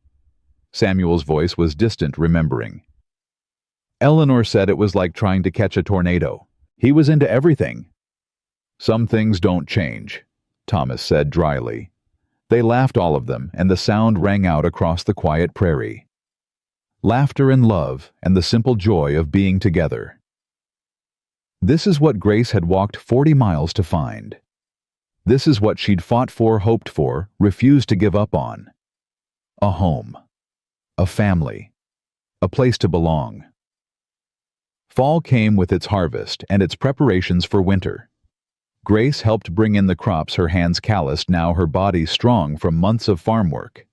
Samuel's voice was distant, remembering. "Eleanor said it was like trying to catch a tornado. He was into everything." "Some things don't change," Thomas said dryly. They laughed, all of them, and the sound rang out across the quiet prairie. Laughter and love and the simple joy of being together. This is what Grace had walked 40 miles to find. This is what she'd fought for, hoped for, refused to give up on. A home. A family. A place to belong. Fall came with its harvest and its preparations for winter. Grace helped bring in the crops, her hands calloused, now her body strong from months of farm work.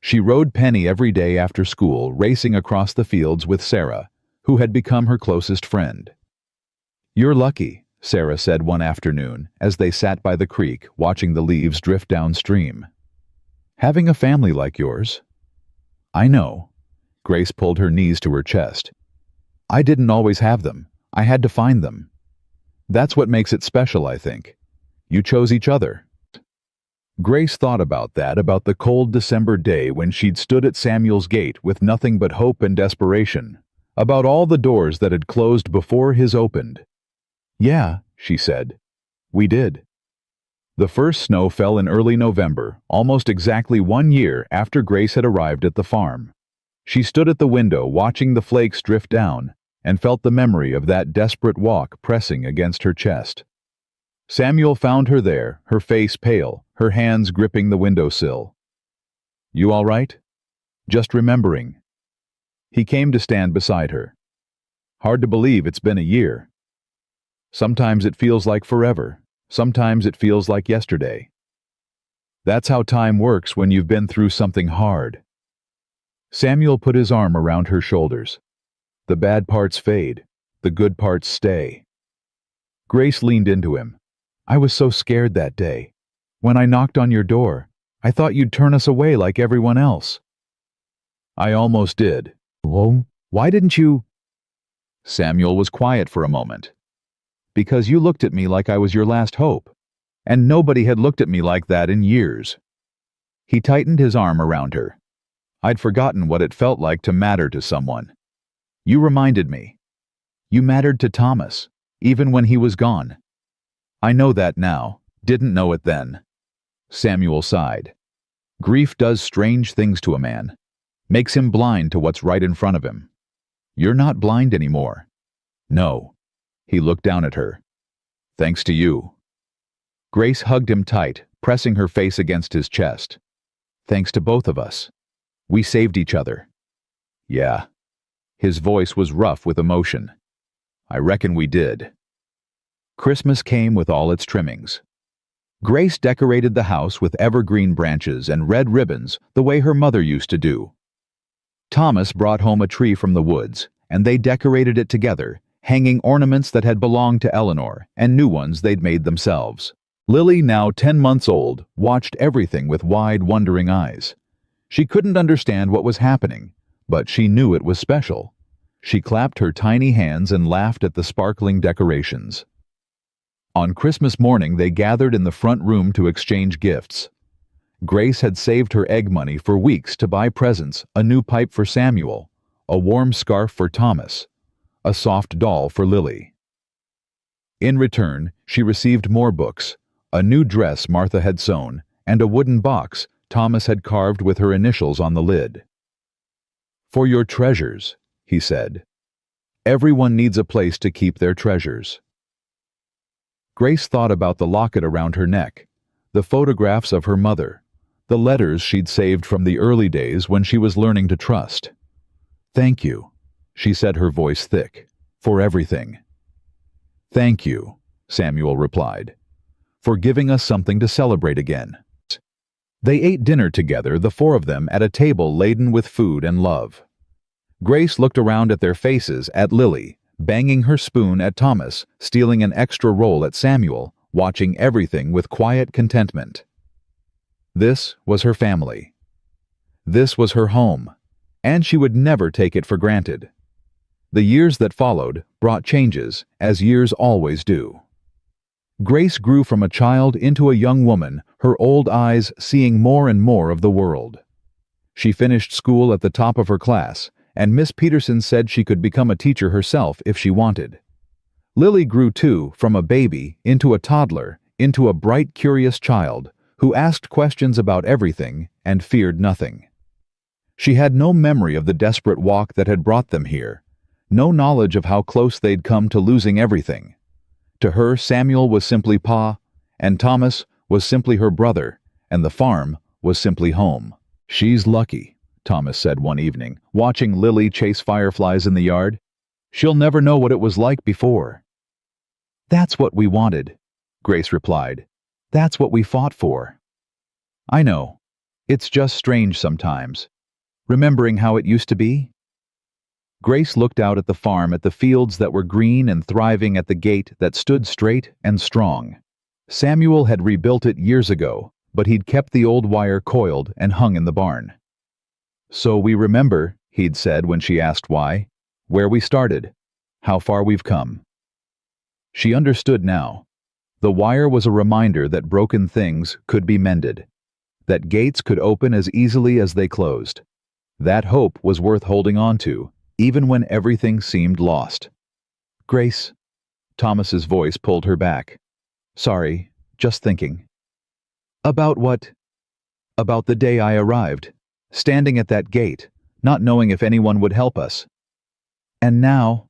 She rode Penny every day after school, racing across the fields with Sarah, who had become her closest friend. "You're lucky," Sarah said one afternoon as they sat by the creek watching the leaves drift downstream. "Having a family like yours." "I know." Grace pulled her knees to her chest. "I didn't always have them. I had to find them. That's what makes it special, I think. You chose each other." Grace thought about that, about the cold December day when she'd stood at Samuel's gate with nothing but hope and desperation, about all the doors that had closed before his opened. "Yeah," she said. "We did." The first snow fell in early November, almost exactly 1 year after Grace had arrived at the farm. She stood at the window watching the flakes drift down and felt the memory of that desperate walk pressing against her chest. Samuel found her there, her face pale, her hands gripping the windowsill. "You all right?" "Just remembering." He came to stand beside her. "Hard to believe it's been a year. Sometimes it feels like forever. Sometimes it feels like yesterday. That's how time works when you've been through something hard." Samuel put his arm around her shoulders. "The bad parts fade. The good parts stay." Grace leaned into him. "I was so scared that day. When I knocked on your door, I thought you'd turn us away like everyone else." "I almost did." "Well, why didn't you—" Samuel was quiet for a moment. "Because you looked at me like I was your last hope, and nobody had looked at me like that in years." He tightened his arm around her. "I'd forgotten what it felt like to matter to someone. You reminded me. You mattered to Thomas, even when he was gone. I know that now, didn't know it then." Samuel sighed. "Grief does strange things to a man. Makes him blind to what's right in front of him. You're not blind anymore." "No." He looked down at her. "Thanks to you." Grace hugged him tight, pressing her face against his chest. "Thanks to both of us. We saved each other." "Yeah." His voice was rough with emotion. "I reckon we did." Christmas came with all its trimmings. Grace decorated the house with evergreen branches and red ribbons the way her mother used to do. Thomas brought home a tree from the woods, and they decorated it together, hanging ornaments that had belonged to Eleanor and new ones they'd made themselves. Lily, now 10 months old, watched everything with wide, wondering eyes. She couldn't understand what was happening, but she knew it was special. She clapped her tiny hands and laughed at the sparkling decorations. On Christmas morning, they gathered in the front room to exchange gifts. Grace had saved her egg money for weeks to buy presents: a new pipe for Samuel, a warm scarf for Thomas, a soft doll for Lily. In return, she received more books, a new dress Martha had sewn, and a wooden box Thomas had carved with her initials on the lid. "For your treasures," he said. "Everyone needs a place to keep their treasures." Grace thought about the locket around her neck, the photographs of her mother, the letters she'd saved from the early days when she was learning to trust. "Thank you," she said, her voice thick, "for everything." "Thank you," Samuel replied. for giving us something to celebrate again." They ate dinner together, the four of them, at a table laden with food and love. Grace looked around at their faces, at Lily, banging her spoon, at Thomas, stealing an extra roll, at Samuel, watching everything with quiet contentment. This was her family. This was her home, and she would never take it for granted. The years that followed brought changes, as years always do. Grace grew from a child into a young woman, her old eyes seeing more and more of the world. She finished school at the top of her class, and Miss Peterson said she could become a teacher herself if she wanted. Lily grew too, from a baby into a toddler, into a bright, curious child who asked questions about everything and feared nothing. She had no memory of the desperate walk that had brought them here, no knowledge of how close they'd come to losing everything. To her, Samuel was simply Pa, and Thomas was simply her brother, and the farm was simply home. "She's lucky," Thomas said one evening, watching Lily chase fireflies in the yard. "She'll never know what it was like before." "That's what we wanted," Grace replied. "That's what we fought for." "I know. It's just strange sometimes, remembering how it used to be." Grace looked out at the farm, at the fields that were green and thriving, at the gate that stood straight and strong. Samuel had rebuilt it years ago, but he'd kept the old wire coiled and hung in the barn. "So we remember," he'd said when she asked why, "where we started, how far we've come." She understood now. The wire was a reminder that broken things could be mended, that gates could open as easily as they closed. That hope was worth holding on to, even when everything seemed lost. "Grace," Thomas's voice pulled her back. "Sorry, just thinking." "About what?" "About the day I arrived, standing at that gate, not knowing if anyone would help us. And now,